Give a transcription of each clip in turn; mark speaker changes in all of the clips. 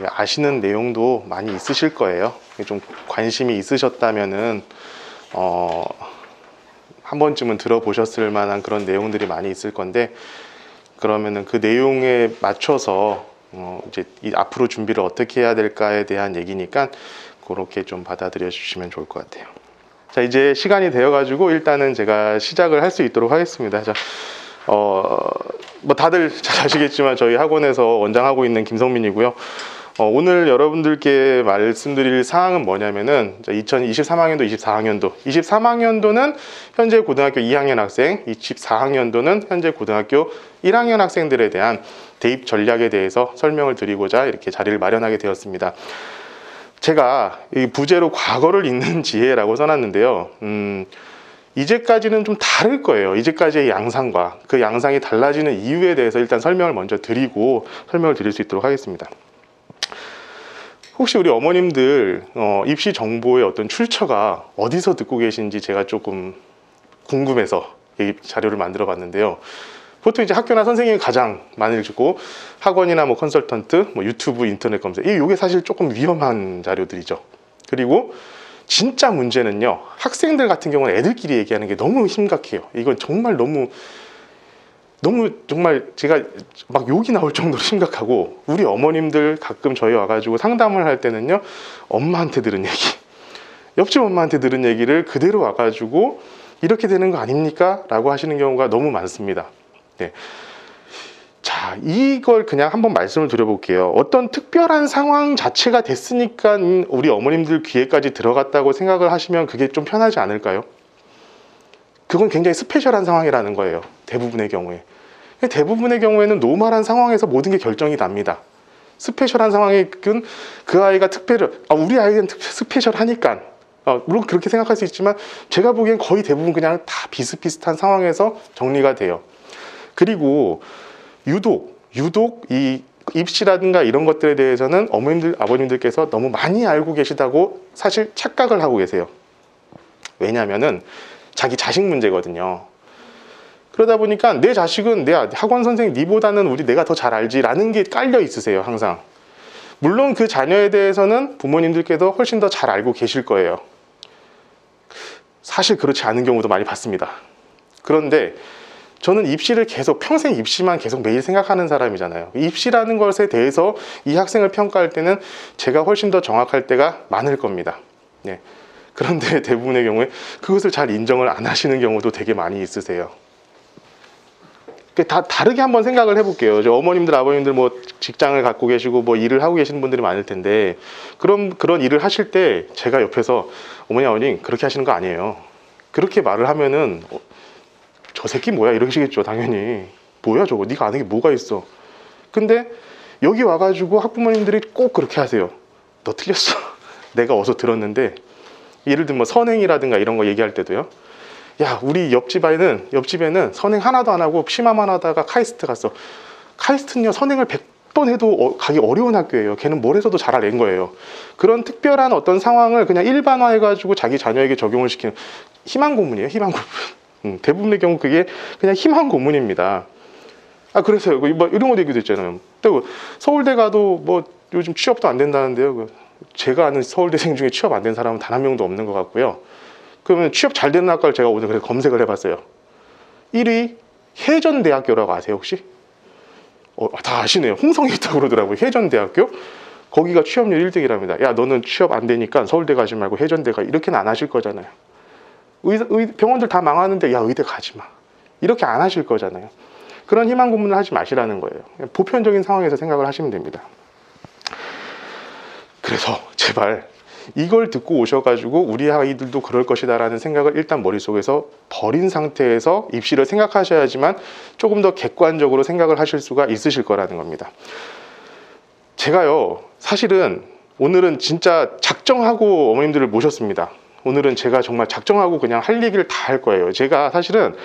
Speaker 1: 아시는 내용도 많이 있으실 거예요. 좀 관심이 있으셨다면은 한 번쯤은 들어보셨을 만한 그런 내용들이 많이 있을 건데, 그러면은 그 내용에 맞춰서 이제 앞으로 준비를 어떻게 해야 될까에 대한 얘기니까 그렇게 좀 받아들여 주시면 좋을 것 같아요. 자, 이제 시간이 되어 가지고 일단은 제가 시작을 할 수 있도록 하겠습니다. 자, 뭐 다들 잘 아시겠지만 저희 학원에서 원장하고 있는 김성민이고요. 오늘 여러분들께 말씀드릴 사항은 뭐냐면은 2023학년도, 24학년도. 23학년도는 현재 고등학교 2학년 학생, 24학년도는 현재 고등학교 1학년 학생들에 대한 대입 전략에 대해서 설명을 드리고자 이렇게 자리를 마련하게 되었습니다. 제가 이 부제로 과거를 잇는 지혜라고 써놨는데요. 이제까지는 좀 다를 거예요. 이제까지의 양상과 그 양상이 달라지는 이유에 대해서 일단 설명을 먼저 드리고 설명을 드릴 수 있도록 하겠습니다. 혹시 우리 어머님들 입시 정보의 어떤 출처가 어디서 듣고 계신지 제가 조금 궁금해서 이 자료를 만들어 봤는데요. 보통 이제 학교나 선생님이 가장 많이 읽고 학원이나 뭐 컨설턴트, 뭐 유튜브, 인터넷 검색, 이게 사실 조금 위험한 자료들이죠. 그리고 진짜 문제는요, 학생들 같은 경우는 애들끼리 얘기하는 게 너무 심각해요. 이건 정말 너무 정말 제가 막 욕이 나올 정도로 심각하고, 우리 어머님들 가끔 저희 와가지고 상담을 할 때는요, 엄마한테 들은 얘기, 옆집 엄마한테 들은 얘기를 그대로 와가지고 이렇게 되는 거 아닙니까? 라고 하시는 경우가 너무 많습니다. 네. 자, 이걸 그냥 한번 말씀을 드려볼게요. 어떤 특별한 상황 자체가 됐으니까 우리 어머님들 귀에까지 들어갔다고 생각을 하시면 그게 좀 편하지 않을까요? 그건 굉장히 스페셜한 상황이라는 거예요. 대부분의 경우에. 대부분의 경우에는 노멀한 상황에서 모든 게 결정이 납니다. 스페셜한 상황에 그 아이가 우리 아이는 스페셜하니까, 물론 그렇게 생각할 수 있지만 제가 보기엔 거의 대부분 그냥 다 비슷비슷한 상황에서 정리가 돼요. 그리고 유독 이 입시라든가 이런 것들에 대해서는 어머님들, 아버님들께서 너무 많이 알고 계시다고 사실 착각을 하고 계세요. 왜냐하면은 자기 자식 문제거든요. 그러다 보니까 내 자식은 내 학원 선생님 니보다는 내가 더 잘 알지라는 게 깔려 있으세요, 항상. 물론 그 자녀에 대해서는 부모님들께서 훨씬 더 잘 알고 계실 거예요. 사실 그렇지 않은 경우도 많이 봤습니다. 그런데 저는 입시를 평생 입시만 계속 매일 생각하는 사람이잖아요. 입시라는 것에 대해서 이 학생을 평가할 때는 제가 훨씬 더 정확할 때가 많을 겁니다. 네. 그런데 대부분의 경우에 그것을 잘 인정을 안 하시는 경우도 되게 많이 있으세요. 다 다르게 한번 생각을 해볼게요. 어머님들, 아버님들 뭐 직장을 갖고 계시고 뭐 일을 하고 계시는 분들이 많을 텐데, 그런 일을 하실 때 제가 옆에서 어머니, 아버님 그렇게 하시는 거 아니에요. 그렇게 말을 하면은 저 새끼 뭐야 이러시겠죠, 당연히. 뭐야 저거, 네가 아는 게 뭐가 있어. 근데 여기 와가지고 학부모님들이 꼭 그렇게 하세요. 너 틀렸어. 내가 어디서 들었는데, 예를 들면 선행이라든가 이런 거 얘기할 때도요, 야, 우리 옆집에는 선행 하나도 안 하고 피마만 하다가 카이스트 갔어. 카이스트는요, 선행을 100번 해도 가기 어려운 학교예요. 걔는 뭘 해서도 잘 알린 거예요. 그런 특별한 어떤 상황을 그냥 일반화해가지고 자기 자녀에게 적용을 시키는 희망 고문이에요, 희망 고문. 대부분의 경우 그게 그냥 희망 고문입니다. 그래서요, 뭐 이런 것도 얘기도 있잖아요. 또 서울대 가도 뭐 요즘 취업도 안 된다는데요. 제가 아는 서울대생 중에 취업 안 된 사람은 단 한 명도 없는 것 같고요. 그러면 취업 잘 되는 학과를 제가 오늘 그래서 검색을 해봤어요. 1위 혜전대학교라고 아세요, 혹시? 다 아시네요. 홍성에 있다고 그러더라고요. 혜전대학교. 거기가 취업률 1등이랍니다. 야, 너는 취업 안 되니까 서울대 가지 말고 혜전대 가. 이렇게는 안 하실 거잖아요. 병원들 다 망하는데 야, 의대 가지 마. 이렇게 안 하실 거잖아요. 그런 희망 고문을 하지 마시라는 거예요. 보편적인 상황에서 생각을 하시면 됩니다. 그래서 제발 이걸 듣고 오셔가지고 우리 아이들도 그럴 것이다 라는 생각을 일단 머릿속에서 버린 상태에서 입시를 생각하셔야지만 조금 더 객관적으로 생각을 하실 수가 있으실 거라는 겁니다. 제가요, 사실은 오늘은 진짜 작정하고 어머님들을 모셨습니다. 오늘은 제가 정말 작정하고 그냥 할 얘기를 다 할 거예요. 제가 사실은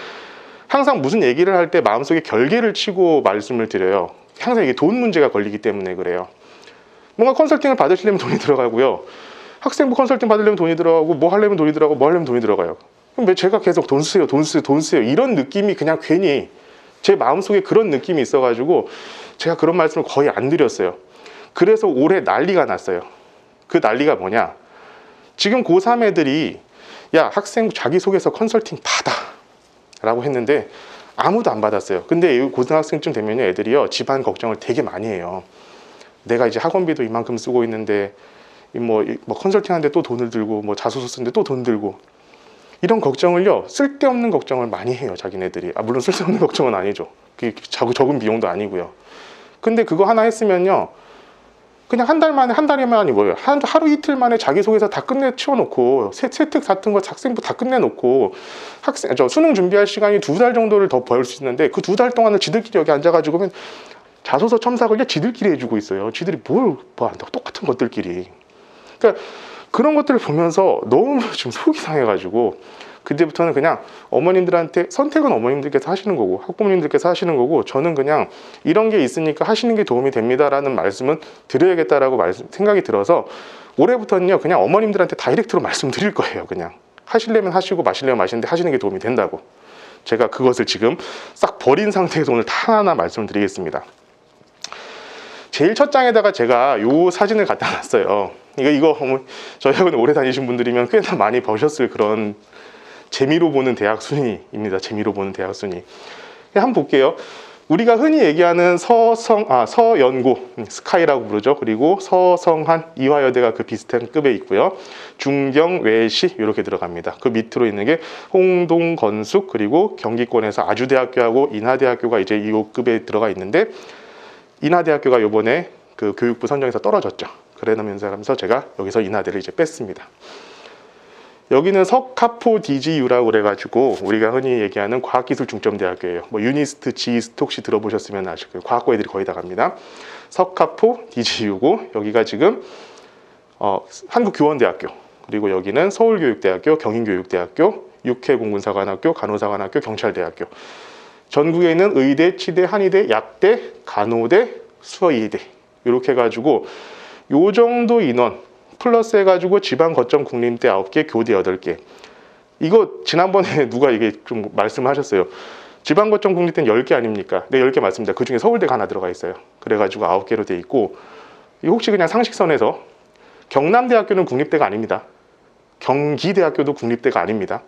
Speaker 1: 항상 무슨 얘기를 할 때 마음속에 결계를 치고 말씀을 드려요. 항상 이게 돈 문제가 걸리기 때문에 그래요. 뭔가 컨설팅을 받으시려면 돈이 들어가고요, 학생부 컨설팅 받으려면 돈이 들어가고, 뭐 하려면 돈이 들어가고, 뭐 하려면 돈이 들어가요. 그럼 왜 제가 계속 돈 쓰요 이런 느낌이 그냥 괜히 제 마음속에 그런 느낌이 있어가지고 제가 그런 말씀을 거의 안 드렸어요. 그래서 올해 난리가 났어요. 그 난리가 뭐냐, 지금 고3 애들이 야 학생 자기소개서 컨설팅 받아 라고 했는데 아무도 안 받았어요. 근데 고등학생쯤 되면 애들이요 집안 걱정을 되게 많이 해요. 내가 이제 학원비도 이만큼 쓰고 있는데 뭐 컨설팅 하는데 또 돈을 들고 뭐 자소서 쓰는데 또 돈 들고, 이런 걱정을요 쓸데없는 걱정을 많이 해요 자기네들이. 물론 쓸데없는 걱정은 아니죠. 그게 적은 비용도 아니고요. 근데 그거 하나 했으면요 그냥 한 달이만이 뭐예요, 하루 이틀 만에 자기소개서 다 끝내 치워놓고 세특 같은 거 학생부 다 끝내놓고 수능 준비할 시간이 2달 정도를 더 벌 수 있는데 그 2달 동안을 지들끼리 여기 앉아가지고 자소서 첨삭을 지들끼리 해주고 있어요. 지들이 뭘 한다고, 똑같은 것들끼리. 그러니까 그런 것들을 보면서 너무 좀 속이 상해가지고 그때부터는 그냥 어머님들한테, 선택은 어머님들께서 하시는 거고 학부모님들께서 하시는 거고, 저는 그냥 이런 게 있으니까 하시는 게 도움이 됩니다라는 말씀은 드려야겠다라고 생각이 들어서 올해부터는요 그냥 어머님들한테 다이렉트로 말씀드릴 거예요. 그냥 하시려면 하시고 마시려면 마시는데 하시는 게 도움이 된다고. 제가 그것을 지금 싹 버린 상태에서 오늘 하나하나 말씀을 드리겠습니다. 제일 첫 장에다가 제가 요 사진을 갖다 놨어요. 이거 저희 학원에 오래 다니신 분들이면 꽤나 많이 보셨을 그런 재미로 보는 대학 순위입니다. 재미로 보는 대학 순위. 한번 볼게요. 우리가 흔히 얘기하는 서연고, 스카이라고 부르죠. 그리고 서성한, 이화여대가 그 비슷한 급에 있고요. 중경, 외시 이렇게 들어갑니다. 그 밑으로 있는 게 홍동, 건숙, 그리고 경기권에서 아주대학교하고 인하대학교가 이제 이 급에 들어가 있는데, 인하대학교가 요번에 그 교육부 선정에서 떨어졌죠. 그러면서 제가 여기서 인하대를 이제 뺐습니다. 여기는 석하포 DGU라고 그래가지고 우리가 흔히 얘기하는 과학기술중점대학교예요. 뭐 유니스트, 지이스트 혹시 들어보셨으면 아실 거예요. 과학고 애들이 거의 다 갑니다. 석하포 DGU고, 여기가 지금 한국교원대학교, 그리고 여기는 서울교육대학교, 경인교육대학교, 육해공군사관학교, 간호사관학교, 경찰대학교. 전국에 있는 의대, 치대, 한의대, 약대, 간호대, 수의대 이렇게 해가지고 요 정도 인원 플러스 해가지고 지방 거점 국립대 9개, 교대 8개. 이거 지난번에 누가 이게 좀 말씀하셨어요. 지방 거점 국립대는 10개 아닙니까? 네, 10개 맞습니다. 그 중에 서울대가 하나 들어가 있어요. 그래가지고 9개로 돼 있고, 이거 혹시 그냥 상식선에서 경남대학교는 국립대가 아닙니다. 경기대학교도 국립대가 아닙니다.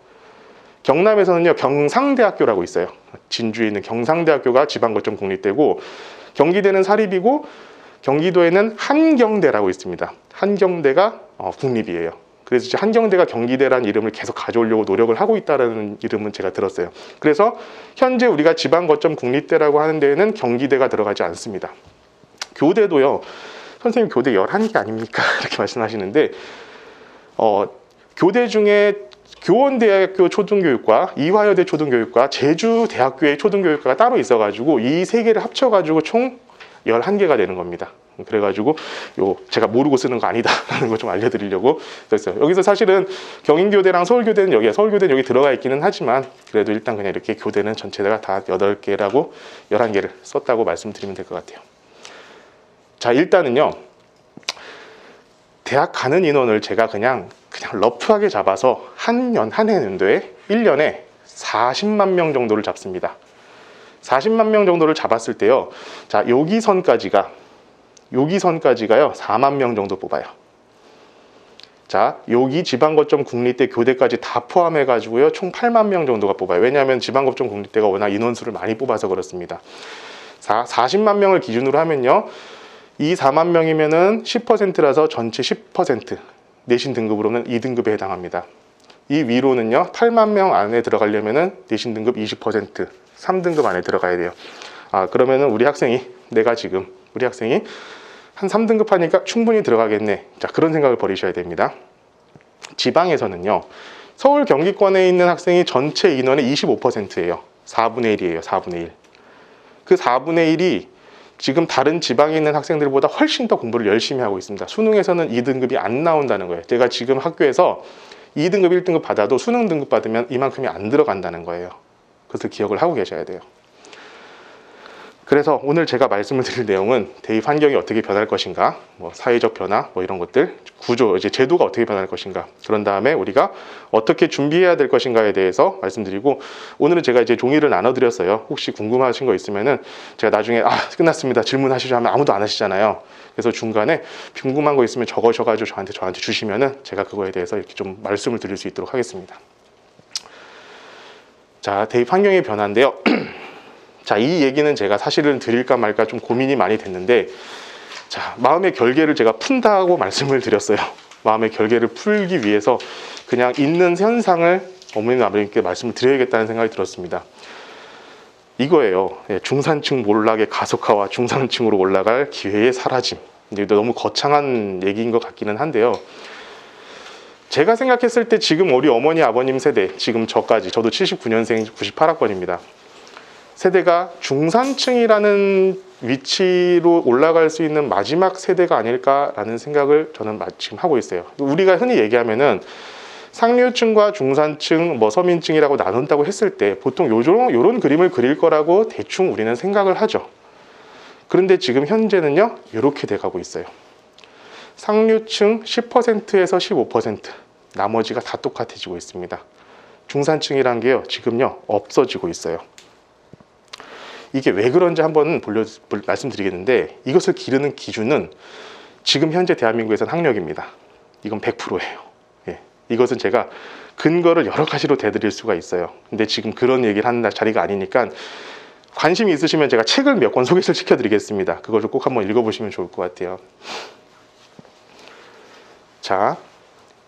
Speaker 1: 경남에서는요 경상대학교라고 있어요. 진주에 있는 경상대학교가 지방 거점 국립대고, 경기대는 사립이고, 경기도에는 한경대라고 있습니다. 한경대가 국립이에요. 그래서 이제 한경대가 경기대라는 이름을 계속 가져오려고 노력을 하고 있다는 이름은 제가 들었어요. 그래서 현재 우리가 지방 거점 국립대라고 하는 데에는 경기대가 들어가지 않습니다. 교대도요, 선생님 교대 11개 아닙니까? 이렇게 말씀하시는데 교대 중에 교원대학교 초등교육과 이화여대 초등교육과 제주대학교의 초등교육과가 따로 있어가지고 이 세 개를 합쳐가지고 총 11개가 되는 겁니다. 그래가지고 제가 모르고 쓰는 거 아니다라는 거 좀 알려드리려고 했어요. 여기서 사실은 경인교대랑 서울교대는 서울교대는 여기 들어가 있기는 하지만 그래도 일단 그냥 이렇게 교대는 전체가 다 8개라고 11개를 썼다고 말씀드리면 될 것 같아요. 자, 일단은요 대학 가는 인원을 제가 그냥 러프하게 잡아서 한 해년도에 1년에 40만 명 정도를 잡습니다. 40만 명 정도를 잡았을 때요, 자 여기선까지가요 4만 명 정도 뽑아요. 자, 여기 지방거점 국립대 교대까지 다 포함해 가지고요 총 8만 명 정도가 뽑아요. 왜냐하면 지방거점 국립대가 워낙 인원수를 많이 뽑아서 그렇습니다. 40만 명을 기준으로 하면요, 이 4만 명이면은 10%라서 전체 10%, 내신 등급으로는 2등급에 해당합니다. 이 위로는요 8만 명 안에 들어가려면은 내신 등급 20%, 3등급 안에 들어가야 돼요. 그러면은 우리 학생이 한 3등급 하니까 충분히 들어가겠네. 자, 그런 생각을 버리셔야 됩니다. 지방에서는요 서울 경기권에 있는 학생이 전체 인원의 25%예요. 4분의 1이에요. 4분의 1. 그 4분의 1이 지금 다른 지방에 있는 학생들보다 훨씬 더 공부를 열심히 하고 있습니다. 수능에서는 2등급이 안 나온다는 거예요. 제가 지금 학교에서 2등급, 1등급 받아도 수능 등급 받으면 이만큼이 안 들어간다는 거예요. 그것을 기억을 하고 계셔야 돼요. 그래서 오늘 제가 말씀을 드릴 내용은 대입 환경이 어떻게 변할 것인가, 뭐 사회적 변화, 뭐 이런 것들, 구조, 이제 제도가 어떻게 변할 것인가, 그런 다음에 우리가 어떻게 준비해야 될 것인가에 대해서 말씀드리고, 오늘은 제가 이제 종이를 나눠드렸어요. 혹시 궁금하신 거 있으면은 제가 나중에 끝났습니다 질문하시죠 하면 아무도 안 하시잖아요. 그래서 중간에 궁금한 거 있으면 적으셔가지고 저한테 주시면은 제가 그거에 대해서 이렇게 좀 말씀을 드릴 수 있도록 하겠습니다. 자, 대입 환경의 변화인데요. 자, 이 얘기는 제가 사실은 드릴까 말까 좀 고민이 많이 됐는데, 자, 마음의 결계를 제가 푼다고 말씀을 드렸어요. 마음의 결계를 풀기 위해서 그냥 있는 현상을 어머님 아버님께 말씀을 드려야겠다는 생각이 들었습니다. 이거예요. 중산층 몰락의 가속화와 중산층으로 올라갈 기회의 사라짐. 이제 너무 거창한 얘기인 것 같기는 한데요. 제가 생각했을 때 지금 우리 어머니 아버님 세대, 지금 저도 79년생 98학번입니다. 세대가 중산층이라는 위치로 올라갈 수 있는 마지막 세대가 아닐까라는 생각을 저는 지금 하고 있어요. 우리가 흔히 얘기하면은 상류층과 중산층, 뭐 서민층이라고 나눈다고 했을 때 보통 요런 그림을 그릴 거라고 대충 우리는 생각을 하죠. 그런데 지금 현재는요, 이렇게 돼가고 있어요. 상류층 10%에서 15%, 나머지가 다 똑같아지고 있습니다. 중산층이란 게요, 지금요, 없어지고 있어요. 이게 왜 그런지 한번 말씀드리겠는데, 이것을 기르는 기준은 지금 현재 대한민국에서는 학력입니다. 이건 100%예요. 예. 이것은 제가 근거를 여러 가지로 대드릴 수가 있어요. 근데 지금 그런 얘기를 하는 자리가 아니니까 관심이 있으시면 제가 책을 몇 권 소개를 시켜드리겠습니다. 그걸 꼭 한번 읽어보시면 좋을 것 같아요. 자,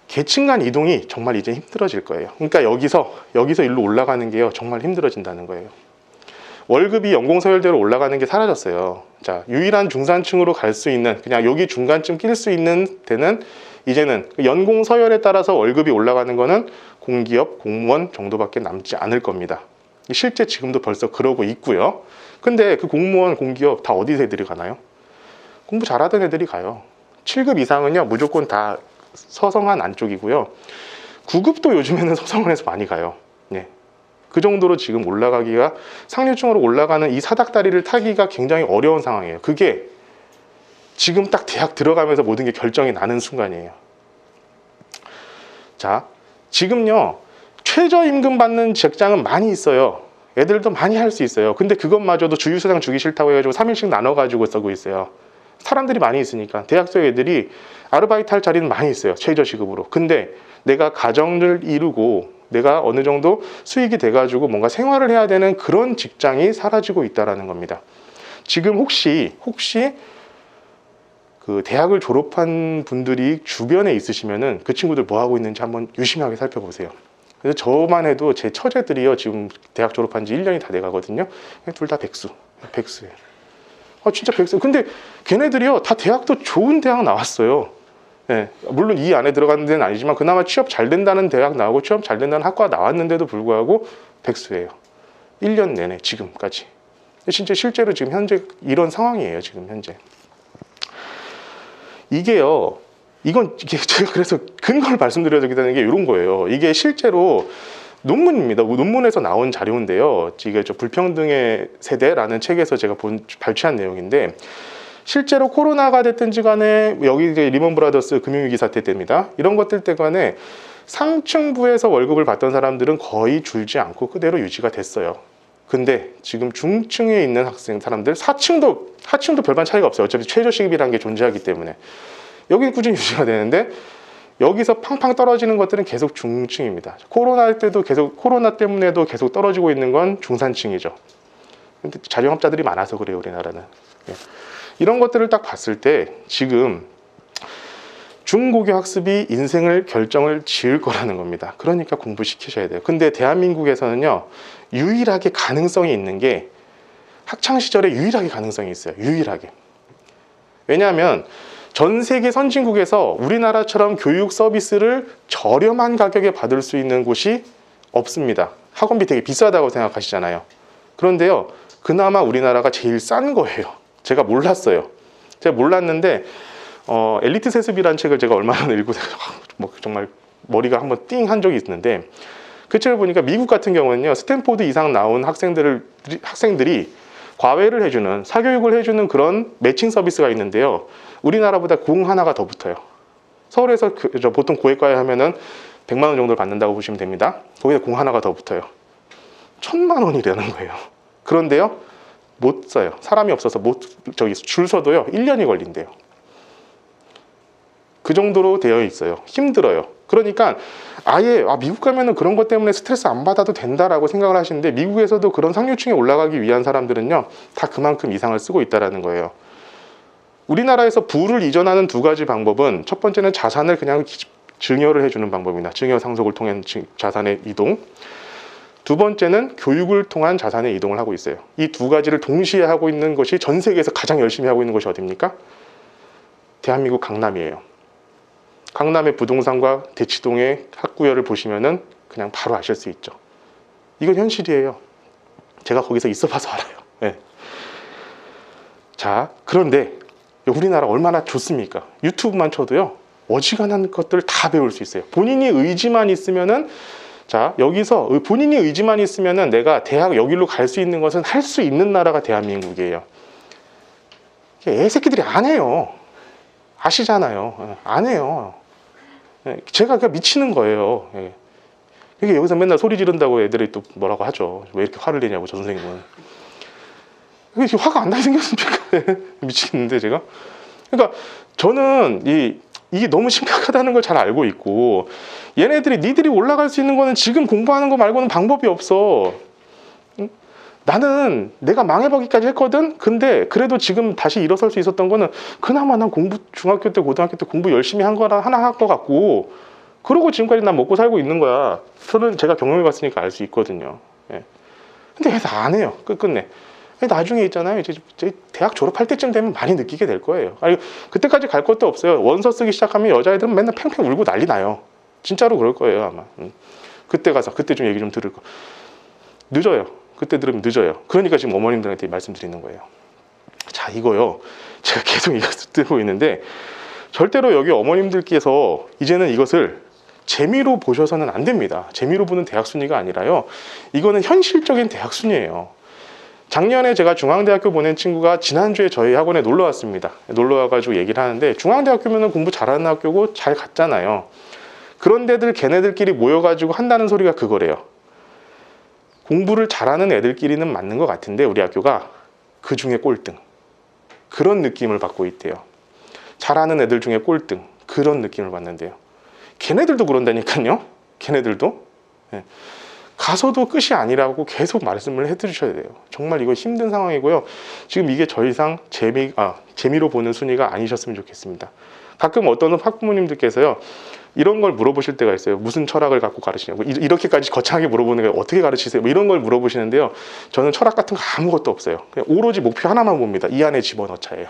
Speaker 1: 계층 간 이동이 정말 이제 힘들어질 거예요. 그러니까 여기서 일로 올라가는 게요, 정말 힘들어진다는 거예요. 월급이 연공서열대로 올라가는 게 사라졌어요. 자, 유일한 중산층으로 갈 수 있는, 그냥 여기 중간쯤 낄 수 있는 데는 이제는 연공서열에 따라서 월급이 올라가는 거는 공기업, 공무원 정도밖에 남지 않을 겁니다. 실제 지금도 벌써 그러고 있고요. 근데 그 공무원, 공기업 다 어디 애들이 가나요? 공부 잘하던 애들이 가요. 7급 이상은요, 무조건 다 서성한 안쪽이고요. 9급도 요즘에는 서성한에서 많이 가요. 네. 그 정도로 지금 올라가기가, 상류층으로 올라가는 이 사닥다리를 타기가 굉장히 어려운 상황이에요. 그게 지금 딱 대학 들어가면서 모든 게 결정이 나는 순간이에요. 자, 지금요, 최저임금 받는 직장은 많이 있어요. 애들도 많이 할 수 있어요. 근데 그것마저도 주휴수당 주기 싫다고 해가지고 3일씩 나눠가지고 쓰고 있어요. 사람들이 많이 있으니까. 대학생 애들이 아르바이트 할 자리는 많이 있어요, 최저시급으로. 근데 내가 가정을 이루고 내가 어느 정도 수익이 돼가지고 뭔가 생활을 해야 되는 그런 직장이 사라지고 있다는 겁니다. 지금 혹시 그 대학을 졸업한 분들이 주변에 있으시면은 그 친구들 뭐 하고 있는지 한번 유심하게 살펴보세요. 그래서 저만 해도 제 처제들이요, 지금 대학 졸업한 지 1년이 다 돼가거든요. 둘 다 백수예요. 진짜 백수. 근데 걔네들이요, 다 대학도 좋은 대학 나왔어요. 네, 물론 이 안에 들어가는 데는 아니지만 그나마 취업 잘 된다는 대학 나오고 취업 잘 된다는 학과 나왔는데도 불구하고 백수예요. 1년 내내 지금까지. 진짜 실제로 지금 현재 이런 상황이에요. 지금 현재. 이게요, 이게 제가 그래서 근거를 말씀드려야 되는 게 이런 거예요. 이게 실제로 논문입니다. 논문에서 나온 자료인데요. 이게 불평등의 세대라는 책에서 제가 발췌한 내용인데, 실제로 코로나가 됐든지 간에, 여기 이제 리먼 브라더스 금융위기 사태 때입니다. 이런 것들 때간에 상층부에서 월급을 받던 사람들은 거의 줄지 않고 그대로 유지가 됐어요. 근데 지금 중층에 있는 사람들, 하층도 별반 차이가 없어요. 어차피 최저시급이라는 게 존재하기 때문에. 여기는 꾸준히 유지가 되는데, 여기서 팡팡 떨어지는 것들은 계속 중층입니다. 코로나 때문에도 계속 떨어지고 있는 건 중산층이죠. 근데 자영업자들이 많아서 그래요, 우리나라는. 예. 이런 것들을 딱 봤을 때 지금 중고교 학습이 인생을 결정을 지을 거라는 겁니다. 그러니까 공부시키셔야 돼요. 근데 대한민국에서는요, 유일하게 가능성이 있는 게 학창시절에 유일하게 가능성이 있어요. 유일하게. 왜냐하면 전 세계 선진국에서 우리나라처럼 교육 서비스를 저렴한 가격에 받을 수 있는 곳이 없습니다. 학원비 되게 비싸다고 생각하시잖아요. 그런데요, 그나마 우리나라가 제일 싼 거예요. 제가 몰랐어요. 제가 몰랐는데 엘리트 세습이라는 책을 제가 얼마 전에 읽고 정말 머리가 한번 띵 한 적이 있는데, 그 책을 보니까 미국 같은 경우는요, 스탠포드 이상 나온 학생들이 과외를 해주는, 사교육을 해주는 그런 매칭 서비스가 있는데요. 우리나라보다 공 하나가 더 붙어요. 서울에서 보통 고액과외 하면은 100만 원 정도를 받는다고 보시면 됩니다. 거기다 공 하나가 더 붙어요. 1000만 원이라는 거예요. 그런데요, 못 써요. 사람이 없어서 줄 서도요, 1년이 걸린대요. 그 정도로 되어 있어요. 힘들어요. 그러니까 아예 미국 가면은 그런 것 때문에 스트레스 안 받아도 된다라고 생각을 하시는데, 미국에서도 그런 상류층에 올라가기 위한 사람들은요, 다 그만큼 이상을 쓰고 있다라는 거예요. 우리나라에서 부를 이전하는 두 가지 방법은, 첫 번째는 자산을 그냥 증여를 해주는 방법입니다. 증여 상속을 통한 자산의 이동. 두 번째는 교육을 통한 자산의 이동을 하고 있어요. 이 두 가지를 동시에 하고 있는 것이, 전 세계에서 가장 열심히 하고 있는 것이 어디입니까? 대한민국 강남이에요. 강남의 부동산과 대치동의 학구열을 보시면은 그냥 바로 아실 수 있죠. 이건 현실이에요. 제가 거기서 있어봐서 알아요. 네. 자, 그런데 우리나라 얼마나 좋습니까? 유튜브만 쳐도요, 어지간한 것들 다 배울 수 있어요. 본인이 의지만 있으면은, 자, 여기서 본인이 의지만 있으면은 내가 대학 여기로 갈 수 있는 것은 할 수 있는 나라가 대한민국이에요. 애새끼들이 안 해요. 아시잖아요. 안 해요. 제가 그냥 미치는 거예요. 이게 여기서 맨날 소리 지른다고 애들이 또 뭐라고 하죠. 왜 이렇게 화를 내냐고, 저 선생님은. 이게 화가 안 나게 생겼습니까? 미치겠는데, 제가. 그러니까 저는 이게 너무 심각하다는 걸 잘 알고 있고, 니들이 올라갈 수 있는 거는 지금 공부하는 거 말고는 방법이 없어. 나는 내가 망해보기까지 했거든. 근데 그래도 지금 다시 일어설 수 있었던 거는 그나마 난 중학교 때, 고등학교 때 공부 열심히 한 거라 하나 할 것 같고, 그러고 지금까지 난 먹고 살고 있는 거야. 저는 제가 경험해봤으니까 알 수 있거든요. 예. 근데 왜 안 해요? 끝내. 나중에 있잖아요. 이제 대학 졸업할 때쯤 되면 많이 느끼게 될 거예요. 아니, 그때까지 갈 것도 없어요. 원서 쓰기 시작하면 여자애들은 맨날 팽팽 울고 난리 나요. 진짜로 그럴 거예요, 아마. 그때 가서, 그때 좀 얘기 좀 들을 거. 늦어요. 그때 들으면 늦어요. 그러니까 지금 어머님들한테 말씀드리는 거예요. 자, 이거요. 제가 계속 이거 듣고 있는데, 절대로 여기 어머님들께서 이제는 이것을 재미로 보셔서는 안 됩니다. 재미로 보는 대학 순위가 아니라요, 이거는 현실적인 대학 순위예요. 작년에 제가 중앙대학교 보낸 친구가 지난주에 저희 학원에 놀러 왔습니다. 놀러 와가지고 얘기를 하는데, 중앙대학교면 공부 잘하는 학교고 잘 갔잖아요. 그런 데들 걔네들끼리 모여가지고 한다는 소리가 그거래요. 공부를 잘하는 애들끼리는 맞는 것 같은데 우리 학교가 그 중에 꼴등, 그런 느낌을 받고 있대요. 잘하는 애들 중에 꼴등, 그런 느낌을 받는데요. 걔네들도 그런다니까요. 걔네들도. 네. 가서도 끝이 아니라고 계속 말씀을 해주셔야 돼요. 정말 이거 힘든 상황이고요. 지금 이게 더 이상 재미로 보는 순위가 아니셨으면 좋겠습니다. 가끔 어떤 학부모님들께서요, 이런 걸 물어보실 때가 있어요. 무슨 철학을 갖고 가르치냐고. 이렇게까지 거창하게 물어보는 게 어떻게 가르치세요? 뭐 이런 걸 물어보시는데요. 저는 철학 같은 거 아무것도 없어요. 그냥 오로지 목표 하나만 봅니다. 이 안에 집어넣자예요.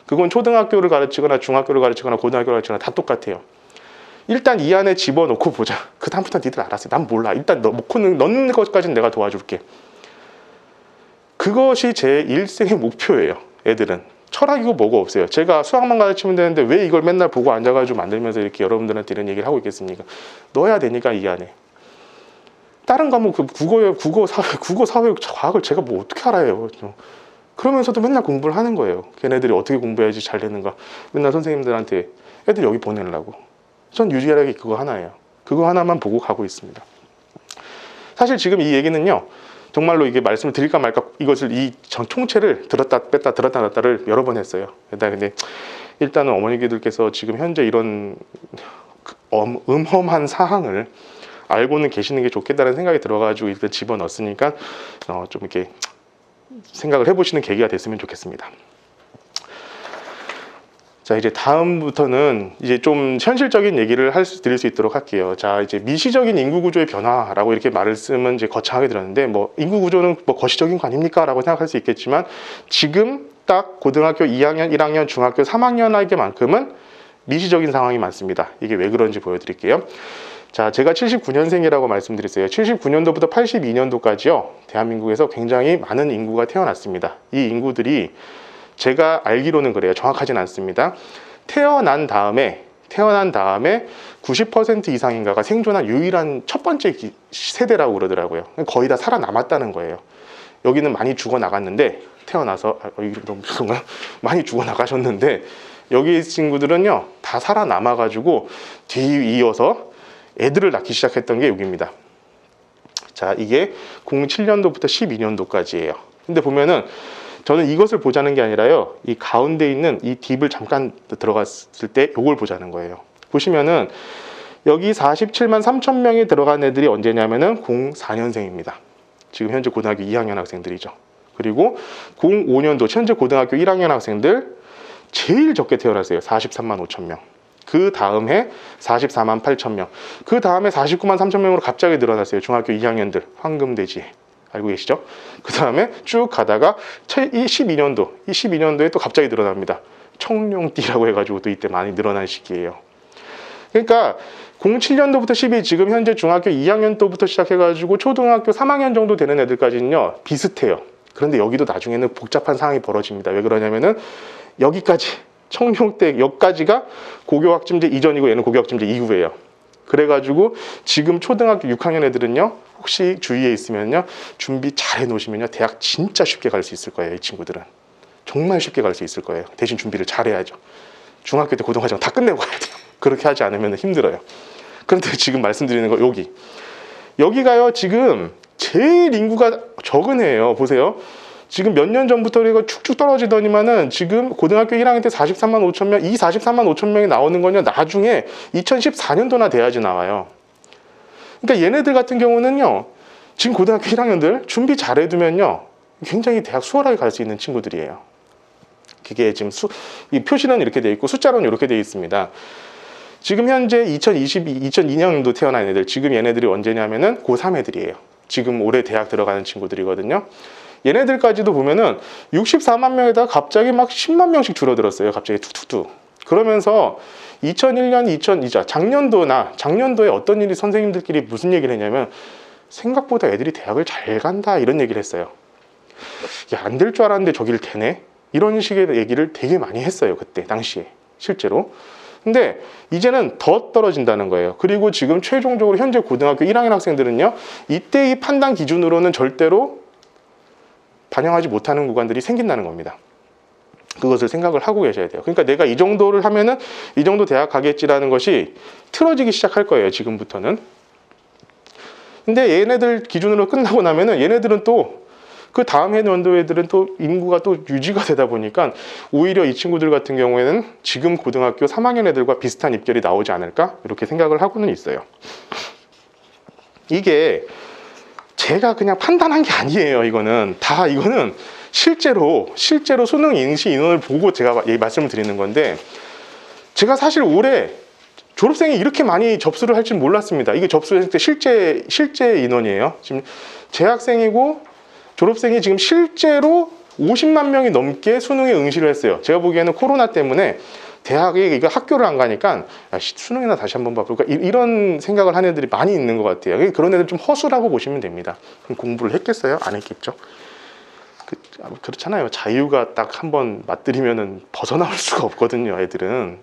Speaker 1: 그건 초등학교를 가르치거나 중학교를 가르치거나 고등학교를 가르치거나 다 똑같아요. 일단 이 안에 집어넣고 보자. 그 다음부터 니들 알았어. 난 몰라. 일단 넣는 것까지는 내가 도와줄게. 그것이 제 일생의 목표예요. 애들은. 철학이고 뭐가 없어요. 제가 수학만 가르치면 되는데 왜 이걸 맨날 보고 앉아가지고 만들면서 이렇게 여러분들한테 이런 얘기를 하고 있겠습니까? 넣어야 되니까 이 안에. 다른 과목, 국어, 사회, 과학을 제가 뭐 어떻게 알아요. 그러면서도 맨날 공부를 하는 거예요. 걔네들이 어떻게 공부해야지 잘 되는가. 맨날 선생님들한테 애들 여기 보내려고. 전 유일하게 그거 하나예요. 그거 하나만 보고 가고 있습니다. 사실 지금 이 얘기는요, 정말로 이게 말씀을 드릴까 말까, 이것을 이 총체를 들었다 놨다를 여러 번 했어요. 근데 일단은 어머니들께서 지금 현재 이런 음험한 사항을 알고는 계시는 게 좋겠다는 생각이 들어가지고 일단 집어넣었으니까 좀 이렇게 생각을 해보시는 계기가 됐으면 좋겠습니다. 자, 이제 다음부터는 이제 좀 현실적인 얘기를 드릴 수 있도록 할게요. 자, 이제 미시적인 인구 구조의 변화라고 이렇게 말을 쓰면 이제 거창하게 들었는데, 뭐 인구 구조는 뭐 거시적인 거 아닙니까? 라고 생각할 수 있겠지만, 지금 딱 고등학교 2학년, 1학년, 중학교 3학년에게만큼은 미시적인 상황이 많습니다. 이게 왜 그런지 보여드릴게요. 자, 제가 79년생이라고 말씀드렸어요. 79년도부터 82년도까지요, 대한민국에서 굉장히 많은 인구가 태어났습니다. 이 인구들이 제가 알기로는 그래요. 정확하진 않습니다. 태어난 다음에 90% 이상인가가 생존한 유일한 첫 번째 세대라고 그러더라고요. 거의 다 살아남았다는 거예요. 여기는 많이 죽어 나갔는데 태어나서 이게 너무 죄송해요. 많이 죽어나가셨는데 여기 친구들은요 다 살아남아가지고 뒤이어서 애들을 낳기 시작했던 게 여기입니다. 자, 이게 07년도부터 12년도까지예요. 근데 보면은 저는 이것을 보자는 게 아니라요, 이 가운데 있는 이 딥을 잠깐 들어갔을 때 이걸 보자는 거예요. 보시면은 여기 47만 3천 명이 들어간 애들이 언제냐면은 04년생입니다. 지금 현재 고등학교 2학년 학생들이죠. 그리고 05년도 현재 고등학교 1학년 학생들 제일 적게 태어났어요. 43만 5천 명. 그 다음 해 44만 8천 명. 그 다음에 49만 3천 명으로 갑자기 늘어났어요. 중학교 2학년들 황금돼지 알고 계시죠? 그 다음에 쭉 가다가 이 12년도에 또 갑자기 늘어납니다. 청룡띠라고 해가지고 또 이때 많이 늘어난 시기예요. 그러니까 07년도부터 12 지금 현재 중학교 2학년 때부터 시작해가지고 초등학교 3학년 정도 되는 애들까지는요 비슷해요. 그런데 여기도 나중에는 복잡한 상황이 벌어집니다. 왜 그러냐면은 여기까지 청룡대 여기까지가 고교학점제 이전이고 얘는 고교학점제 이후예요. 그래가지고 지금 초등학교 6학년 애들은요 혹시 주위에 있으면요 준비 잘 해놓으시면요 대학 진짜 쉽게 갈 수 있을 거예요. 이 친구들은 정말 쉽게 갈 수 있을 거예요. 대신 준비를 잘 해야죠. 중학교 때 고등학교 다 끝내고 가야 돼요. 그렇게 하지 않으면 힘들어요. 그런데 지금 말씀드리는 거 여기가요 지금 제일 인구가 적은 해예요. 보세요. 지금 몇 년 전부터 이거 축축 떨어지더니만은 지금 고등학교 1학년 때 43만 5천 명, 이 43만 5천 명이 나오는 건요 나중에 2014년도나 돼야지 나와요. 그러니까 얘네들 같은 경우는요 지금 고등학교 1학년들 준비 잘 해두면요 굉장히 대학 수월하게 갈 수 있는 친구들이에요. 그게 지금 이 표시는 이렇게 돼 있고 숫자로는 이렇게 돼 있습니다. 지금 현재 2002년도 태어난 애들, 지금 얘네들이 언제냐면은 고3 애들이에요. 지금 올해 대학 들어가는 친구들이거든요. 얘네들까지도 보면은 64만 명에다가 갑자기 막 10만 명씩 줄어들었어요. 갑자기 툭툭툭. 그러면서 2001년, 작년도에 어떤 일이 선생님들끼리 무슨 얘기를 했냐면 생각보다 애들이 대학을 잘 간다 이런 얘기를 했어요. 야, 안 될 줄 알았는데 저기를 되네? 이런 식의 얘기를 되게 많이 했어요. 그때 당시에 실제로. 근데 이제는 더 떨어진다는 거예요. 그리고 지금 최종적으로 현재 고등학교 1학년 학생들은요 이때의 판단 기준으로는 절대로 반영하지 못하는 구간들이 생긴다는 겁니다. 그것을 생각을 하고 계셔야 돼요. 그러니까 내가 이 정도를 하면은 이 정도 대학 가겠지라는 것이 틀어지기 시작할 거예요. 지금부터는. 근데 얘네들 기준으로 끝나고 나면은 얘네들은 또 그 다음 해 연도 애들은 또 인구가 또 유지가 되다 보니까 오히려 이 친구들 같은 경우에는 지금 고등학교 3학년 애들과 비슷한 입결이 나오지 않을까 이렇게 생각을 하고는 있어요. 이게 제가 그냥 판단한 게 아니에요. 이거는 실제로 수능 응시 인원을 보고 제가 말씀을 드리는 건데 제가 사실 올해 졸업생이 이렇게 많이 접수를 할 줄 몰랐습니다. 이게 접수했을 때 실제 인원이에요. 지금 재학생이고 졸업생이 지금 실제로 50만 명이 넘게 수능에 응시를 했어요. 제가 보기에는 코로나 때문에 대학에 이거 학교를 안 가니까 야, 수능이나 다시 한번 봐볼까 이런 생각을 하는 애들이 많이 있는 것 같아요. 그런 애들 좀 허술하고 보시면 됩니다. 그럼 공부를 했겠어요? 안 했겠죠? 그렇잖아요. 자유가 딱 한번 맛들이면은 벗어나올 수가 없거든요. 애들은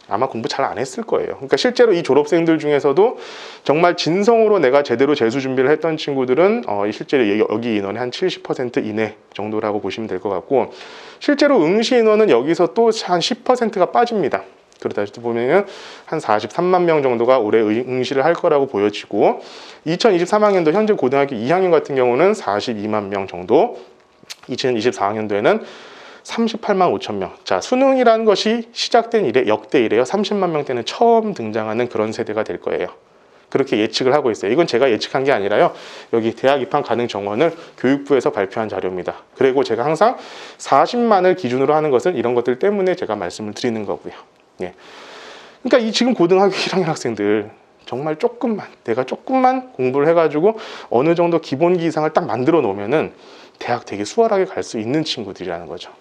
Speaker 1: 아마 공부 잘 안 했을 거예요. 그러니까 실제로 이 졸업생들 중에서도 정말 진성으로 내가 제대로 재수 준비를 했던 친구들은 실제로 여기 인원의 한 70% 이내 정도라고 보시면 될 것 같고 실제로 응시 인원은 여기서 또 한 10%가 빠집니다. 그러다 보면 한 43만 명 정도가 올해 응시를 할 거라고 보여지고 2023학년도 현재 고등학교 2학년 같은 경우는 42만 명 정도 2024학년도에는 38만 5천 명. 자, 수능이라는 것이 시작된 이래 역대 이래요. 30만 명대는 처음 등장하는 그런 세대가 될 거예요. 그렇게 예측을 하고 있어요. 이건 제가 예측한 게 아니라요. 여기 대학 입학 가능 정원을 교육부에서 발표한 자료입니다. 그리고 제가 항상 40만을 기준으로 하는 것은 이런 것들 때문에 제가 말씀을 드리는 거고요. 예. 그러니까 이 지금 고등학교 1학년 학생들 정말 내가 조금만 공부를 해가지고 어느 정도 기본기 이상을 딱 만들어 놓으면은 대학 되게 수월하게 갈 수 있는 친구들이라는 거죠.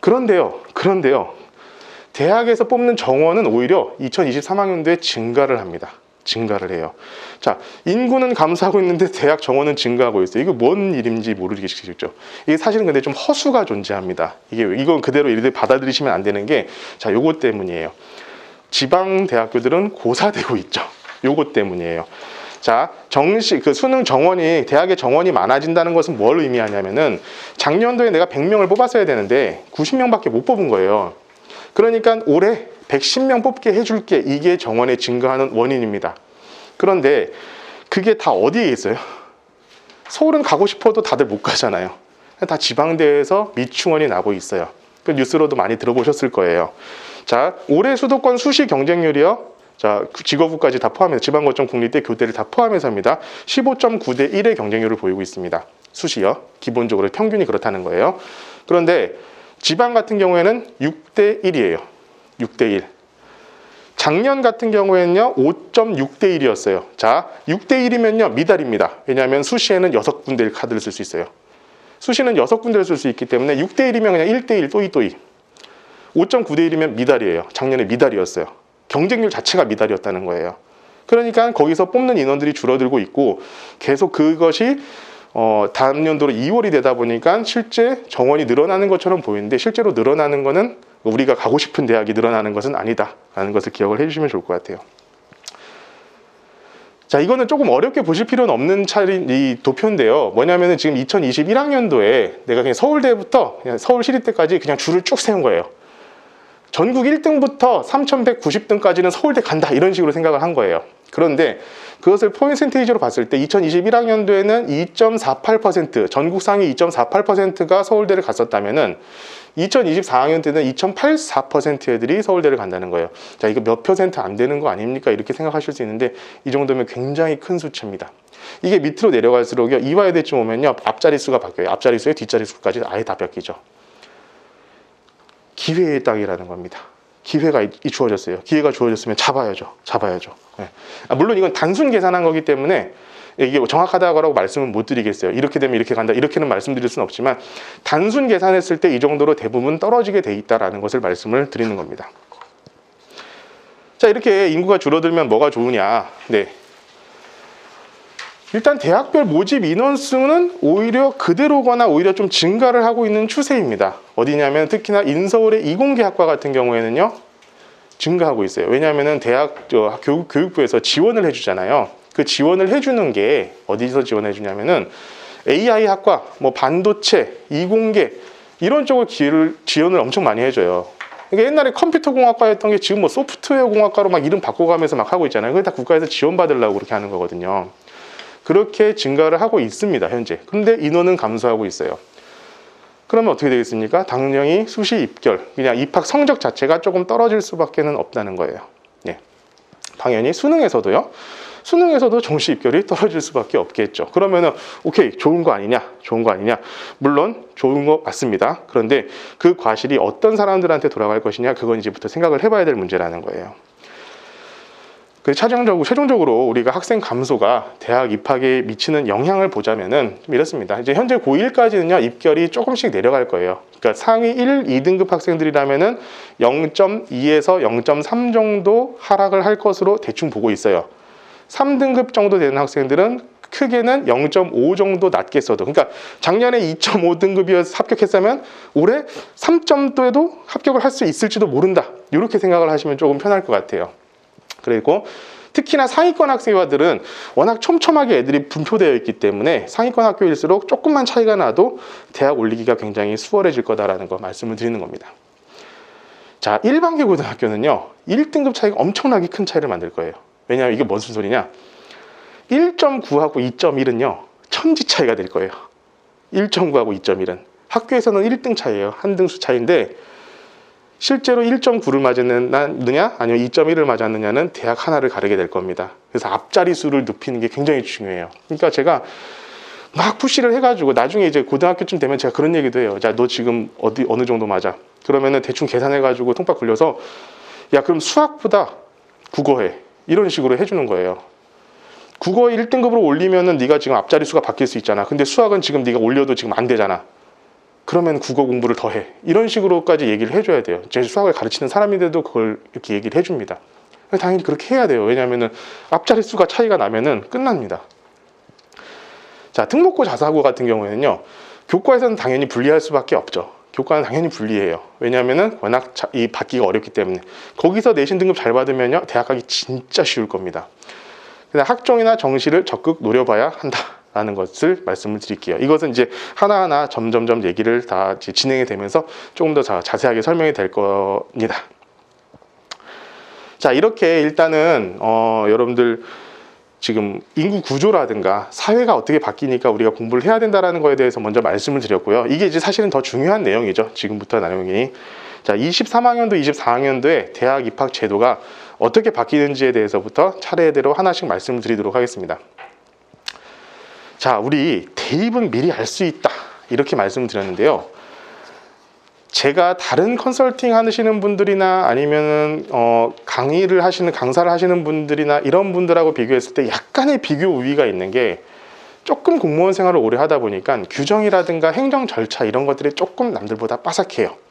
Speaker 1: 그런데요. 대학에서 뽑는 정원은 오히려 2023학년도에 증가를 합니다. 증가를 해요. 자, 인구는 감소하고 있는데 대학 정원은 증가하고 있어요. 이거 뭔 일인지 모르겠죠. 이게 사실은 근데 좀 허수가 존재합니다. 이건 그대로 이렇게 받아들이시면 안 되는 게, 자, 요거 때문이에요. 지방 대학교들은 고사되고 있죠. 요거 때문이에요. 자, 수능 정원이, 대학의 정원이 많아진다는 것은 뭘 의미하냐면은 작년도에 내가 100명을 뽑았어야 되는데 90명밖에 못 뽑은 거예요. 그러니까 올해 110명 뽑게 해줄게. 이게 정원의 증가하는 원인입니다. 그런데 그게 다 어디에 있어요? 서울은 가고 싶어도 다들 못 가잖아요. 다 지방대에서 미충원이 나고 있어요. 그 뉴스로도 많이 들어보셨을 거예요. 자, 올해 수도권 수시 경쟁률이요. 자, 직업구까지 다 포함해서 지방고점 국립대 교대를 다 포함해서입니다. 15.9대 1의 경쟁률을 보이고 있습니다. 수시요. 기본적으로 평균이 그렇다는 거예요. 그런데 지방 같은 경우에는 6대 1이에요. 6대 1. 작년 같은 경우에는요 5.6대 1이었어요. 자, 6대 1이면요 미달입니다. 왜냐하면 수시에는 6군데의 카드를 쓸 수 있어요. 수시는 6군데를 쓸 수 있기 때문에 6대 1이면 그냥 1대 1 또이 5.9대 1이면 미달이에요. 작년에 미달이었어요. 경쟁률 자체가 미달이었다는 거예요. 그러니까 거기서 뽑는 인원들이 줄어들고 있고 계속 그것이 다음 연도로 2월이 되다 보니까 실제 정원이 늘어나는 것처럼 보이는데 실제로 늘어나는 것은 우리가 가고 싶은 대학이 늘어나는 것은 아니다라는 것을 기억을 해주시면 좋을 것 같아요. 자, 이거는 조금 어렵게 보실 필요는 없는 이 도표인데요. 뭐냐면은 지금 2021학년도에 내가 그냥 서울대부터 그냥 서울시립대까지 그냥 줄을 쭉 세운 거예요. 전국 1등부터 3190등까지는 서울대 간다 이런 식으로 생각을 한 거예요. 그런데 그것을 퍼센테이지로 봤을 때 2021학년도에는 2.48% 전국 상위 2.48%가 서울대를 갔었다면은 2024학년 때는 2.84% 애들이 서울대를 간다는 거예요. 자, 이거 몇 퍼센트 안 되는 거 아닙니까? 이렇게 생각하실 수 있는데 이 정도면 굉장히 큰 수치입니다. 이게 밑으로 내려갈수록요 이화여대쯤 오면요 앞자리수가 바뀌어요. 앞자리수에 뒷자리수까지 아예 다 바뀌죠. 기회의 땅이라는 겁니다. 기회가 주어졌어요. 기회가 주어졌으면 잡아야죠. 네. 물론 이건 단순 계산한 거기 때문에 이게 정확하다고 말씀은 못 드리겠어요. 이렇게 되면 이렇게 간다. 이렇게는 말씀드릴 수는 없지만 단순 계산했을 때 이 정도로 대부분 떨어지게 돼 있다는 것을 말씀을 드리는 겁니다. 자, 이렇게 인구가 줄어들면 뭐가 좋으냐. 네. 일단 대학별 모집 인원수는 오히려 그대로거나 오히려 좀 증가를 하고 있는 추세입니다. 어디냐면 특히나 인서울의 이공계학과 같은 경우에는요 증가하고 있어요. 왜냐하면 대학 교육부에서 지원을 해주잖아요. 그 지원을 해주는 게 어디서 지원해 주냐면은 AI 학과, 뭐 반도체, 이공계 이런 쪽을 지원을 엄청 많이 해줘요. 그러니까 옛날에 컴퓨터 공학과였던 게 지금 뭐 소프트웨어 공학과로 막 이름 바꿔가면서 막 하고 있잖아요. 그게 다 국가에서 지원받으려고 그렇게 하는 거거든요. 그렇게 증가를 하고 있습니다, 현재. 그런데 인원은 감소하고 있어요. 그러면 어떻게 되겠습니까? 당연히 수시 입결, 그냥 입학 성적 자체가 조금 떨어질 수밖에는 없다는 거예요. 네. 당연히 수능에서도 정시 입결이 떨어질 수밖에 없겠죠. 그러면은 오케이, 좋은 거 아니냐? 물론 좋은 거 맞습니다. 그런데 그 과실이 어떤 사람들한테 돌아갈 것이냐? 그건 이제부터 생각을 해봐야 될 문제라는 거예요. 최종적으로 우리가 학생 감소가 대학 입학에 미치는 영향을 보자면은 좀 이렇습니다. 이제 현재 고1까지는요 입결이 조금씩 내려갈 거예요. 그러니까 상위 1, 2등급 학생들이라면은 0.2에서 0.3 정도 하락을 할 것으로 대충 보고 있어요. 3등급 정도 되는 학생들은 크게는 0.5 정도 낮겠어도, 그러니까 작년에 2.5등급이어서 합격했으면 올해 3점도에도 합격을 할 수 있을지도 모른다. 이렇게 생각을 하시면 조금 편할 것 같아요. 그리고 특히나 상위권 학생들은 워낙 촘촘하게 애들이 분포되어 있기 때문에 상위권 학교일수록 조금만 차이가 나도 대학 올리기가 굉장히 수월해질 거다라는 거 말씀을 드리는 겁니다. 자, 일반계 고등학교는요 1등급 차이가 엄청나게 큰 차이를 만들 거예요. 왜냐하면 이게 무슨 소리냐, 1.9하고 2.1은요 천지 차이가 될 거예요. 1.9하고 2.1은 학교에서는 1등 차이예요. 한 등수 차이인데 실제로 1.9를 맞았느냐 아니면 2.1을 맞았느냐는 대학 하나를 가르게 될 겁니다. 그래서 앞자리 수를 높이는 게 굉장히 중요해요. 그러니까 제가 막 푸시를 해가지고 나중에 이제 고등학교쯤 되면 제가 그런 얘기도 해요. 자, 너 지금 어느 정도 맞아? 그러면은 대충 계산해가지고 통박 굴려서 야, 그럼 수학보다 국어해. 이런 식으로 해주는 거예요. 국어 1등급으로 올리면은 네가 지금 앞자리 수가 바뀔 수 있잖아. 근데 수학은 지금 네가 올려도 지금 안 되잖아. 그러면 국어 공부를 더 해. 이런 식으로까지 얘기를 해줘야 돼요. 제 수학을 가르치는 사람인데도 그걸 이렇게 얘기를 해줍니다. 당연히 그렇게 해야 돼요. 왜냐하면 앞자리 수가 차이가 나면은 끝납니다. 자, 특목고 자사고 같은 경우에는요 교과에서는 당연히 분리할 수밖에 없죠. 교과는 당연히 분리해요. 왜냐하면은 워낙 이 받기가 어렵기 때문에. 거기서 내신 등급 잘 받으면요 대학 가기 진짜 쉬울 겁니다. 그냥 학종이나 정시를 적극 노려봐야 한다라는 것을 말씀을 드릴게요. 이것은 이제 하나하나 점점점 얘기를 다 진행이 되면서 조금 더 자세하게 설명이 될 겁니다. 자, 이렇게 일단은 여러분들 지금 인구 구조라든가 사회가 어떻게 바뀌니까 우리가 공부를 해야 된다는 거에 대해서 먼저 말씀을 드렸고요. 이게 이제 사실은 더 중요한 내용이죠. 지금부터 내용이. 자, 23학년도, 24학년도에 대학 입학 제도가 어떻게 바뀌는지에 대해서부터 차례대로 하나씩 말씀을 드리도록 하겠습니다. 자, 우리 대입은 미리 알 수 있다. 이렇게 말씀을 드렸는데요. 제가 다른 컨설팅 하시는 분들이나 아니면은 강사를 하시는 분들이나 이런 분들하고 비교했을 때 약간의 비교 우위가 있는 게 조금 공무원 생활을 오래 하다 보니까 규정이라든가 행정 절차 이런 것들이 조금 남들보다 빠삭해요.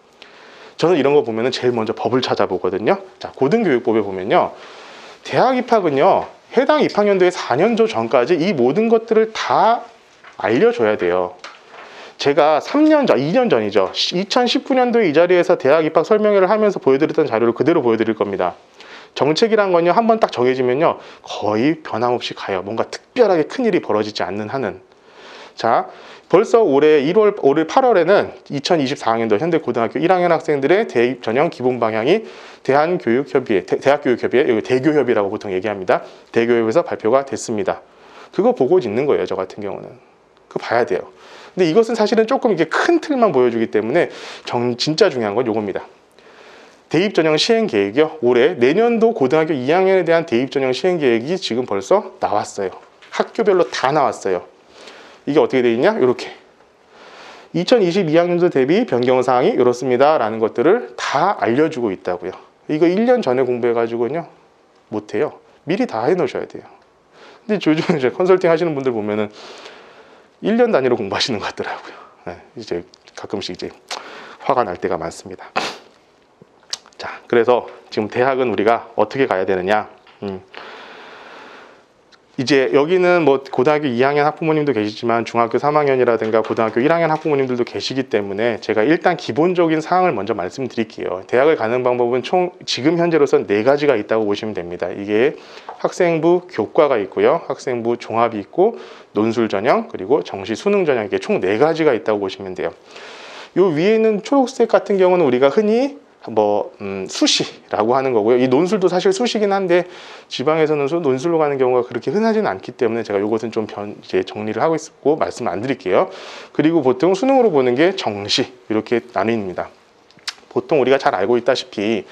Speaker 1: 저는 이런 거 보면은 제일 먼저 법을 찾아보거든요. 자, 고등교육법에 보면요. 대학 입학은요. 해당 입학연도의 4년도 전까지 이 모든 것들을 다 알려줘야 돼요. 제가 2년 전이죠. 2019년도에 이 자리에서 대학 입학 설명회를 하면서 보여드렸던 자료를 그대로 보여드릴 겁니다. 정책이란 건요, 한번 딱 정해지면요, 거의 변함없이 가요. 뭔가 특별하게 큰일이 벌어지지 않는 한은. 자, 벌써 올해 8월에는 2024학년도 현대고등학교 1학년 학생들의 대입 전형 기본 방향이 대한교육협의회, 대학교육협의회, 여기 대교협이라고 보통 얘기합니다. 대교협에서 발표가 됐습니다. 그거 보고 있는 거예요, 저 같은 경우는. 그거 봐야 돼요. 근데 이것은 사실은 조금 이렇게 큰 틀만 보여주기 때문에 진짜 중요한 건 요겁니다. 대입 전형 시행 계획이요. 올해 내년도 고등학교 2학년에 대한 대입 전형 시행 계획이 지금 벌써 나왔어요. 학교별로 다 나왔어요. 이게 어떻게 되어 있냐? 이렇게 2022학년도 대비 변경 사항이 이렇습니다 라는 것들을 다 알려주고 있다고요. 이거 1년 전에 공부해가지고요 못해요. 미리 다 해놓으셔야 돼요. 근데 요즘 이제 컨설팅 하시는 분들 보면은 1년 단위로 공부하시는 것 같더라고요. 네, 이제 가끔씩 이제 화가 날 때가 많습니다. 자, 그래서 지금 대학은 우리가 어떻게 가야 되느냐? 이제 여기는 뭐 고등학교 2학년 학부모님도 계시지만 중학교 3학년이라든가 고등학교 1학년 학부모님들도 계시기 때문에 제가 일단 기본적인 사항을 먼저 말씀드릴게요. 대학을 가는 방법은 총 지금 현재로선 4가지가 있다고 보시면 됩니다. 이게 학생부 교과가 있고요. 학생부 종합이 있고 논술 전형 그리고 정시 수능 전형 이게 총 4가지가 있다고 보시면 돼요. 요 위에 있는 초록색 같은 경우는 우리가 흔히 수시라고 하는 거고요. 이 논술도 사실 수시긴 한데 지방에서는 논술로 가는 경우가 그렇게 흔하지는 않기 때문에 제가 이것은 좀 이제 정리를 하고 있고 말씀을 안 드릴게요. 그리고 보통 수능으로 보는 게 정시 이렇게 나뉩니다. 보통 우리가 잘 알고 있다시피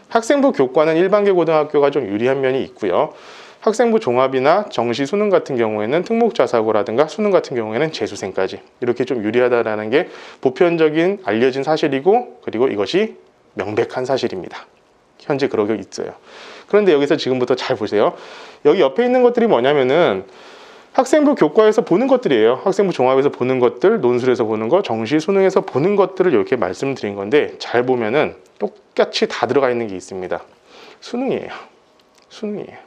Speaker 1: 학생부 교과는 일반계 고등학교가 좀 유리한 면이 있고요. 학생부 종합이나 정시 수능 같은 경우에는 특목자사고라든가 수능 같은 경우에는 재수생까지 이렇게 좀 유리하다라는 게 보편적인 알려진 사실이고 그리고 이것이 명백한 사실입니다. 현재 그러고 있어요. 그런데 여기서 지금부터 잘 보세요. 여기 옆에 있는 것들이 뭐냐면은 학생부 교과에서 보는 것들이에요. 학생부 종합에서 보는 것들, 논술에서 보는 것, 정시 수능에서 보는 것들을 이렇게 말씀드린 건데 잘 보면은 똑같이 다 들어가 있는 게 있습니다. 수능이에요. 수능이에요.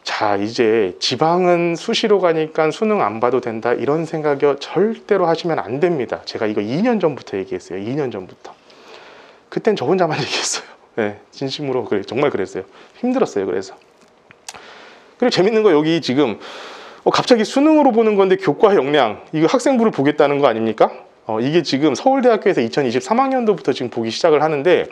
Speaker 1: 자, 이제 지방은 수시로 가니까 수능 안 봐도 된다 이런 생각이 절대로 하시면 안 됩니다. 제가 이거 2년 전부터 얘기했어요. 2년 전부터. 그땐 저 혼자만 얘기했어요. 네, 진심으로 정말 그랬어요. 힘들었어요. 그래서 그리고 재밌는 거 여기 지금 갑자기 수능으로 보는 건데 교과 역량 이거 학생부를 보겠다는 거 아닙니까? 이게 지금 서울대학교에서 2023학년도부터 지금 보기 시작을 하는데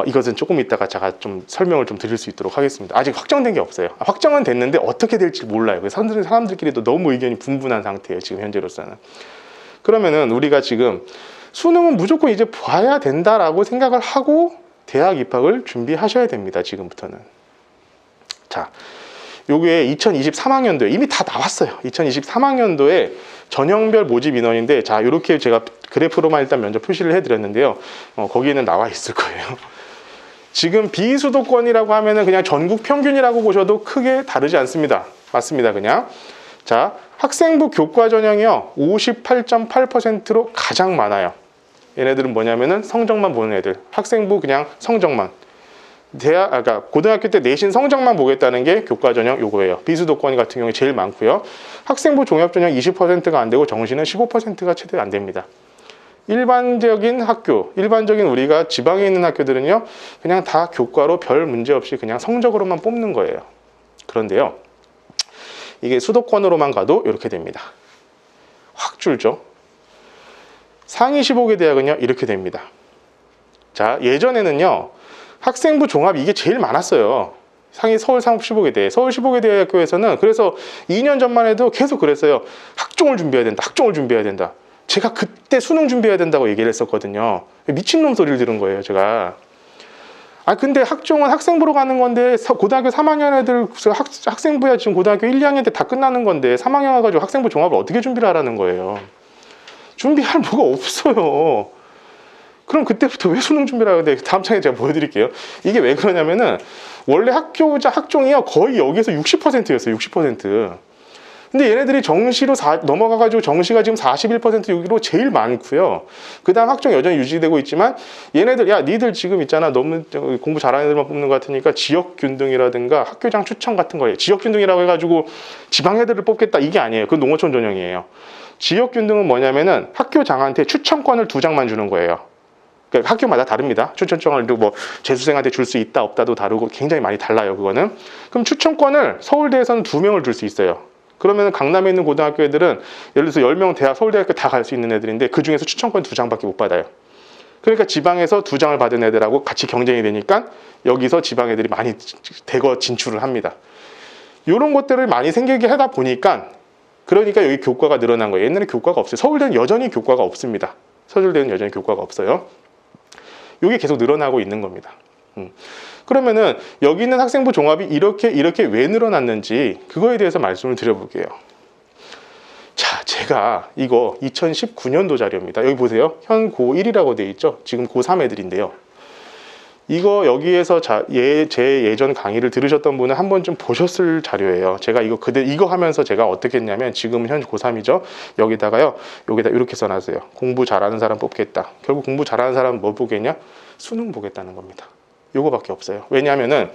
Speaker 1: 이것은 조금 이따가 제가 좀 설명을 좀 드릴 수 있도록 하겠습니다. 아직 확정된 게 없어요. 확정은 됐는데 어떻게 될지 몰라요. 그래서 사람들끼리도 너무 의견이 분분한 상태예요. 지금 현재로서는. 그러면은 우리가 지금 수능은 무조건 이제 봐야 된다라고 생각을 하고 대학 입학을 준비하셔야 됩니다. 지금부터는. 자, 요게 2023학년도에 이미 다 나왔어요. 2023학년도에 전형별 모집 인원인데 자, 이렇게 제가 그래프로만 일단 먼저 표시를 해드렸는데요. 거기에는 나와 있을 거예요. 지금 비수도권이라고 하면은 그냥 전국 평균이라고 보셔도 크게 다르지 않습니다. 맞습니다. 그냥. 자, 학생부 교과 전형이요. 58.8%로 가장 많아요. 얘네들은 뭐냐면은 성적만 보는 애들. 학생부 그냥 성적만. 그러니까 고등학교 때 내신 성적만 보겠다는 게 교과 전형 요거예요. 비수도권 같은 경우에 제일 많고요. 학생부 종합 전형 20%가 안 되고 정시는 15%가 최대 안 됩니다. 일반적인 학교, 일반적인 우리가 지방에 있는 학교들은요, 그냥 다 교과로 별 문제 없이 그냥 성적으로만 뽑는 거예요. 그런데요, 이게 수도권으로만 가도 이렇게 됩니다. 확 줄죠. 상위 15개 대학은요 이렇게 됩니다. 자, 예전에는요 학생부 종합 이게 제일 많았어요. 상위 서울 15개 대, 서울 15개 대학교에서는. 그래서 2년 전만 해도 계속 그랬어요. 학종을 준비해야 된다, 학종을 준비해야 된다. 제가 그때 수능 준비해야 된다고 얘기를 했었거든요. 미친놈 소리를 들은 거예요, 제가. 아, 근데 학종은 학생부로 가는 건데, 고등학교 3학년 애들, 학생부야 지금 고등학교 1, 2학년 때 다 끝나는 건데 3학년 와가지고 학생부 종합을 어떻게 준비를 하라는 거예요. 준비할 뭐가 없어요. 그럼 그때부터 왜 수능 준비를 하는데, 다음 장에 제가 보여드릴게요. 이게 왜 그러냐면은 원래 학종이요 거의 여기서 60%였어요. 60%. 근데 얘네들이 정시로 넘어가가지고 정시가 지금 41%로 제일 많고요. 그 다음 학종 여전히 유지되고 있지만, 얘네들 야 니들 지금 있잖아, 너무 공부 잘하는 애들만 뽑는 것 같으니까 지역균등이라든가 학교장 추천 같은 거예요. 지역균등이라고 해가지고 지방 애들을 뽑겠다, 이게 아니에요. 그건 농어촌 전형이에요. 지역균등은 뭐냐면은 학교장한테 추천권을 2장만 주는 거예요. 그러니까 학교마다 다릅니다. 추천권을 뭐 재수생한테 줄 수 있다 없다도 다르고 굉장히 많이 달라요, 그거는. 그럼 추천권을 서울대에서는 2명을 줄 수 있어요. 그러면 강남에 있는 고등학교 애들은 예를 들어서 10명 대학, 서울대학교 다 갈 수 있는 애들인데 그 중에서 추천권 2장밖에 못 받아요. 그러니까 지방에서 2장을 받은 애들하고 같이 경쟁이 되니까 여기서 지방 애들이 많이 대거 진출을 합니다. 이런 것들을 많이 생기게 하다 보니까, 그러니까 여기 교과가 늘어난 거예요. 옛날에 교과가 없어요. 서울대는 여전히 교과가 없습니다. 서울대는 여전히 교과가 없어요. 이게 계속 늘어나고 있는 겁니다. 그러면은 여기 있는 학생부 종합이 이렇게 왜 늘어났는지 그거에 대해서 말씀을 드려볼게요. 자, 제가 이거 2019년도 자료입니다. 여기 보세요. 현 고1이라고 돼 있죠. 지금 고3 애들인데요. 이거 여기에서 제 예전 강의를 들으셨던 분은 한 번쯤 보셨을 자료예요. 제가 이거 하면서 제가 어떻게 했냐면, 지금은 현 고3이죠. 여기다 이렇게 써놨어요. 공부 잘하는 사람 뽑겠다. 결국 공부 잘하는 사람은 뭐 보겠냐? 수능 보겠다는 겁니다. 요거밖에 없어요. 왜냐하면은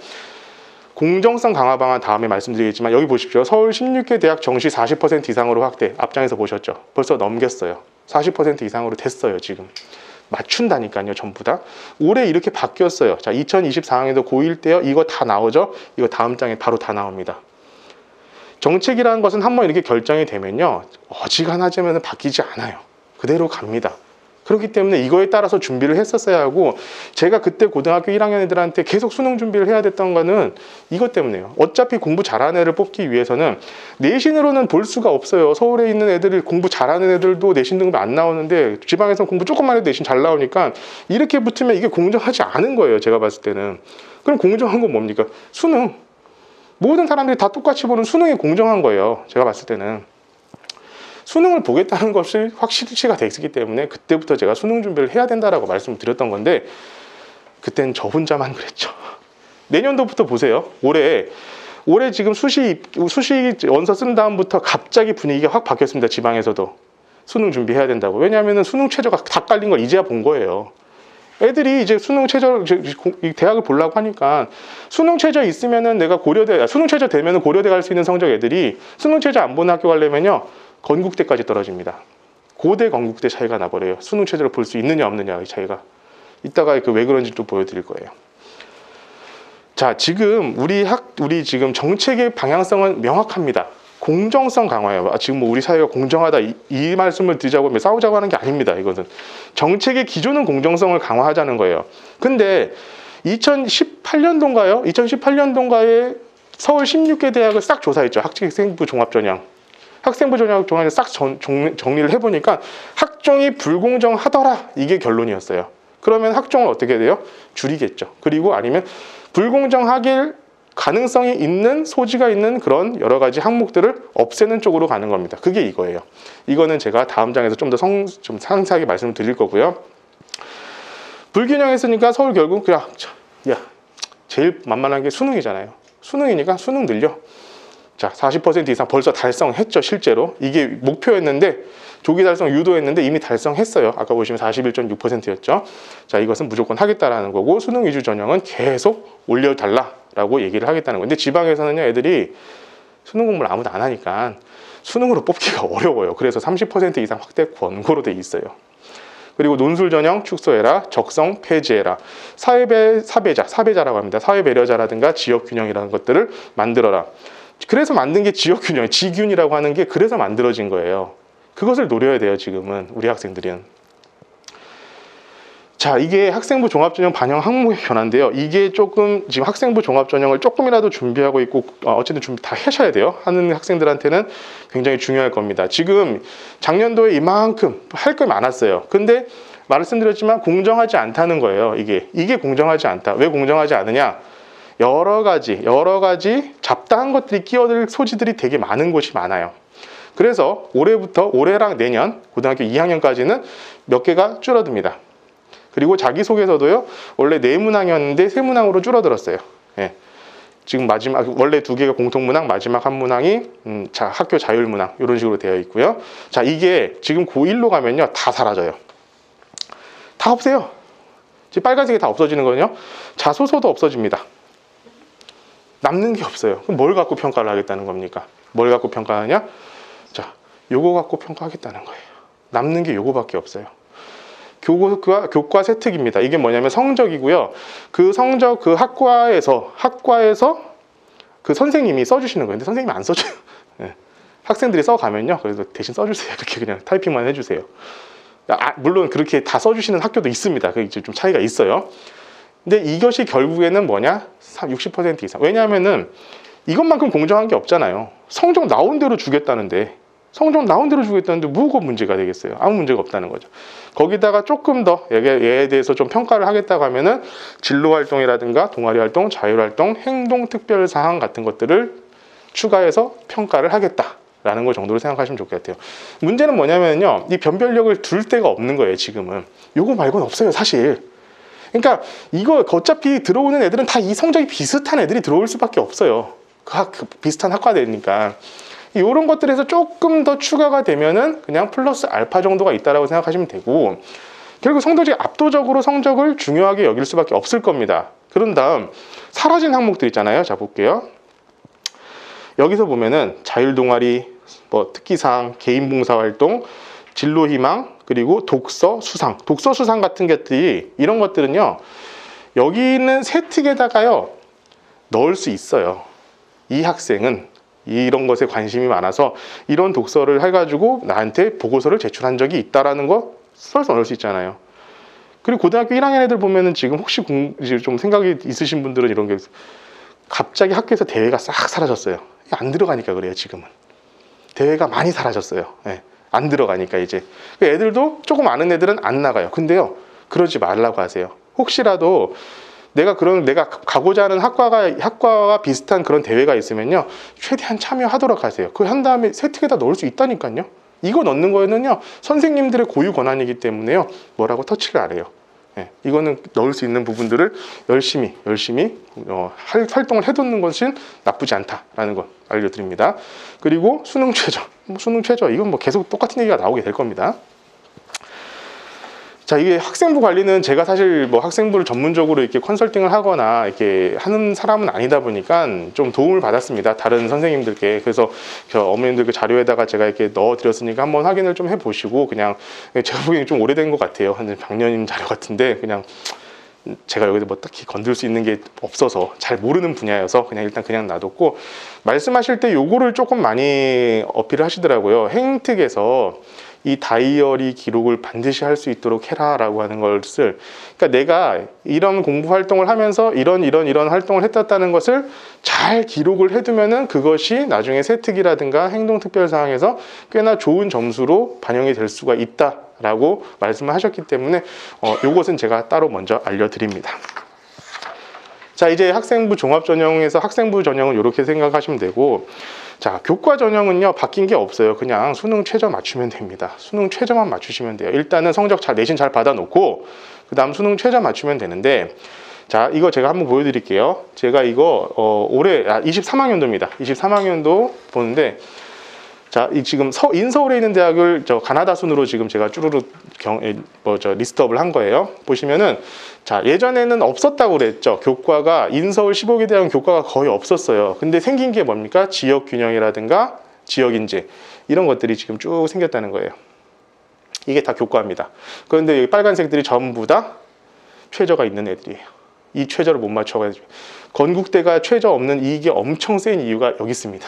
Speaker 1: 공정성 강화 방안 다음에 말씀드리겠지만, 여기 보십시오. 서울 16개 대학 정시 40% 이상으로 확대. 앞장에서 보셨죠? 벌써 넘겼어요. 40% 이상으로 됐어요, 지금. 맞춘다니까요, 전부 다. 올해 이렇게 바뀌었어요. 자, 2024학년도 고1 때요. 이거 다 나오죠? 이거 다음 장에 바로 다 나옵니다. 정책이라는 것은 한번 이렇게 결정이 되면요, 어지간하지만 바뀌지 않아요. 그대로 갑니다. 그렇기 때문에 이거에 따라서 준비를 했었어야 하고, 제가 그때 고등학교 1학년 애들한테 계속 수능 준비를 해야 됐던 거는 이것 때문에요. 어차피 공부 잘하는 애를 뽑기 위해서는 내신으로는 볼 수가 없어요. 서울에 있는 애들이 공부 잘하는 애들도 내신 등급이 안 나오는데, 지방에서는 공부 조금만 해도 내신 잘 나오니까 이렇게 붙으면 이게 공정하지 않은 거예요, 제가 봤을 때는. 그럼 공정한 건 뭡니까? 수능. 모든 사람들이 다 똑같이 보는 수능이 공정한 거예요, 제가 봤을 때는. 수능을 보겠다는 것이 확실시가 됐기 때문에 그때부터 제가 수능 준비를 해야 된다라고 말씀을 드렸던 건데, 그땐 저 혼자만 그랬죠. 내년도부터 보세요. 올해 지금 수시 원서 쓴 다음부터 갑자기 분위기가 확 바뀌었습니다. 지방에서도 수능 준비해야 된다고. 왜냐하면 수능 최저가 다 깔린 걸 이제야 본 거예요. 애들이 이제 수능 최저, 대학을 보려고 하니까, 수능 최저 있으면은 수능 최저 되면은 고려대 갈 수 있는 성적 애들이 수능 최저 안 보는 학교 가려면요, 건국대까지 떨어집니다. 고대 건국대 차이가 나버려요. 수능 최저를 볼 수 있느냐 없느냐의 차이가. 이따가 왜 그런지 또 보여드릴 거예요. 자, 지금 우리 지금 정책의 방향성은 명확합니다. 공정성 강화예요. 지금 우리 사회가 공정하다 이 말씀을 드리자고 싸우자고 하는 게 아닙니다. 이것은 정책의 기조는 공정성을 강화하자는 거예요. 근데 2018년도인가요? 2018년도인가에 서울 16개 대학을 싹 조사했죠. 학생부 종합전형. 학생부 전형을 싹 정리를 해보니까 학종이 불공정하더라, 이게 결론이었어요. 그러면 학종을 어떻게 돼요? 줄이겠죠. 그리고 아니면 불공정하길 가능성이 있는, 소지가 있는 그런 여러 가지 항목들을 없애는 쪽으로 가는 겁니다. 그게 이거예요. 이거는 제가 다음 장에서 좀 더 좀 상세하게 말씀을 드릴 거고요. 불균형했으니까 서울 결국 제일 만만한 게 수능이잖아요. 수능이니까 수능 늘려. 자, 40% 이상 벌써 달성했죠, 실제로. 이게 목표였는데, 조기 달성 유도했는데 이미 달성했어요. 아까 보시면 41.6%였죠. 자, 이것은 무조건 하겠다라는 거고, 수능 위주 전형은 계속 올려달라라고 얘기를 하겠다는 건데, 지방에서는요, 애들이 수능 공부를 아무도 안 하니까 수능으로 뽑기가 어려워요. 그래서 30% 이상 확대 권고로 돼 있어요. 그리고 논술 전형 축소해라, 적성 폐지해라, 사배자라고 합니다. 사회 배려자라든가 지역 균형이라는 것들을 만들어라. 그래서 만든 게 지역 균형, 지균이라고 하는 게 그래서 만들어진 거예요. 그것을 노려야 돼요, 지금은 우리 학생들은. 자, 이게 학생부 종합전형 반영 항목의 변화인데요. 이게 조금 지금 학생부 종합전형을 조금이라도 준비하고 있고 어쨌든 준비 다 하셔야 돼요. 하는 학생들한테는 굉장히 중요할 겁니다. 지금 작년도에 이만큼 할 게 많았어요. 근데 말씀드렸지만 공정하지 않다는 거예요. 이게 공정하지 않다. 왜 공정하지 않으냐? 여러 가지 잡다한 것들이 끼어들 소지들이 되게 많은 곳이 많아요. 그래서 올해랑 내년 고등학교 2학년까지는 몇 개가 줄어듭니다. 그리고 자기소개서도요, 원래 4문항이었는데 3문항으로 줄어들었어요. 예. 지금 마지막, 원래 2개가 공통문항, 마지막 한 문항이 학교 자율문항, 이런 식으로 되어 있고요. 자, 이게 지금 고1로 가면요, 다 사라져요. 다 없어요. 지금 빨간색이 다 없어지는 거는요, 자소서도 없어집니다. 남는 게 없어요. 그럼 뭘 갖고 평가를 하겠다는 겁니까? 뭘 갖고 평가하냐? 자, 요거 갖고 평가하겠다는 거예요. 남는 게 요거밖에 없어요. 교과 세특입니다. 이게 뭐냐면 성적이고요. 그 성적 그 학과에서 그 선생님이 써주시는 거예요. 근데 선생님이 안 써줘요. 네. 학생들이 써가면요. 그래서 대신 써주세요. 이렇게 그냥 타이핑만 해주세요. 물론 그렇게 다 써주시는 학교도 있습니다. 그게 좀 차이가 있어요. 근데 이것이 결국에는 뭐냐? 60% 이상. 왜냐하면은 이것만큼 공정한 게 없잖아요. 성적 나온 대로 주겠다는데 뭐가 문제가 되겠어요? 아무 문제가 없다는 거죠. 거기다가 조금 더 얘에 대해서 좀 평가를 하겠다고 하면은 진로활동이라든가 동아리활동, 자율활동, 행동특별사항 같은 것들을 추가해서 평가를 하겠다라는 거 정도로 생각하시면 좋을 것 같아요. 문제는 뭐냐면요, 이 변별력을 둘 데가 없는 거예요. 지금은 요거 말고는 없어요, 사실. 그러니까 이거 어차피 들어오는 애들은 다 이 성적이 비슷한 애들이 들어올 수밖에 없어요. 비슷한 학과되니까. 이런 것들에서 조금 더 추가가 되면은 그냥 플러스 알파 정도가 있다라고 생각하시면 되고, 결국 성적이 압도적으로 성적을 중요하게 여길 수밖에 없을 겁니다. 그런 다음 사라진 항목들 있잖아요. 자, 볼게요. 여기서 보면은 자율동아리, 특기사항, 개인봉사활동, 진로희망, 그리고 독서 수상 같은 것들이, 이런 것들은요, 여기 있는 세특에다가요 넣을 수 있어요. 이 학생은 이런 것에 관심이 많아서 이런 독서를 해가지고 나한테 보고서를 제출한 적이 있다라는 거 써서 넣을 수 있잖아요. 그리고 고등학교 1학년 애들 보면은 지금 혹시 좀 생각이 있으신 분들은 이런 게, 갑자기 학교에서 대회가 싹 사라졌어요. 안 들어가니까 그래요. 지금은 대회가 많이 사라졌어요. 네. 안 들어가니까 이제 애들도 조금 아는 애들은 안 나가요. 근데요, 그러지 말라고 하세요. 혹시라도 내가 가고자 하는 학과와 비슷한 그런 대회가 있으면요, 최대한 참여하도록 하세요. 그거 한 다음에 세특에다 넣을 수 있다니까요. 이거 넣는 거에는요, 선생님들의 고유 권한이기 때문에요, 뭐라고 터치를 안 해요. 네, 이거는 넣을 수 있는 부분들을 열심히 활동을 해두는 것은 나쁘지 않다라는 걸 알려드립니다. 그리고 수능 최저 이건 계속 똑같은 얘기가 나오게 될 겁니다. 자, 이게 학생부 관리는 제가 사실 학생부를 전문적으로 이렇게 컨설팅을 하거나 이렇게 하는 사람은 아니다 보니까 좀 도움을 받았습니다. 다른 선생님들께. 그래서 어머님들 그 자료에다가 제가 이렇게 넣어드렸으니까 한번 확인을 좀 해보시고, 그냥 제가 보기에는 좀 오래된 것 같아요. 한 작년 자료 같은데, 그냥 제가 여기서 딱히 건들 수 있는 게 없어서 잘 모르는 분야여서 그냥 놔뒀고, 말씀하실 때 요거를 조금 많이 어필을 하시더라고요. 행특에서 이 다이어리 기록을 반드시 할 수 있도록 해라라고 하는 것을, 그러니까 내가 이런 공부 활동을 하면서 이런 활동을 했다는 것을 잘 기록을 해두면은 그것이 나중에 세특이라든가 행동특별사항에서 꽤나 좋은 점수로 반영이 될 수가 있다라고 말씀을 하셨기 때문에 이것은 제가 따로 먼저 알려드립니다. 자, 이제 학생부 종합전형에서 학생부 전형은 이렇게 생각하시면 되고, 자, 교과 전형은요, 바뀐 게 없어요. 그냥 수능 최저 맞추면 됩니다. 수능 최저만 맞추시면 돼요. 일단은 성적 내신 잘 받아놓고, 그 다음 수능 최저 맞추면 되는데, 자, 이거 제가 한번 보여드릴게요. 제가 이거 올해 23학년도입니다. 23학년도 보는데, 자, 지금 인서울에 있는 대학을 가나다 순으로 지금 제가 쭈루룩 리스트업을 한 거예요. 보시면은, 자, 예전에는 없었다고 그랬죠. 교과가, 인서울 15개 대학은 교과가 거의 없었어요. 근데 생긴 게 뭡니까? 지역 균형이라든가 지역 인재, 이런 것들이 지금 쭉 생겼다는 거예요. 이게 다 교과입니다. 그런데 여기 빨간색들이 전부 다 최저가 있는 애들이에요. 이 최저를 못 맞춰가지고 건국대가 최저 없는 이게 엄청 센 이유가 여기 있습니다.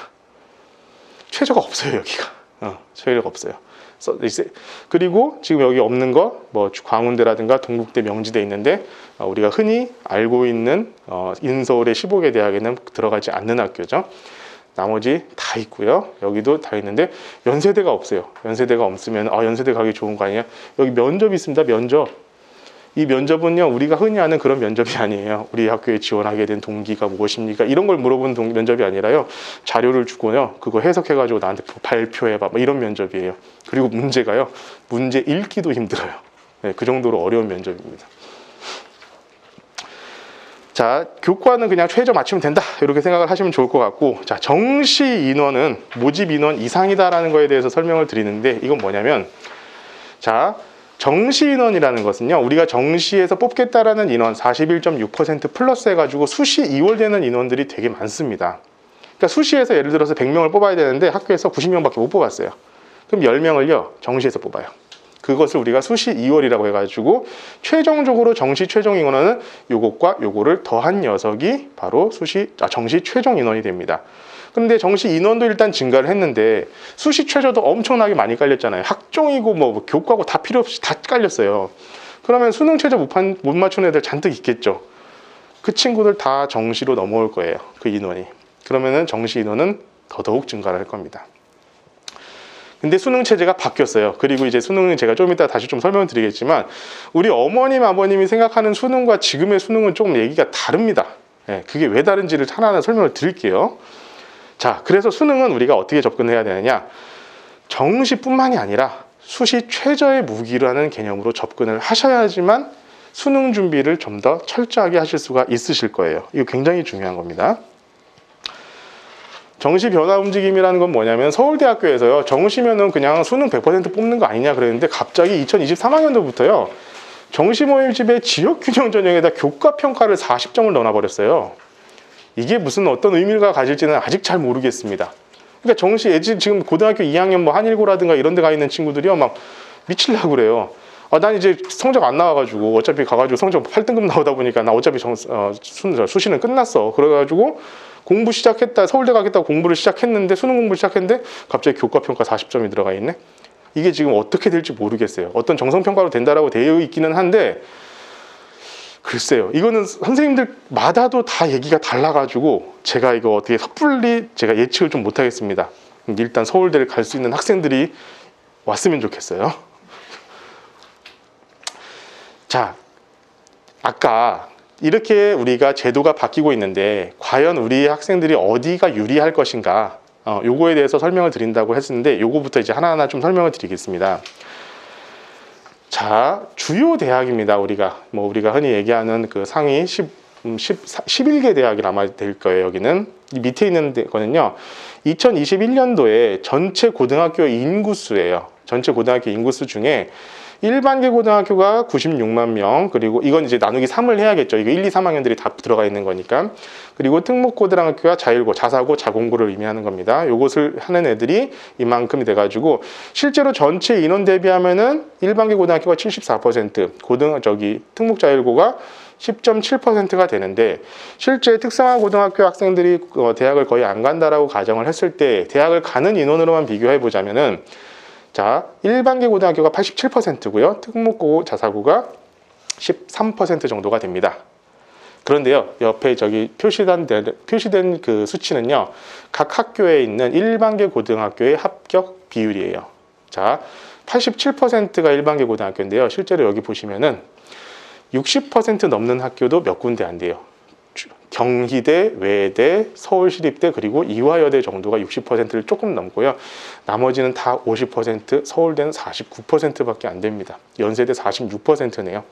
Speaker 1: 최저가 없어요. 여기가 최저가 없어요. 그리고 지금 여기 없는 거 뭐 광운대라든가 동국대, 명지대 있는데 우리가 흔히 알고 있는 인서울의 15개 대학에는 들어가지 않는 학교죠. 나머지 다 있고요. 여기도 다 있는데 연세대가 없어요. 연세대가 없으면 연세대 가기 좋은 거 아니야? 여기 면접이 있습니다. 면접. 이 면접은요, 우리가 흔히 아는 그런 면접이 아니에요. 우리 학교에 지원하게 된 동기가 무엇입니까? 이런 걸 물어보는 면접이 아니라요. 자료를 주고요, 그거 해석해가지고 나한테 발표해봐. 뭐 이런 면접이에요. 그리고 문제가요, 문제 읽기도 힘들어요. 네, 그 정도로 어려운 면접입니다. 자, 교과는 그냥 최저 맞추면 된다, 이렇게 생각을 하시면 좋을 것 같고, 자, 정시 인원은 모집 인원 이상이다라는 거에 대해서 설명을 드리는데, 이건 뭐냐면, 자, 정시 인원이라는 것은요, 우리가 정시에서 뽑겠다라는 인원 41.6% 플러스 해가지고 수시 2월 되는 인원들이 되게 많습니다. 그러니까 수시에서 예를 들어서 100명을 뽑아야 되는데 학교에서 90명밖에 못 뽑았어요. 그럼 10명을요, 정시에서 뽑아요. 그것을 우리가 수시 2월이라고 해가지고 최종적으로 정시 최종 인원은 요것과 요거를 더한 녀석이 바로 정시 최종 인원이 됩니다. 근데 정시 인원도 일단 증가를 했는데 수시 최저도 엄청나게 많이 깔렸잖아요. 학종이고 뭐 교과고 다 필요 없이 다 깔렸어요. 그러면 수능 최저 못 맞춘 애들 잔뜩 있겠죠. 그 친구들 다 정시로 넘어올 거예요. 그 인원이. 그러면은 정시 인원은 더더욱 증가를 할 겁니다. 근데 수능 체제가 바뀌었어요. 그리고 이제 수능은 제가 좀 이따 다시 좀 설명을 드리겠지만 우리 어머님, 아버님이 생각하는 수능과 지금의 수능은 조금 얘기가 다릅니다. 그게 왜 다른지를 하나하나 설명을 드릴게요. 자, 그래서 수능은 우리가 어떻게 접근해야 되느냐, 정시뿐만이 아니라 수시 최저의 무기라는 개념으로 접근을 하셔야지만 수능 준비를 좀 더 철저하게 하실 수가 있으실 거예요. 이거 굉장히 중요한 겁니다. 정시 변화 움직임이라는 건 뭐냐면, 서울대학교에서요, 정시면은 그냥 수능 100% 뽑는 거 아니냐 그랬는데 갑자기 2023학년도부터요 정시 모의집에 지역균형 전형에다 교과 평가를 40점을 넣어버렸어요. 이게 무슨 어떤 의미가 가질지는 아직 잘 모르겠습니다. 그러니까 정시 지금 고등학교 2학년 뭐 한일고라든가 이런 데 가 있는 친구들이요, 막 미치려고 그래요. 난 이제 성적 안 나와가지고 어차피 가가지고 성적 8등급 나오다 보니까 나 어차피 수시는 끝났어. 그래가지고 공부 시작했다, 서울대 가겠다고 공부를 시작했는데, 수능 공부를 시작했는데 갑자기 교과평가 40점이 들어가 있네. 이게 지금 어떻게 될지 모르겠어요. 어떤 정성평가로 된다라고 되어 있기는 한데, 글쎄요, 이거는 선생님들마다도 다 얘기가 달라가지고 제가 이거 어떻게 섣불리 제가 예측을 좀 못하겠습니다. 일단 서울대를 갈 수 있는 학생들이 왔으면 좋겠어요. 자, 아까 이렇게 우리가 제도가 바뀌고 있는데 과연 우리 학생들이 어디가 유리할 것인가, 요거에 대해서 설명을 드린다고 했었는데, 요거부터 이제 하나하나 좀 설명을 드리겠습니다. 자, 주요 대학입니다. 우리가 흔히 얘기하는 그 상위 11개 대학이 아마 될 거예요. 여기는 이 밑에 있는 거는요, 2021년도에 전체 고등학교 인구수예요. 전체 고등학교 인구수 중에 일반계 고등학교가 96만 명, 그리고 이건 이제 나누기 3을 해야겠죠. 이거 1, 2, 3학년들이 다 들어가 있는 거니까. 그리고 특목고등학교가 자율고, 자사고, 자공고를 의미하는 겁니다. 요것을 하는 애들이 이만큼이 돼가지고 실제로 전체 인원 대비하면은 일반계 고등학교가 74%, 특목자율고가 10.7%가 되는데, 실제 특성화 고등학교 학생들이 대학을 거의 안 간다라고 가정을 했을 때 대학을 가는 인원으로만 비교해 보자면은, 자, 일반계 고등학교가 87%고요. 특목고, 자사고가 13% 정도가 됩니다. 그런데요, 옆에 표시된 그 수치는요, 각 학교에 있는 일반계 고등학교의 합격 비율이에요. 자, 87%가 일반계 고등학교인데요. 실제로 여기 보시면은 60% 넘는 학교도 몇 군데 안 돼요. 경희대, 외대, 서울시립대, 그리고 이화여대 정도가 60%를 조금 넘고요. 나머지는 다 50%, 서울대는 49%밖에 안 됩니다. 연세대 46%네요.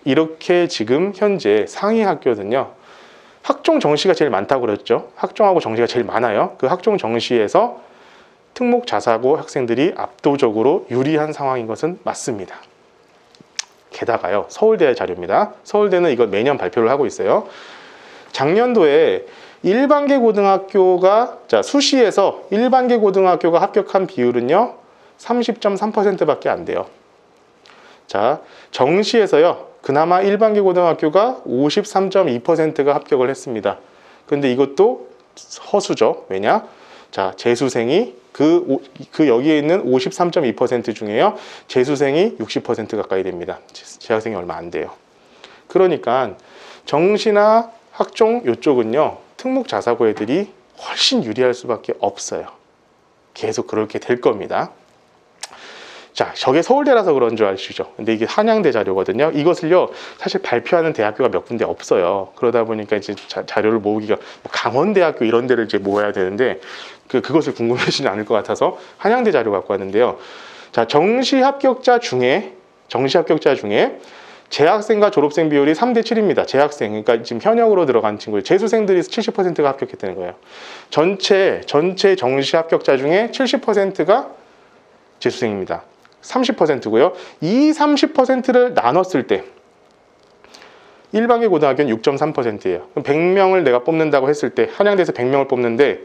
Speaker 1: 이렇게 지금 현재 상위 학교는요, 학종 정시가 제일 많다고 그랬죠. 학종하고 정시가 제일 많아요. 그 학종 정시에서 특목 자사고 학생들이 압도적으로 유리한 상황인 것은 맞습니다. 게다가요, 서울대의 자료입니다. 서울대는 이걸 매년 발표를 하고 있어요. 작년도에 일반계 고등학교가, 수시에서 일반계 고등학교가 합격한 비율은요, 30.3%밖에 안 돼요. 자, 정시에서요, 그나마 일반계 고등학교가 53.2%가 합격을 했습니다. 근데 이것도 허수죠. 왜냐? 자, 재수생이 그 여기에 있는 53.2% 중에요, 재수생이 60% 가까이 됩니다. 재학생이 얼마 안 돼요. 그러니까 정시나 학종 이쪽은요, 특목자사고 애들이 훨씬 유리할 수밖에 없어요. 계속 그렇게 될 겁니다. 자, 저게 서울대라서 그런 줄 아시죠? 근데 이게 한양대 자료거든요. 이것을요, 사실 발표하는 대학교가 몇 군데 없어요. 그러다 보니까 이제 자료를 모으기가, 강원대학교 이런 데를 이제 모아야 되는데, 그것을 궁금해하시지 않을 것 같아서 한양대 자료 갖고 왔는데요. 자, 정시 합격자 중에 재학생과 졸업생 비율이 3대 7입니다. 재학생, 그러니까 지금 현역으로 들어간 친구들, 재수생들이 70%가 합격했다는 거예요. 전체 정시 합격자 중에 70%가 재수생입니다. 30%고요. 이 30%를 나눴을 때 일반계 고등학교는 6.3%예요. 100명을 내가 뽑는다고 했을 때, 한양대에서 100명을 뽑는데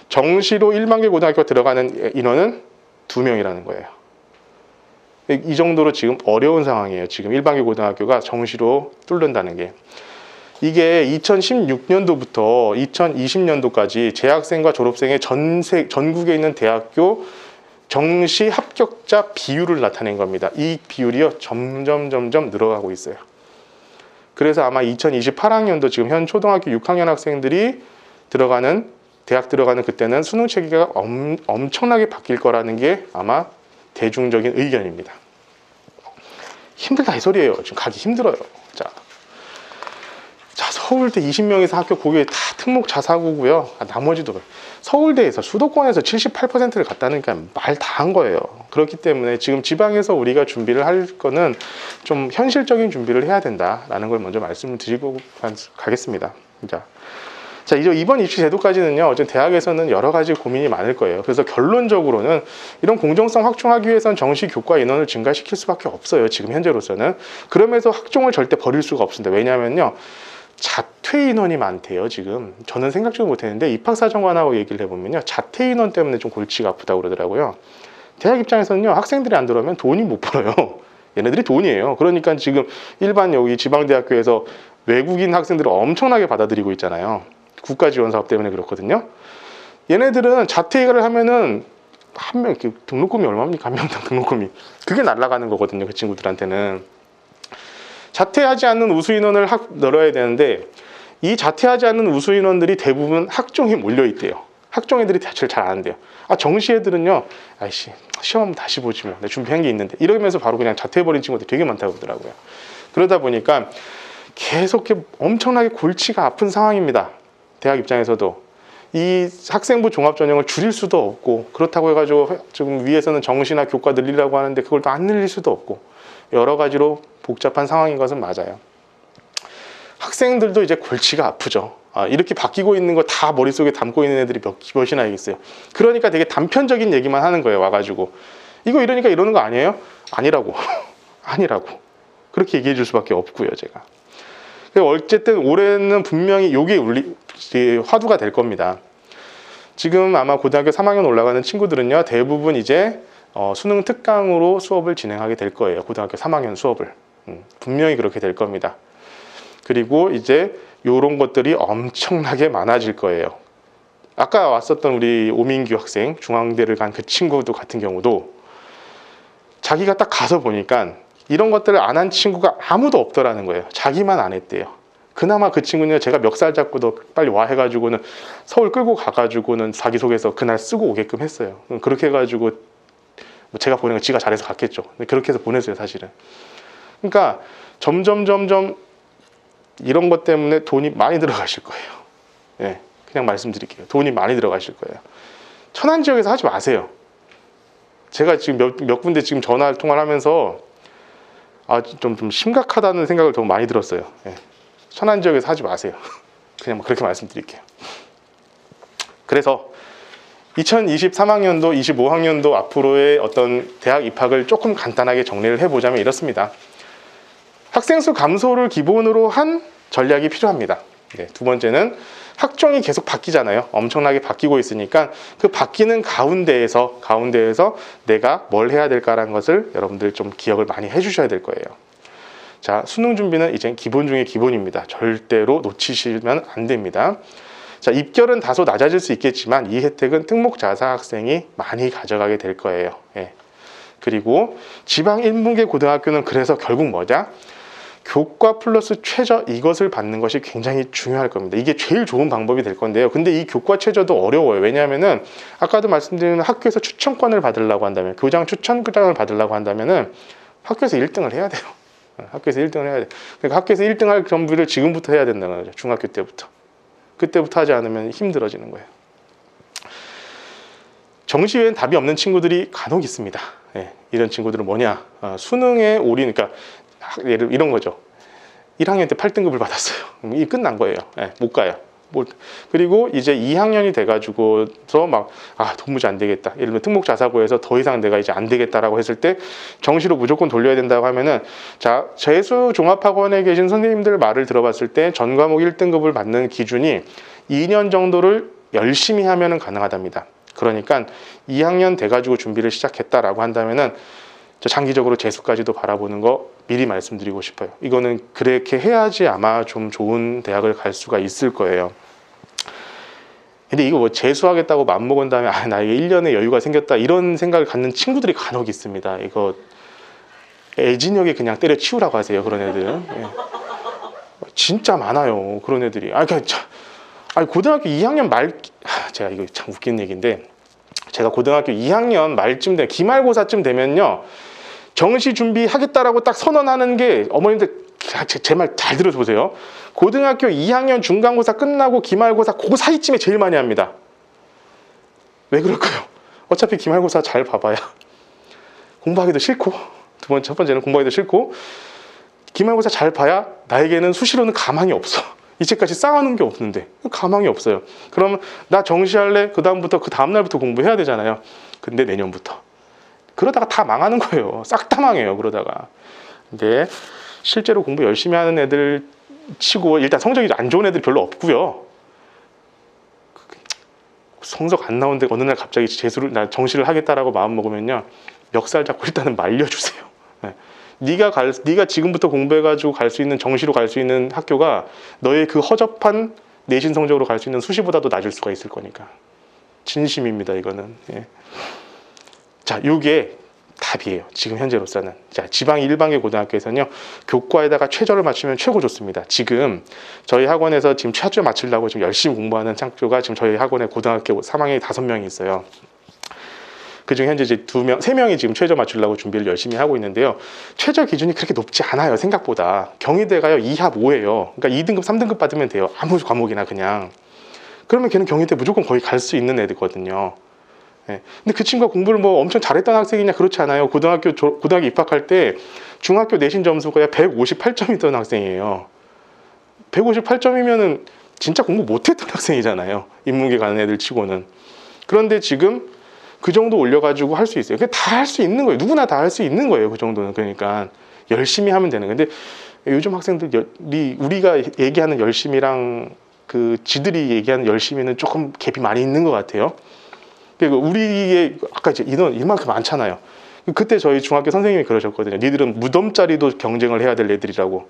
Speaker 1: 정시로 일반계 고등학교 들어가는 인원은 2명이라는 거예요. 이 정도로 지금 어려운 상황이에요. 지금 일반계 고등학교가 정시로 뚫는다는 게. 이게 2016년도부터 2020년도까지 재학생과 졸업생의 전국에 있는 대학교 정시 합격자 비율을 나타낸 겁니다. 이 비율이요, 점점 늘어가고 있어요. 그래서 아마 2028학년도 지금 현 초등학교 6학년 학생들이 대학 들어가는 그때는 수능 체계가 엄청나게 바뀔 거라는 게 아마 대중적인 의견입니다. 힘들다 이 소리예요. 지금 가기 힘들어요. 자, 서울대 20명에서 합격, 거기에 다 특목 자사고고요. 나머지도 서울대에서 수도권에서 78%를 갔다니까 말 다 한 거예요. 그렇기 때문에 지금 지방에서 우리가 준비를 할 거는 좀 현실적인 준비를 해야 된다라는 걸 먼저 말씀을 드리고 가겠습니다. 자, 이제 이번 입시 제도까지는요, 어쨌든 대학에서는 여러 가지 고민이 많을 거예요. 그래서 결론적으로는 이런 공정성 확충하기 위해서는 정시 교과 인원을 증가시킬 수밖에 없어요. 지금 현재로서는. 그러면서 학종을 절대 버릴 수가 없습니다. 왜냐하면요, 자퇴 인원이 많대요. 지금 저는 생각지도 못했는데 입학사정관하고 얘기를 해보면요, 자퇴 인원 때문에 좀 골치가 아프다고 그러더라고요. 대학 입장에서는요, 학생들이 안 들어오면 돈이 못 벌어요. 얘네들이 돈이에요. 그러니까 지금 일반 여기 지방대학교에서 외국인 학생들을 엄청나게 받아들이고 있잖아요. 국가지원사업 때문에 그렇거든요. 얘네들은 자퇴를 하면은 한 명, 등록금이 얼마입니까? 한 명당 등록금이. 그게 날아가는 거거든요. 그 친구들한테는. 자퇴하지 않는 우수 인원을 늘어야 되는데, 이 자퇴하지 않는 우수 인원들이 대부분 학종에 몰려있대요. 학종 애들이 제일 잘 아는데요. 정시 애들은요, 아이씨, 시험 한번 다시 보지 뭐, 내가 준비한 게 있는데, 이러면서 바로 그냥 자퇴해버린 친구들이 되게 많다고 그러더라고요. 그러다 보니까 계속 엄청나게 골치가 아픈 상황입니다. 대학 입장에서도. 이 학생부 종합전형을 줄일 수도 없고, 그렇다고 해가지고 지금 위에서는 정시나 교과 늘리라고 하는데 그걸 또 안 늘릴 수도 없고, 여러 가지로 복잡한 상황인 것은 맞아요. 학생들도 이제 골치가 아프죠. 이렇게 바뀌고 있는 거 다 머릿속에 담고 있는 애들이 몇이나 있어요. 그러니까 되게 단편적인 얘기만 하는 거예요. 와가지고 이거 이러니까 이러는 거 아니에요? 아니라고. 아니라고. 그렇게 얘기해 줄 수밖에 없고요. 제가. 어쨌든 올해는 분명히 이게 화두가 될 겁니다. 지금 아마 고등학교 3학년 올라가는 친구들은요, 대부분 이제 수능 특강으로 수업을 진행하게 될 거예요. 고등학교 3학년 수업을. 분명히 그렇게 될 겁니다. 그리고 이제 이런 것들이 엄청나게 많아질 거예요. 아까 왔었던 우리 오민규 학생, 중앙대를 간 그 친구도 같은 경우도 자기가 딱 가서 보니까 이런 것들을 안 한 친구가 아무도 없더라는 거예요. 자기만 안 했대요. 그나마 그 친구는 제가 멱살 잡고도 빨리 와 해가지고는 서울 끌고 가가지고는 자기소개서 그날 쓰고 오게끔 했어요. 그렇게 해가지고 제가 보낸 거 지가 잘해서 갔겠죠. 그렇게 해서 보냈어요, 사실은. 그러니까 점점 이런 것 때문에 돈이 많이 들어가실 거예요. 예, 그냥 말씀드릴게요. 돈이 많이 들어가실 거예요. 천안 지역에서 하지 마세요. 제가 지금 몇 군데 지금 전화 통화를 하면서 좀 심각하다는 생각을 더 많이 들었어요. 예. 천안 지역에서 하지 마세요. 그냥 그렇게 말씀드릴게요. 그래서 2023학년도, 25학년도 앞으로의 어떤 대학 입학을 조금 간단하게 정리를 해보자면 이렇습니다. 학생 수 감소를 기본으로 한 전략이 필요합니다. 네, 두 번째는 학종이 계속 바뀌잖아요. 엄청나게 바뀌고 있으니까 그 바뀌는 가운데에서 내가 뭘 해야 될까라는 것을 여러분들 좀 기억을 많이 해주셔야 될 거예요. 자, 수능 준비는 이제 기본 중에 기본입니다. 절대로 놓치시면 안 됩니다. 자, 입결은 다소 낮아질 수 있겠지만 이 혜택은 특목자사 학생이 많이 가져가게 될 거예요. 예. 그리고 지방 1분계 고등학교는 그래서 결국 뭐냐? 교과 플러스 최저 이것을 받는 것이 굉장히 중요할 겁니다. 이게 제일 좋은 방법이 될 건데요. 근데 이 교과 최저도 어려워요. 왜냐하면은 아까도 말씀드린 학교에서 추천권을 받으려고 한다면, 교장 추천장을 받으려고 한다면은 학교에서 1등을 해야 돼요. 학교에서 1등을 해야 돼요. 그러니까 학교에서 1등할 준비를 지금부터 해야 된다는 거죠. 중학교 때부터. 그때부터 하지 않으면 힘들어지는 거예요. 정시 외엔 답이 없는 친구들이 간혹 있습니다. 예, 이런 친구들은 뭐냐? 수능에 올인, 그러니까 예를 이런 거죠. 1학년 때 8등급을 받았어요. 이 끝난 거예요. 예, 못 가요. 그리고 이제 2학년이 돼가지고서 막 도무지 안 되겠다. 예를 들면 특목자사고에서 더 이상 내가 이제 안 되겠다라고 했을 때 정시로 무조건 돌려야 된다고 하면은, 자, 재수 종합학원에 계신 선생님들 말을 들어봤을 때 전 과목 1등급을 받는 기준이 2년 정도를 열심히 하면은 가능하답니다. 그러니까 2학년 돼가지고 준비를 시작했다라고 한다면은 장기적으로 재수까지도 바라보는 거 미리 말씀드리고 싶어요. 이거는 그렇게 해야지 아마 좀 좋은 대학을 갈 수가 있을 거예요. 근데 이거 뭐 재수하겠다고 맘먹은 다음에 나에게 1년의 여유가 생겼다 이런 생각을 갖는 친구들이 간혹 있습니다. 이거 애진혁에 그냥 때려치우라고 하세요. 그런 애들은. 예. 진짜 많아요. 그런 애들이. 고등학교 2학년 말, 제가 이거 참 웃긴 얘기인데, 제가 고등학교 2학년 말쯤 기말고사쯤 되면요, 정시 준비하겠다라고 딱 선언하는 게, 어머님들 제 말 잘 들어보세요. 고등학교 2학년 중간고사 끝나고 기말고사 그 사이쯤에 제일 많이 합니다. 왜 그럴까요? 어차피 기말고사 잘 봐봐야 공부하기도 싫고, 첫 번째는 공부하기도 싫고, 기말고사 잘 봐야 나에게는 수시로는 가망이 없어. 이제까지 쌓아놓은 게 없는데 가망이 없어요. 그러면 나 정시할래? 그 다음날부터 공부해야 되잖아요. 근데 내년부터 그러다가 다 망하는 거예요. 싹 다 망해요. 그러다가. 근데 실제로 공부 열심히 하는 애들 치고 일단 성적이 안 좋은 애들이 별로 없고요. 성적 안 나오는데 어느 날 갑자기 나 정시를 하겠다라고 마음 먹으면요, 멱살 잡고 일단은 말려주세요. 네. 네가 지금부터 공부해가지고 갈 수 있는, 정시로 갈 수 있는 학교가 너의 그 허접한 내신 성적으로 갈 수 있는 수시보다도 낮을 수가 있을 거니까. 진심입니다, 이거는. 예. 자, 요게 답이에요. 지금 현재로서는. 자, 지방 일반계 고등학교에서는요, 교과에다가 최저를 맞추면 최고 좋습니다. 지금 저희 학원에서 지금 최저 맞추려고 지금 열심히 공부하는 학교가 지금 저희 학원에 고등학교 3학년이 5명이 있어요. 그중 현재 이제 3명이 지금 최저 맞추려고 준비를 열심히 하고 있는데요. 최저 기준이 그렇게 높지 않아요. 생각보다. 경희대가요, 2합 5예요. 그러니까 2등급, 3등급 받으면 돼요. 아무 과목이나 그냥. 그러면 걔는 경희대 무조건 거기 갈 수 있는 애들거든요. 네. 근데 그 친구가 공부를 뭐 엄청 잘했던 학생이냐? 그렇지 않아요. 고등학교 입학할 때 중학교 내신 점수가 158점이던 학생이에요. 158점이면은 진짜 공부 못했던 학생이잖아요. 인문계 가는 애들 치고는. 그런데 지금 그 정도 올려가지고 할 수 있어요. 그게 다 할 수 있는 거예요. 누구나 다 할 수 있는 거예요. 그 정도는. 그러니까 열심히 하면 되는. 근데 요즘 학생들이 우리가 얘기하는 열심히랑 그 지들이 얘기하는 열심히는 조금 갭이 많이 있는 것 같아요. 그리고 우리의 아까 이제 인원 이만큼 많잖아요. 그때 저희 중학교 선생님이 그러셨거든요. 니들은 무덤짜리도 경쟁을 해야 될 애들이라고.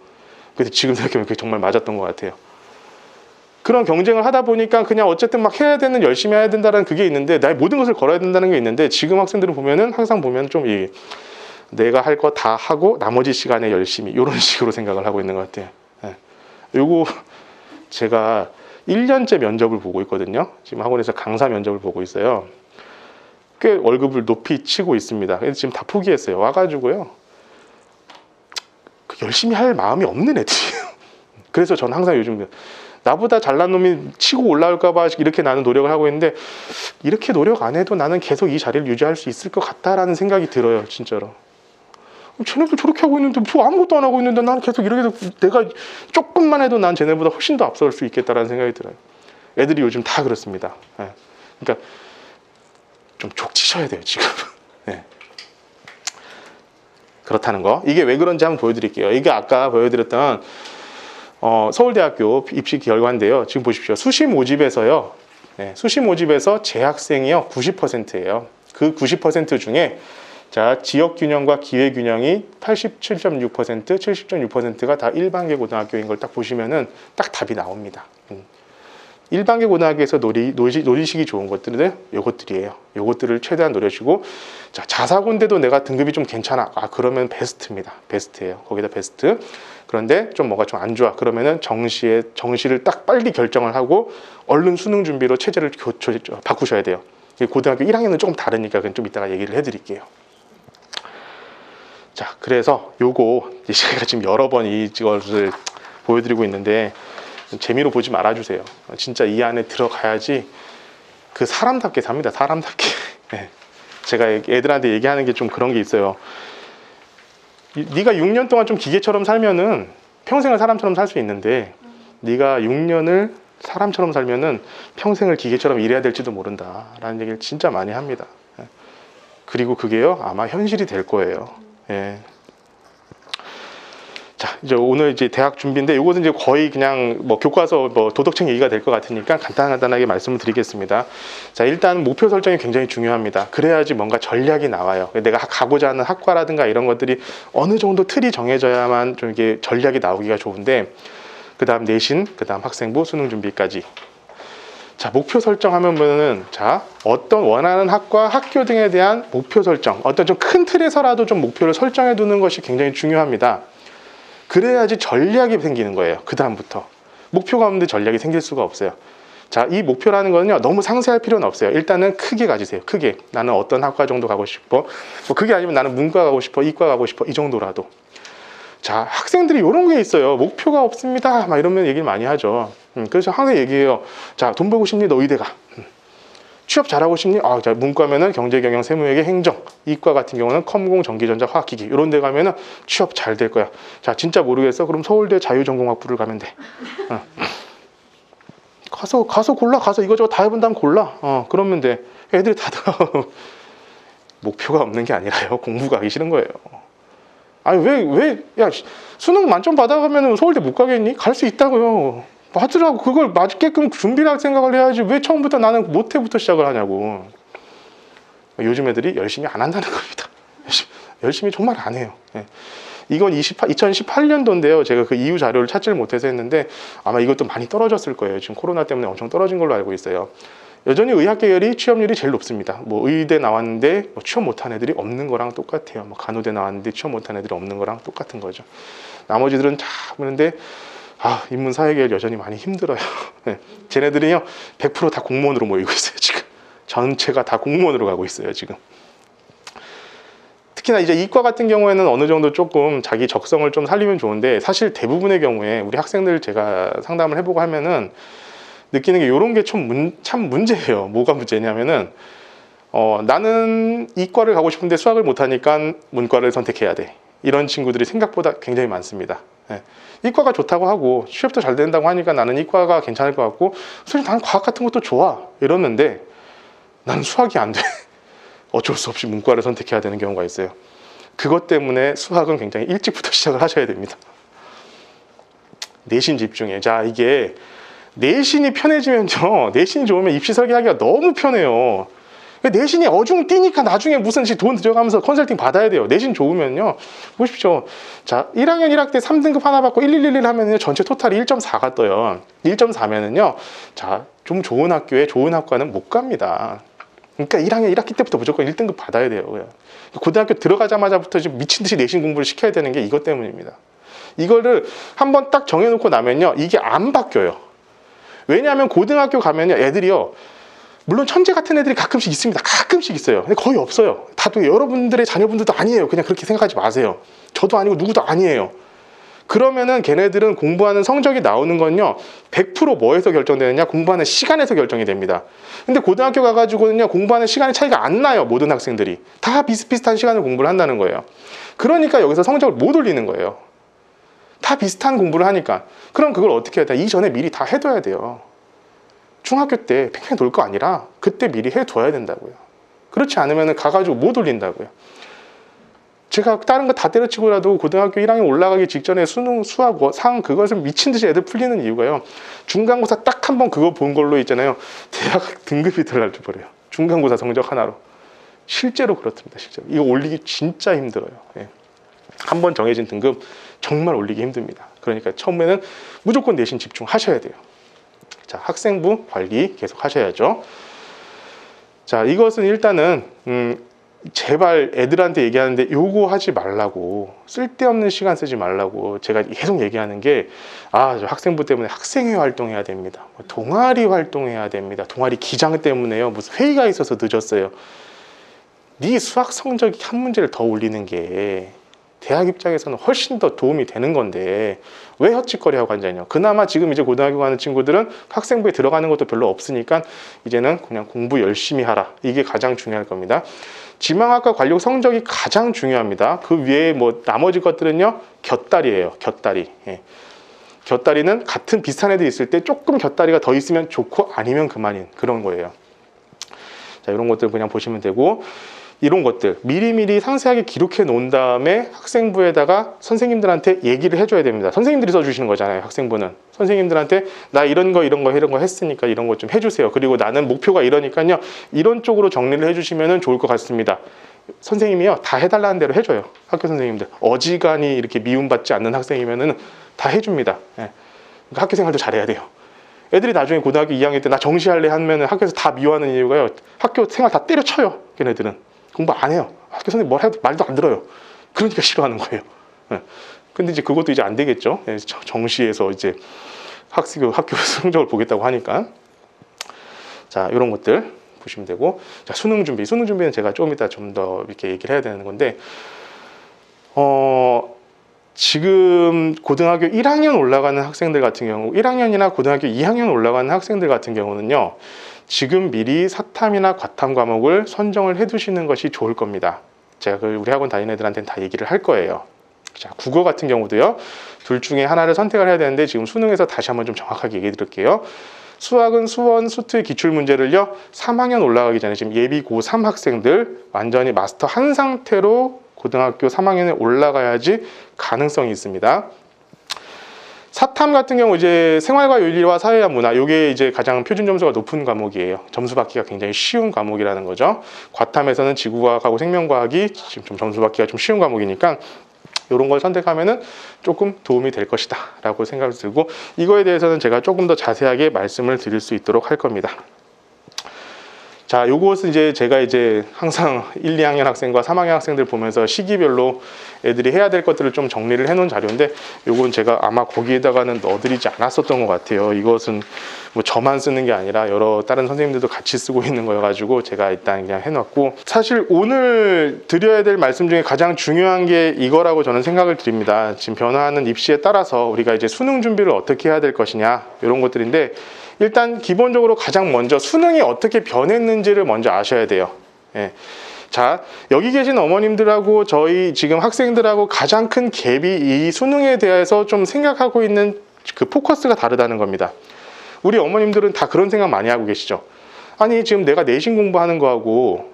Speaker 1: 근데 지금 생각해보면 그게 정말 맞았던 것 같아요. 그런 경쟁을 하다 보니까 그냥 어쨌든 막 해야 되는, 열심히 해야 된다는 그게 있는데, 나의 모든 것을 걸어야 된다는 게 있는데, 지금 학생들을 보면은 항상 보면 좀 내가 할 거 다 하고 나머지 시간에 열심히 이런 식으로 생각을 하고 있는 것 같아요. 예. 요거 제가 1년째 면접을 보고 있거든요. 지금 학원에서 강사 면접을 보고 있어요. 꽤 월급을 높이 치고 있습니다. 그래서 지금 다 포기했어요. 와가지고요, 열심히 할 마음이 없는 애들이에요. 그래서 저는 항상 요즘 나보다 잘난 놈이 치고 올라올까봐 이렇게 나는 노력을 하고 있는데, 이렇게 노력 안 해도 나는 계속 이 자리를 유지할 수 있을 것 같다라는 생각이 들어요. 진짜로. 쟤네들 저렇게 하고 있는데 뭐 아무것도 안 하고 있는데 나는 계속 이렇게 해서 내가 조금만 해도 난 쟤네보다 훨씬 더 앞설 수 있겠다라는 생각이 들어요. 애들이 요즘 다 그렇습니다. 예. 그러니까 좀 족치셔야 돼요, 지금. 예. 그렇다는 거. 이게 왜 그런지 한번 보여드릴게요. 이게 아까 보여드렸던 서울대학교 입시 결과인데요. 지금 보십시오. 수시 모집에서요. 수시 모집에서 재학생이요 90%예요. 그 90% 중에 자, 지역 균형과 기회 균형이 87.6%, 70.6%가 다 일반계 고등학교인 걸 딱 보시면은 딱 답이 나옵니다. 일반계 고등학교에서 노리시기 좋은 것들은 요것들이에요. 요것들을 최대한 노려주고, 자, 자사고인데도 내가 등급이 좀 괜찮아. 그러면 베스트입니다. 베스트예요. 거기다 베스트. 그런데 좀 뭐가 좀 안 좋아. 그러면은 정시를 딱 빨리 결정을 하고 얼른 수능 준비로 체제를 바꾸셔야 돼요. 고등학교 1학년은 조금 다르니까 그건 좀 이따가 얘기를 해드릴게요. 자, 그래서 요거 제가 지금 여러 번 이것을 보여드리고 있는데 재미로 보지 말아주세요. 진짜 이 안에 들어가야지 그 사람답게 삽니다. 사람답게. 제가 애들한테 얘기하는 게 좀 그런 게 있어요. 네가 6년 동안 좀 기계처럼 살면은 평생을 사람처럼 살 수 있는데, 네가 6년을 사람처럼 살면은 평생을 기계처럼 일해야 될지도 모른다 라는 얘기를 진짜 많이 합니다. 그리고 그게요 아마 현실이 될 거예요. 자, 이제 오늘 이제 대학 준비인데 이것은 이제 거의 그냥 뭐 교과서 뭐 도덕책 얘기가 될 것 같으니까 간단하게 말씀을 드리겠습니다. 자, 일단 목표 설정이 굉장히 중요합니다. 그래야지 뭔가 전략이 나와요. 내가 가고자 하는 학과라든가 이런 것들이 어느 정도 틀이 정해져야만 좀 이게 전략이 나오기가 좋은데, 그 다음 내신, 그 다음 학생부, 수능 준비까지. 자, 목표 설정하면은 자, 어떤 원하는 학과, 학교 등에 대한 목표 설정, 어떤 좀 큰 틀에서라도 좀 목표를 설정해 두는 것이 굉장히 중요합니다. 그래야지 전략이 생기는 거예요. 그 다음부터 목표가 없는데 전략이 생길 수가 없어요. 자, 이 목표라는 거는요 너무 상세할 필요는 없어요. 일단은 크게 가지세요. 크게. 나는 어떤 학과 정도 가고 싶어. 뭐 그게 아니면 나는 문과 가고 싶어, 이과 가고 싶어, 이 정도라도. 자, 학생들이 이런 게 있어요. 목표가 없습니다 막 이러면 얘기를 많이 하죠. 그래서 항상 얘기해요. 자, 돈 벌고 싶니? 너 의대 가. 취업 잘하고 싶니? 자, 문과면은 경제, 경영, 세무회계, 행정. 이과 같은 경우는 컴공, 전기전자, 화학기기. 이런 데 가면은 취업 잘 될 거야. 자, 진짜 모르겠어? 그럼 서울대 자유전공학부를 가면 돼. 가서 골라. 가서 이거저거 다 해본 다음 골라. 그러면 돼. 애들이 다들 목표가 없는 게 아니라요. 공부 가기 싫은 거예요. 아니, 야, 수능 만점 받아가면은 서울대 못 가겠니? 갈 수 있다고요. 맞으라고. 그걸 맞게끔 준비를 할 생각을 해야지 왜 처음부터 나는 못해부터 시작을 하냐고. 요즘 애들이 열심히 안 한다는 겁니다. 열심히 정말 안 해요. 이건 2018년도인데요 제가 그 이후 자료를 찾지를 못해서 했는데 아마 이것도 많이 떨어졌을 거예요. 지금 코로나 때문에 엄청 떨어진 걸로 알고 있어요. 여전히 의학 계열이 취업률이 제일 높습니다. 뭐 의대 나왔는데 뭐 취업 못한 애들이 없는 거랑 똑같아요. 뭐 간호대 나왔는데 취업 못한 애들이 없는 거랑 똑같은 거죠. 나머지들은 다 그런데 인문사회계열 여전히 많이 힘들어요. 쟤네들이요 100% 다 공무원으로 모이고 있어요. 지금 전체가 다 공무원으로 가고 있어요. 지금 특히나 이제 이과 같은 경우에는 어느 정도 조금 자기 적성을 좀 살리면 좋은데, 사실 대부분의 경우에 우리 학생들 제가 상담을 해보고 하면은 느끼는 게 이런 게 참 문제예요. 뭐가 문제냐면은 나는 이과를 가고 싶은데 수학을 못하니까 문과를 선택해야 돼. 이런 친구들이 생각보다 굉장히 많습니다. 이과가 좋다고 하고 취업도 잘 된다고 하니까 나는 이과가 괜찮을 것 같고, 솔직히 나는 과학 같은 것도 좋아 이러는데 나는 수학이 안 돼. 어쩔 수 없이 문과를 선택해야 되는 경우가 있어요. 그것 때문에 수학은 굉장히 일찍부터 시작을 하셔야 됩니다. 내신 집중해. 자, 이게 내신이 편해지면요, 내신이 좋으면 입시 설계하기가 너무 편해요. 내신이 어중 뛰니까 나중에 무슨 돈 들여가면서 컨설팅 받아야 돼요. 내신 좋으면요, 보십시오. 자, 1학년 1학기 때 3등급 하나 받고 1111 하면요 전체 토탈이 1.4가 떠요. 1.4면은요 자, 좀 좋은 학교에 좋은 학과는 못 갑니다. 그러니까 1학년 1학기 때부터 무조건 1등급 받아야 돼요. 고등학교 들어가자마자부터 지금 미친 듯이 내신 공부를 시켜야 되는 게 이것 때문입니다. 이거를 한번 딱 정해놓고 나면요 이게 안 바뀌어요. 왜냐하면 고등학교 가면요 애들이요, 물론 천재 같은 애들이 가끔씩 있습니다. 가끔씩 있어요. 근데 거의 없어요. 다들 여러분들의 자녀분들도 아니에요. 그냥 그렇게 생각하지 마세요. 저도 아니고 누구도 아니에요. 그러면은 걔네들은 공부하는 성적이 나오는 건요 100% 뭐에서 결정되느냐? 공부하는 시간에서 결정이 됩니다. 근데 고등학교 가가지고는요 공부하는 시간의 차이가 안 나요. 모든 학생들이 다 비슷비슷한 시간을 공부를 한다는 거예요. 그러니까 여기서 성적을 못 올리는 거예요. 다 비슷한 공부를 하니까. 그럼 그걸 어떻게 해야 돼? 이전에 미리 다 해둬야 돼요. 중학교 때 팽팽 돌 거 아니라 그때 미리 해둬야 된다고요. 그렇지 않으면 가가지고 못 올린다고요. 제가 다른 거 다 때려치고라도 고등학교 1학년 올라가기 직전에 수능, 수학, 상 그것을 미친 듯이 애들 풀리는 이유가요. 중간고사 딱 한 번 그거 본 걸로 있잖아요. 대학 등급이 달라져버려요. 중간고사 성적 하나로. 실제로 그렇습니다. 실제로. 이거 올리기 진짜 힘들어요. 예. 한 번 정해진 등급 정말 올리기 힘듭니다. 그러니까 처음에는 무조건 내신 집중하셔야 돼요. 자, 학생부 관리 계속 하셔야죠. 자, 이것은 일단은 제발 애들한테 얘기하는데 요거 하지 말라고, 쓸데없는 시간 쓰지 말라고 제가 계속 얘기하는 게, 저 학생부 때문에 학생회 활동해야 됩니다, 동아리 활동해야 됩니다, 동아리 기장 때문에요, 무슨 회의가 있어서 늦었어요. 네 수학 성적이 한 문제를 더 올리는 게 대학 입장에서는 훨씬 더 도움이 되는 건데 왜 헛짓거리하고 앉아있냐. 그나마 지금 이제 고등학교 가는 친구들은 학생부에 들어가는 것도 별로 없으니까 이제는 그냥 공부 열심히 하라, 이게 가장 중요할 겁니다. 지망학과 관료 성적이 가장 중요합니다. 그 위에 뭐 나머지 것들은요, 곁다리예요. 곁다리. 예. 곁다리는 같은 비슷한 애들이 있을 때 조금 곁다리가 더 있으면 좋고 아니면 그만인 그런 거예요. 자, 이런 것들 그냥 보시면 되고, 이런 것들 미리미리 상세하게 기록해 놓은 다음에 학생부에다가 선생님들한테 얘기를 해줘야 됩니다. 선생님들이 써주시는 거잖아요. 학생부는 선생님들한테 나 이런 거 했으니까 이런 거 좀 해주세요. 그리고 나는 목표가 이러니까요, 이런 쪽으로 정리를 해주시면 좋을 것 같습니다. 선생님이요, 다 해달라는 대로 해줘요. 학교 선생님들 어지간히 이렇게 미움받지 않는 학생이면은 다 해줍니다. 예. 그러니까 학교 생활도 잘해야 돼요. 애들이 나중에 고등학교 2학년 때 나 정시할래 하면은 학교에서 다 미워하는 이유가요, 학교 생활 다 때려쳐요. 걔네들은 공부 안 해요. 학교 선생님 뭘 해도 말도 안 들어요. 그러니까 싫어하는 거예요. 근데 이제 그것도 이제 안 되겠죠. 정시에서 이제 학교 성적을 보겠다고 하니까. 자, 이런 것들 보시면 되고, 자, 수능 준비는 제가 조금 이따 좀 더 이렇게 얘기를 해야 되는 건데, 지금 고등학교 1학년 올라가는 학생들 같은 경우, 1학년이나 고등학교 2학년 올라가는 학생들 같은 경우는요, 지금 미리 사탐이나 과탐 과목을 선정을 해두시는 것이 좋을 겁니다. 제가 우리 학원 다니는 애들한테는 다 얘기를 할 거예요. 자, 국어 같은 경우도요, 둘 중에 하나를 선택을 해야 되는데 지금 수능에서 다시 한번 좀 정확하게 얘기해 드릴게요. 수학은 수원, 수투의 기출문제를요, 3학년 올라가기 전에 지금 예비 고3 학생들 완전히 마스터 한 상태로 고등학교 3학년에 올라가야지 가능성이 있습니다. 사탐 같은 경우 이제 생활과 윤리와 사회와 문화, 이게 이제 가장 표준 점수가 높은 과목이에요. 점수 받기가 굉장히 쉬운 과목이라는 거죠. 과탐에서는 지구과학하고 생명과학이 지금 좀 점수 받기가 좀 쉬운 과목이니까 이런 걸 선택하면은 조금 도움이 될 것이다 라고 생각이 들고, 이거에 대해서는 제가 조금 더 자세하게 말씀을 드릴 수 있도록 할 겁니다. 자, 요것은 이제 제가 이제 항상 1, 2학년 학생과 3학년 학생들 보면서 시기별로 애들이 해야 될 것들을 좀 정리를 해놓은 자료인데, 요건 제가 아마 거기에다가는 넣어드리지 않았었던 것 같아요. 이것은 뭐 저만 쓰는 게 아니라 여러 다른 선생님들도 같이 쓰고 있는 거여가지고 제가 일단 그냥 해놨고, 사실 오늘 드려야 될 말씀 중에 가장 중요한 게 이거라고 저는 생각을 드립니다. 지금 변화하는 입시에 따라서 우리가 이제 수능 준비를 어떻게 해야 될 것이냐, 이런 것들인데, 일단 기본적으로 가장 먼저 수능이 어떻게 변했는지를 먼저 아셔야 돼요. 예. 자, 여기 계신 어머님들하고 저희 지금 학생들하고 가장 큰 갭이 이 수능에 대해서 좀 생각하고 있는 그 포커스가 다르다는 겁니다. 우리 어머님들은 다 그런 생각 많이 하고 계시죠. 아니, 지금 내가 내신 공부하는 거하고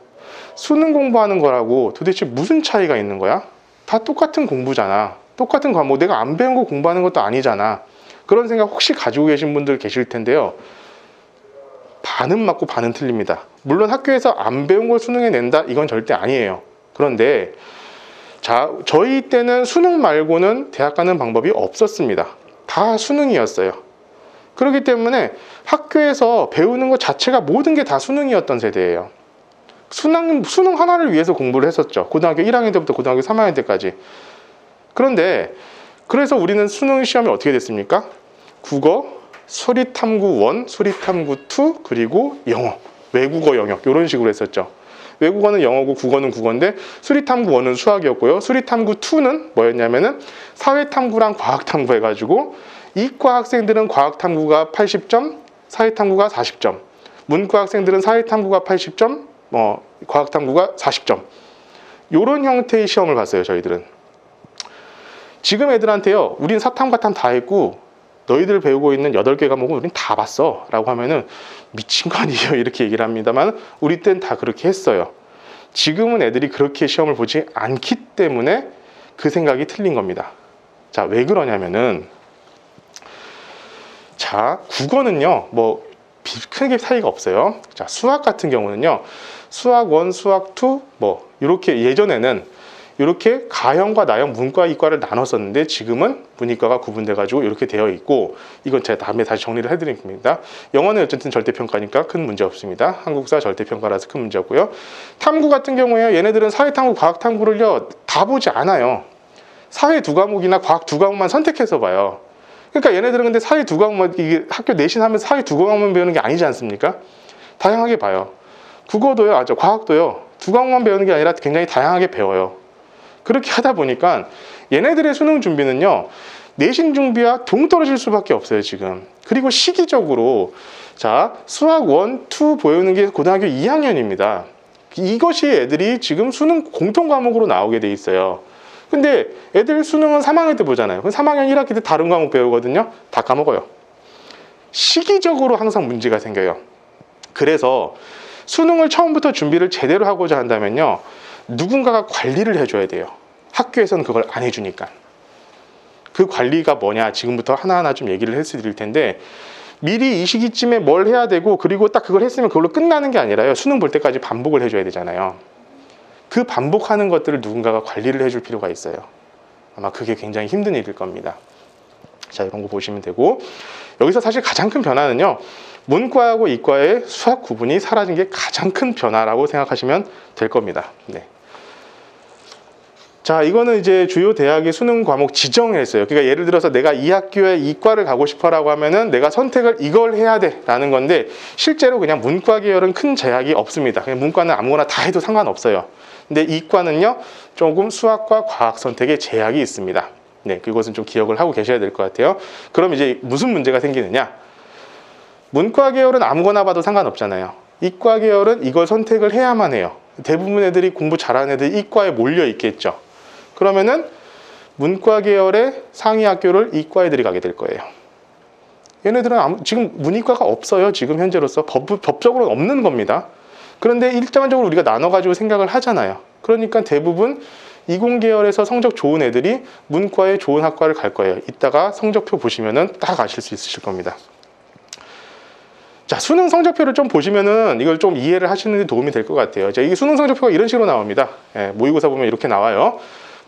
Speaker 1: 수능 공부하는 거라고 도대체 무슨 차이가 있는 거야? 다 똑같은 공부잖아. 똑같은 과목, 내가 안 배운 거 공부하는 것도 아니잖아. 그런 생각 혹시 가지고 계신 분들 계실 텐데요, 반은 맞고 반은 틀립니다. 물론 학교에서 안 배운 걸 수능에 낸다, 이건 절대 아니에요. 그런데 자, 저희 때는 수능 말고는 대학 가는 방법이 없었습니다. 다 수능이었어요. 그렇기 때문에 학교에서 배우는 것 자체가 모든 게 다 수능이었던 세대예요. 수능 하나를 위해서 공부를 했었죠. 고등학교 1학년 때부터 고등학교 3학년 때까지. 그런데 그래서 우리는 수능 시험이 어떻게 됐습니까? 국어, 수리탐구 1, 수리탐구 2, 그리고 영어, 외국어 영역, 이런 식으로 했었죠. 외국어는 영어고 국어는 국어인데, 수리탐구 1은 수학이었고요. 수리탐구 2는 뭐였냐면은 사회탐구랑 과학탐구 해가지고, 이과 학생들은 과학탐구가 80점, 사회탐구가 40점, 문과 학생들은 사회탐구가 80점, 과학탐구가 40점, 이런 형태의 시험을 봤어요, 저희들은. 지금 애들한테요, 우린 사탐, 과탐 다 했고 너희들 배우고 있는 8개 과목은 우린 다 봤어 라고 하면은 미친 거 아니에요, 이렇게 얘기를 합니다만, 우리 땐 다 그렇게 했어요. 지금은 애들이 그렇게 시험을 보지 않기 때문에 그 생각이 틀린 겁니다. 자, 왜 그러냐면은, 자, 국어는요, 뭐 크게 차이가 없어요. 자, 수학 같은 경우는요, 수학 1, 수학 2, 뭐 이렇게 예전에는 이렇게 가형과 나형, 문과, 이과를 나눴었는데 지금은 문이과가 구분돼 가지고 이렇게 되어 있고, 이건 제가 다음에 다시 정리를 해드릴 겁니다. 영어는 어쨌든 절대평가니까 큰 문제 없습니다. 한국사 절대평가라서 큰 문제 없고요. 탐구 같은 경우에 얘네들은 사회탐구, 과학탐구를요 다 보지 않아요. 사회 두 과목이나 과학 두 과목만 선택해서 봐요. 그러니까 얘네들은 근데 사회 두 과목만, 이게 학교 내신하면서 사회 두 과목만 배우는 게 아니지 않습니까? 다양하게 봐요. 국어도요, 과학도요, 두 과목만 배우는 게 아니라 굉장히 다양하게 배워요. 그렇게 하다 보니까 얘네들의 수능 준비는요, 내신 준비와 동떨어질 수밖에 없어요, 지금. 그리고 시기적으로, 자, 수학 1, 2 보이는 게 고등학교 2학년입니다. 이것이 애들이 지금 수능 공통 과목으로 나오게 돼 있어요. 근데 애들 수능은 3학년 때 보잖아요. 3학년 1학기 때 다른 과목 배우거든요. 다 까먹어요. 시기적으로 항상 문제가 생겨요. 그래서 수능을 처음부터 준비를 제대로 하고자 한다면요, 누군가가 관리를 해줘야 돼요. 학교에서는 그걸 안 해주니까. 그 관리가 뭐냐, 지금부터 하나하나 좀 얘기를 해드릴 텐데, 미리 이 시기쯤에 뭘 해야 되고, 그리고 딱 그걸 했으면 그걸로 끝나는 게 아니라요, 수능 볼 때까지 반복을 해줘야 되잖아요. 그 반복하는 것들을 누군가가 관리를 해줄 필요가 있어요. 아마 그게 굉장히 힘든 일일 겁니다. 자, 이런 거 보시면 되고, 여기서 사실 가장 큰 변화는요, 문과하고 이과의 수학 구분이 사라진 게 가장 큰 변화라고 생각하시면 될 겁니다. 네. 자, 이거는 이제 주요 대학의 수능 과목 지정을 했어요. 그러니까 예를 들어서 내가 이 학교에 이과를 가고 싶어라고 하면은 내가 선택을 이걸 해야 돼라는 건데, 실제로 그냥 문과 계열은 큰 제약이 없습니다. 그냥 문과는 아무거나 다 해도 상관없어요. 근데 이과는요, 조금 수학과 과학 선택에 제약이 있습니다. 네, 그것은 좀 기억을 하고 계셔야 될 것 같아요. 그럼 이제 무슨 문제가 생기느냐? 문과 계열은 아무거나 봐도 상관없잖아요. 이과 계열은 이걸 선택을 해야만 해요. 대부분 애들이 공부 잘하는 애들이 이과에 몰려 있겠죠. 그러면은 문과 계열의 상위 학교를 이과 애들이 가게 될 거예요. 얘네들은 지금 문이과가 없어요. 지금 현재로서 법적으로는 없는 겁니다. 그런데 일반적으로 우리가 나눠가지고 생각을 하잖아요. 그러니까 대부분 이공계열에서 성적 좋은 애들이 문과의 좋은 학과를 갈 거예요. 이따가 성적표 보시면은 딱 아실 수 있으실 겁니다. 자, 수능 성적표를 좀 보시면은 이걸 좀 이해를 하시는 데 도움이 될 것 같아요. 자, 이게 수능 성적표가 이런 식으로 나옵니다. 예, 모의고사 보면 이렇게 나와요.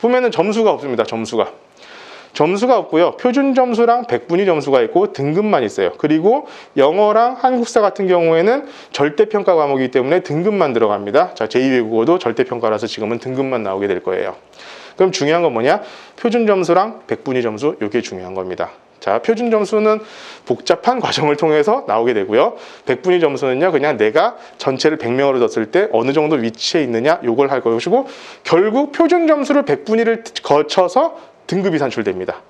Speaker 1: 보면은 점수가 없습니다. 점수가 없고요. 표준 점수랑 백분위 점수가 있고 등급만 있어요. 그리고 영어랑 한국사 같은 경우에는 절대평가 과목이기 때문에 등급만 들어갑니다. 자, 제2외국어도 절대평가라서 지금은 등급만 나오게 될 거예요. 그럼 중요한 건 뭐냐? 표준 점수랑 백분위 점수, 이게 중요한 겁니다. 자, 표준 점수는 복잡한 과정을 통해서 나오게 되고요. 백분위 점수는요, 그냥 내가 전체를 100명으로 뒀을 때 어느 정도 위치에 있느냐, 요걸 할 것이고, 결국 표준 점수를 백분위를 거쳐서 등급이 산출됩니다.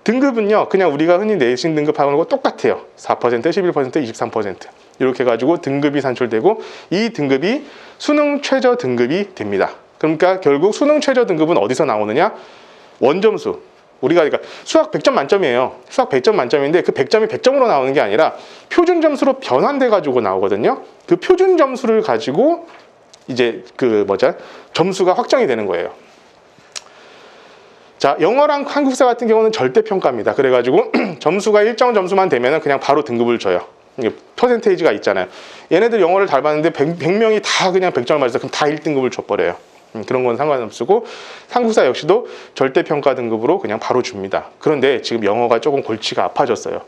Speaker 1: 등급은요, 그냥 우리가 흔히 내신 등급하고 똑같아요. 4%, 11%, 23%. 이렇게 해가지고 등급이 산출되고, 이 등급이 수능 최저 등급이 됩니다. 그러니까 결국 수능 최저 등급은 어디서 나오느냐? 원점수. 우리가 그러니까 수학 100점 만점이에요. 수학 100점 만점인데 그 100점이 100점으로 나오는 게 아니라 표준 점수로 변환돼 가지고 나오거든요. 그 표준 점수를 가지고 이제 점수가 확정이 되는 거예요. 자, 영어랑 한국사 같은 경우는 절대평가입니다. 그래가지고 점수가 일정 점수만 되면 그냥 바로 등급을 줘요. 이게 퍼센테이지가 있잖아요. 얘네들 영어를 잘 봤는데 100명이 다 그냥 100점을 맞아서 그럼 다 1등급을 줘버려요. 그런 건 상관없고, 한국사 역시도 절대평가 등급으로 그냥 바로 줍니다. 그런데 지금 영어가 조금 골치가 아파졌어요.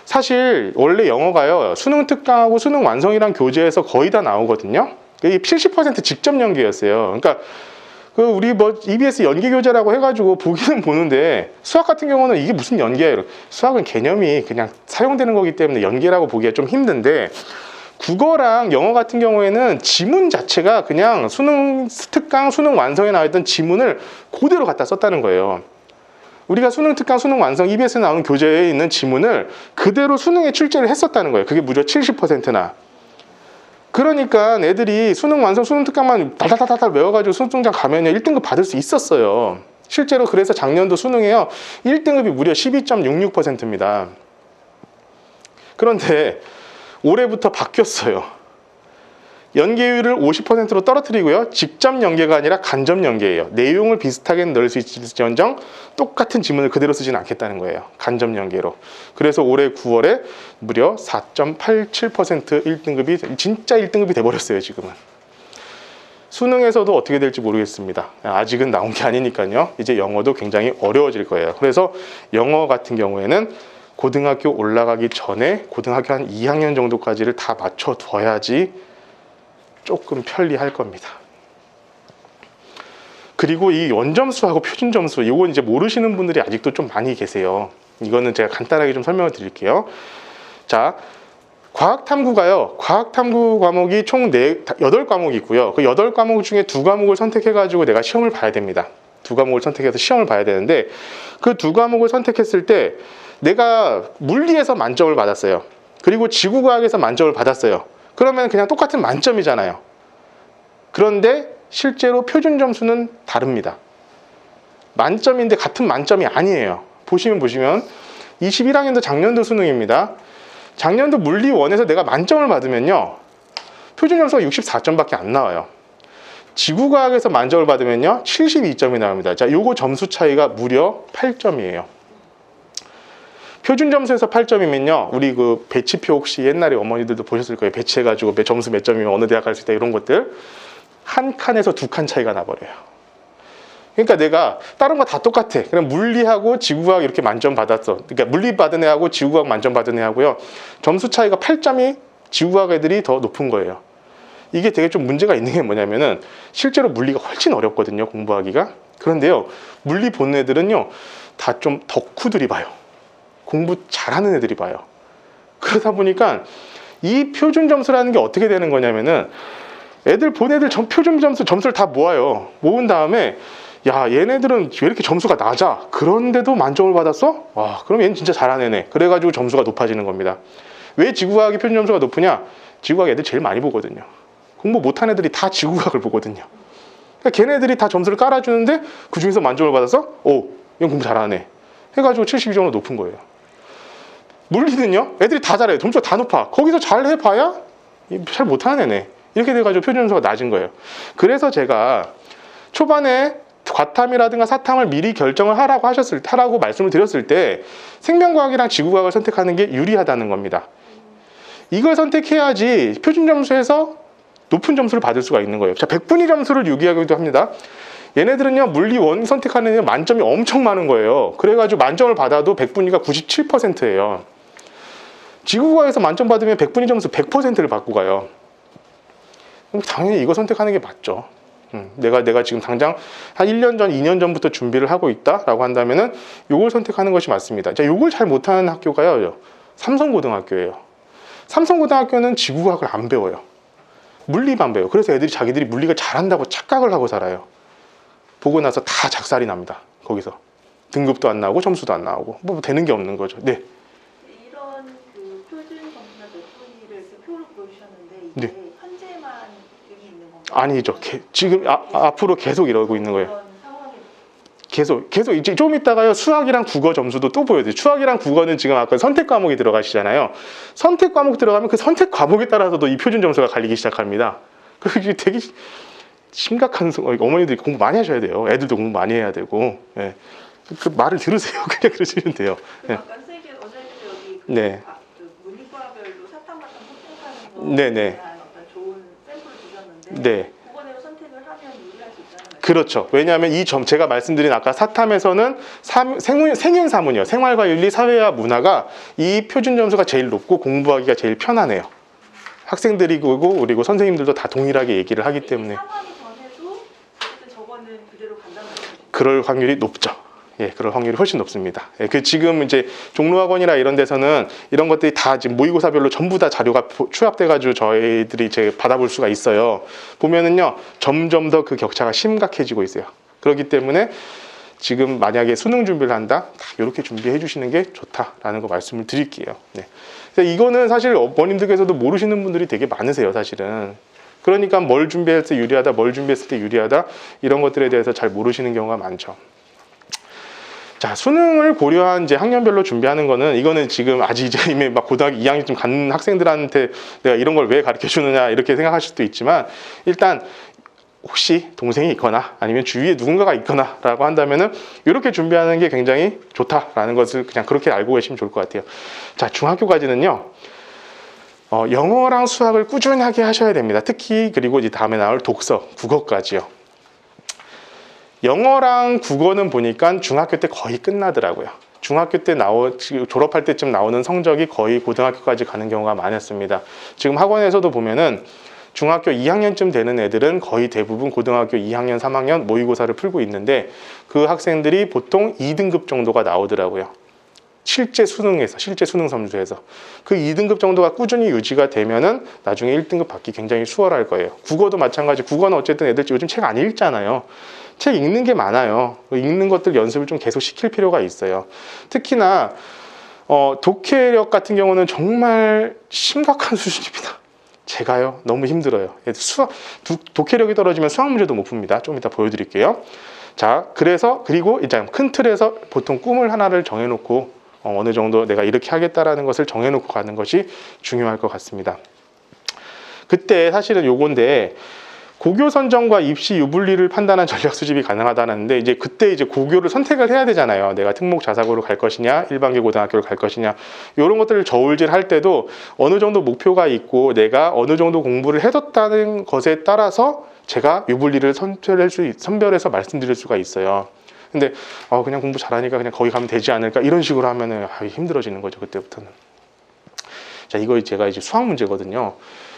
Speaker 1: 사실 원래 영어가요, 수능 특강하고 수능 완성이랑 교재에서 거의 다 나오거든요. 이게 70% 직접 연계였어요. 그러니까 우리 EBS 연계 교재라고 해가지고 보기는 보는데, 수학 같은 경우는 이게 무슨 연계예요? 수학은 개념이 그냥 사용되는 거기 때문에 연계라고 보기가 좀 힘든데, 국어랑 영어 같은 경우에는 지문 자체가 그냥 수능 특강, 수능 완성에 나와있던 지문을 그대로 갖다 썼다는 거예요. 우리가 수능 특강, 수능 완성, EBS에 나오는 교재에 있는 지문을 그대로 수능에 출제를 했었다는 거예요. 그게 무려 70%나. 그러니까 애들이 수능 완성, 수능 특강만 달달달달 외워가지고 수능장 가면 1등급 받을 수 있었어요. 실제로 그래서 작년도 수능에요, 1등급이 무려 12.66%입니다. 그런데 올해부터 바뀌었어요. 연계율을 50%로 떨어뜨리고요. 직접 연계가 아니라 간접 연계예요. 내용을 비슷하게 넣을 수 있을지언정 똑같은 지문을 그대로 쓰지는 않겠다는 거예요. 간접 연계로. 그래서 올해 9월에 무려 4.87% 1등급이 진짜 1등급이 돼버렸어요. 지금은. 수능에서도 어떻게 될지 모르겠습니다. 아직은 나온 게 아니니까요. 이제 영어도 굉장히 어려워질 거예요. 그래서 영어 같은 경우에는 고등학교 올라가기 전에 고등학교 한 2학년 정도까지를 다 맞춰둬야지 조금 편리할 겁니다. 그리고 이 원점수하고 표준점수, 이건 이제 모르시는 분들이 아직도 좀 많이 계세요. 이거는 제가 간단하게 좀 설명을 드릴게요. 자, 과학탐구가요. 과학탐구 과목이 총 8과목이 있고요. 그 8과목 중에 2과목을 선택해가지고 내가 시험을 봐야 됩니다. 2과목을 선택해서 시험을 봐야 되는데 그 2과목을 선택했을 때 내가 물리에서 만점을 받았어요. 그리고 지구과학에서 만점을 받았어요. 그러면 그냥 똑같은 만점이잖아요. 그런데 실제로 표준 점수는 다릅니다. 만점인데 같은 만점이 아니에요. 보시면 21학년도 작년도 수능입니다. 작년도 물리 1에서 내가 만점을 받으면요. 표준 점수가 64점밖에 안 나와요. 지구과학에서 만점을 받으면요. 72점이 나옵니다. 자, 요거 점수 차이가 무려 8점이에요. 표준 점수에서 8점이면요. 우리 그 배치표 혹시 옛날에 어머니들도 보셨을 거예요. 배치해가지고 점수 몇 점이면 어느 대학 갈 수 있다 이런 것들. 한 칸에서 2칸 차이가 나버려요. 그러니까 내가 다른 거 다 똑같아. 그냥 물리하고 지구과학 이렇게 만점 받았어. 그러니까 물리 받은 애하고 지구과학 만점 받은 애하고요. 점수 차이가 8점이 지구과학 애들이 더 높은 거예요. 이게 되게 좀 문제가 있는 게 뭐냐면은 실제로 물리가 훨씬 어렵거든요. 공부하기가. 그런데요. 물리 보는 애들은요. 다 좀 덕후들이 봐요. 공부 잘하는 애들이 봐요. 그러다 보니까 이 표준 점수라는 게 어떻게 되는 거냐면은 본 애들 표준 점수를 다 모아요. 모은 다음에 야, 얘네들은 왜 이렇게 점수가 낮아? 그런데도 만점을 받았어? 와, 그럼 얘는 진짜 잘하는 애네. 그래가지고 점수가 높아지는 겁니다. 왜 지구과학이 표준 점수가 높으냐? 지구과학 애들 제일 많이 보거든요. 공부 못한 애들이 다 지구과학을 보거든요. 그러니까 걔네들이 다 점수를 깔아주는데 그 중에서 만점을 받아서 오, 얘는 공부 잘하네. 해가지고 72점으로 높은 거예요. 물리는요? 애들이 다 잘해요. 점수가 다 높아. 거기서 잘 해봐야 잘 못하는 애네. 이렇게 돼가지고 표준 점수가 낮은 거예요. 그래서 제가 초반에 과탐이라든가 사탐을 미리 결정을 하라고 말씀을 드렸을 때 생명과학이랑 지구과학을 선택하는 게 유리하다는 겁니다. 이걸 선택해야지 표준 점수에서 높은 점수를 받을 수가 있는 거예요. 자, 100분위 점수를 유기하기도 합니다. 얘네들은요, 물리 1 선택하는 애 만점이 엄청 많은 거예요. 그래가지고 만점을 받아도 100분위가 97%예요. 지구과학에서 만점 받으면 100분위 점수 100%를 받고 가요. 그럼 당연히 이거 선택하는 게 맞죠. 내가 지금 당장 한 1년 전, 2년 전부터 준비를 하고 있다라고 한다면은 요걸 선택하는 것이 맞습니다. 자, 요걸 잘 못하는 학교가요, 삼성고등학교예요. 삼성고등학교는 지구과학을 안 배워요. 물리만 배워요. 그래서 애들이 자기들이 물리가 잘한다고 착각을 하고 살아요. 보고 나서 다 작살이 납니다. 거기서 등급도 안 나오고 점수도 안 나오고 뭐 되는 게 없는 거죠. 네.
Speaker 2: 이런 그 표준 점수나 몇 분위를 이렇게 표로 보여주셨는데 이게
Speaker 1: 네.
Speaker 2: 현재만 여기 있는 건가요?
Speaker 1: 아니죠. 지금 앞으로 계속 이러고 있는 거예요.
Speaker 2: 그런 상황이
Speaker 1: 계속 이제 좀 있다가요, 수학이랑 국어 점수도 또 보여줘요. 수학이랑 국어는 지금 아까 선택 과목이 들어가시잖아요. 선택 과목 들어가면 그 선택 과목에 따라서도 이 표준 점수가 갈리기 시작합니다. 그게 되게 심각한 어머니들이 공부 많이 하셔야 돼요. 애들도 공부 많이 해야 되고. 예. 그 말을 들으세요. 그냥 그러시면 돼요.
Speaker 2: 그
Speaker 1: 예.
Speaker 2: 아까 선생님 어제 여기 그,
Speaker 1: 네.
Speaker 2: 그 문이과별로 사탐마탐 선택하는 거
Speaker 1: 네네.
Speaker 2: 어떤 좋은 샘플을 주셨는데
Speaker 1: 네.
Speaker 2: 그거대로 선택을 하면 유리할 수 있잖아요.
Speaker 1: 그렇죠. 왜냐하면 제가 말씀드린 아까 사탐에서는 생윤사문이요. 생활과 윤리, 사회와 문화가 이 표준 점수가 제일 높고 공부하기가 제일 편하네요. 학생들이 그리고 선생님들도 다 동일하게 얘기를 하기 때문에
Speaker 2: 상황이 전에도 어쨌든 저거는 그대로 간다는 거죠.
Speaker 1: 그럴 확률이 높죠. 예, 그럴 확률이 훨씬 높습니다. 예, 지금 이제 종로학원이나 이런 데서는 이런 것들이 다 지금 모의고사별로 전부 다 자료가 취합돼가지고 저희들이 이제 받아볼 수가 있어요. 보면은요, 점점 더 그 격차가 심각해지고 있어요. 그렇기 때문에 지금 만약에 수능 준비를 한다, 이렇게 준비해 주시는 게 좋다라는 거 말씀을 드릴게요. 네. 그래서 이거는 사실 어머님들께서도 모르시는 분들이 되게 많으세요, 사실은. 그러니까 뭘 준비했을 때 유리하다, 뭘 준비했을 때 유리하다, 이런 것들에 대해서 잘 모르시는 경우가 많죠. 자, 수능을 고려한 이제 학년별로 준비하는 거는 이거는 지금 아직 이제 이미 막 고등학교 2학년쯤 간 학생들한테 내가 이런 걸 왜 가르쳐 주느냐 이렇게 생각하실 수도 있지만, 일단 혹시 동생이 있거나 아니면 주위에 누군가가 있거나 라고 한다면은 이렇게 준비하는 게 굉장히 좋다라는 것을 그냥 그렇게 알고 계시면 좋을 것 같아요. 자, 중학교까지는요, 영어랑 수학을 꾸준하게 하셔야 됩니다. 특히 그리고 이제 다음에 나올 독서, 국어까지요. 영어랑 국어는 보니까 중학교 때 거의 끝나더라고요. 중학교 때 졸업할 때쯤 나오는 성적이 거의 고등학교까지 가는 경우가 많았습니다. 지금 학원에서도 보면은 중학교 2학년쯤 되는 애들은 거의 대부분 고등학교 2학년, 3학년 모의고사를 풀고 있는데 그 학생들이 보통 2등급 정도가 나오더라고요. 실제 수능 점수에서 그 2등급 정도가 꾸준히 유지가 되면은 나중에 1등급 받기 굉장히 수월할 거예요. 국어도 마찬가지. 국어는 어쨌든 애들 요즘 책 안 읽잖아요. 책 읽는 게 많아요. 읽는 것들 연습을 좀 계속 시킬 필요가 있어요. 특히나 독해력 같은 경우는 정말 심각한 수준입니다. 제가요, 너무 힘들어요. 독해력이 떨어지면 수학 문제도 못 풉니다. 좀 이따 보여드릴게요. 자, 그리고 이제 큰 틀에서 보통 꿈을 하나를 정해놓고 어느 정도 내가 이렇게 하겠다라는 것을 정해놓고 가는 것이 중요할 것 같습니다. 그때 사실은 요건데, 고교 선정과 입시 유불리를 판단한 전략 수집이 가능하다는데, 이제 그때 이제 고교를 선택을 해야 되잖아요. 내가 특목 자사고를 갈 것이냐, 일반계 고등학교를 갈 것이냐, 이런 것들을 저울질할 때도 어느 정도 목표가 있고 내가 어느 정도 공부를 해뒀다는 것에 따라서 제가 유불리를 선별해서 말씀드릴 수가 있어요. 근데 그냥 공부 잘하니까 그냥 거기 가면 되지 않을까, 이런 식으로 하면은 힘들어지는 거죠, 그때부터는. 자, 이거 제가 이제 수학 문제거든요.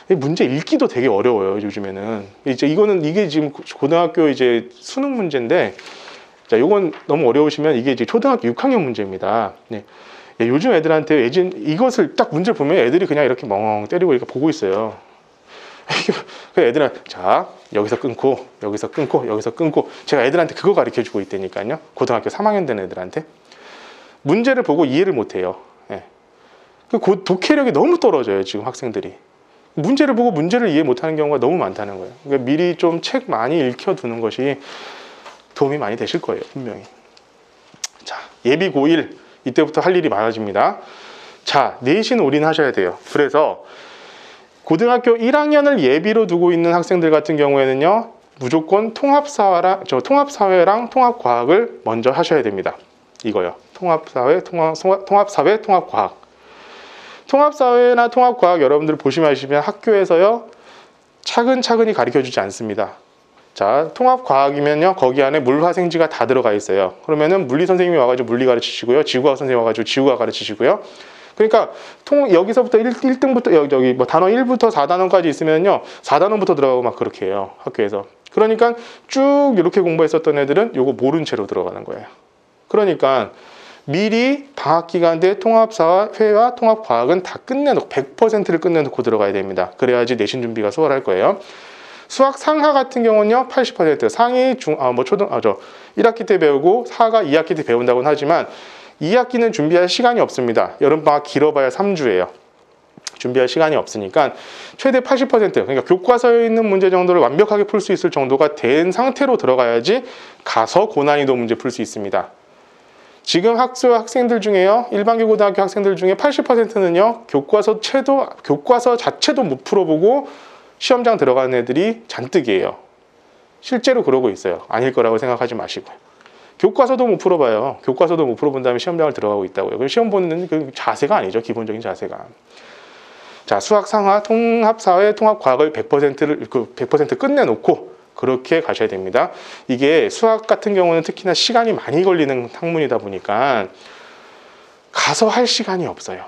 Speaker 1: 문제 읽기도 되게 어려워요, 요즘에는. 이게 지금 고등학교 이제 수능 문제인데, 자, 요건 너무 어려우시면 이게 이제 초등학교 6학년 문제입니다. 네. 요즘 애들한테 이것을 딱 문제를 보면 애들이 그냥 이렇게 멍 때리고 이렇게 보고 있어요. 그래서 애들은, 자, 여기서 끊고, 여기서 끊고, 여기서 끊고, 제가 애들한테 그거 가르쳐 주고 있다니까요. 고등학교 3학년 된 애들한테. 문제를 보고 이해를 못 해요. 네. 독해력이 너무 떨어져요, 지금 학생들이. 문제를 보고 문제를 이해 못하는 경우가 너무 많다는 거예요. 그러니까 미리 좀 책 많이 읽혀두는 것이 도움이 많이 되실 거예요, 분명히. 자, 예비 고1 이때부터 할 일이 많아집니다. 자, 내신 올인하셔야 돼요. 그래서 고등학교 1학년을 예비로 두고 있는 학생들 같은 경우에는요, 무조건 통합사회랑 통합과학을 먼저 하셔야 됩니다. 이거요. 통합사회, 통합과학. 통합사회나 통합과학 여러분들 보시면 아시면 학교에서요, 차근차근히 가르쳐주지 않습니다. 자, 통합과학이면요, 거기 안에 물화생지가 다 들어가 있어요. 그러면은 물리 선생님이 와가지고 물리 가르치시고요, 지구과학 선생님이 와가지고 지구과학 가르치시고요. 그러니까 여기서부터 1등부터 여기 뭐 단원 1부터 4단원까지 있으면요, 4단원부터 들어가고 막 그렇게 해요, 학교에서. 그러니까 쭉 이렇게 공부했었던 애들은 요거 모른 채로 들어가는 거예요. 그러니까 미리 방학 기간 때 통합사회와 통합과학은 다 끝내놓고 100%를 끝내놓고 들어가야 됩니다. 그래야지 내신 준비가 수월할 거예요. 수학 상하 같은 경우는요, 80%. 상이 1학기 때 배우고 하가 2학기 때 배운다고는 하지만 2학기는 준비할 시간이 없습니다. 여름방학 길어봐야 3주예요. 준비할 시간이 없으니까 최대 80%, 그러니까 교과서에 있는 문제 정도를 완벽하게 풀 수 있을 정도가 된 상태로 들어가야지 가서 고난이도 문제 풀 수 있습니다. 지금 학생들 중에요, 일반계 고등학교 학생들 중에 80%는요, 교과서 자체도 못 풀어보고 시험장 들어가는 애들이 잔뜩이에요. 실제로 그러고 있어요. 아닐 거라고 생각하지 마시고요. 교과서도 못 풀어봐요. 교과서도 못 풀어본 다음에 시험장을 들어가고 있다고요. 그럼 시험 보는 그 자세가 아니죠, 기본적인 자세가. 자, 수학 상하, 통합사회, 통합과학을 100% 끝내놓고 그렇게 가셔야 됩니다. 이게 수학 같은 경우는 특히나 시간이 많이 걸리는 학문이다 보니까 가서 할 시간이 없어요.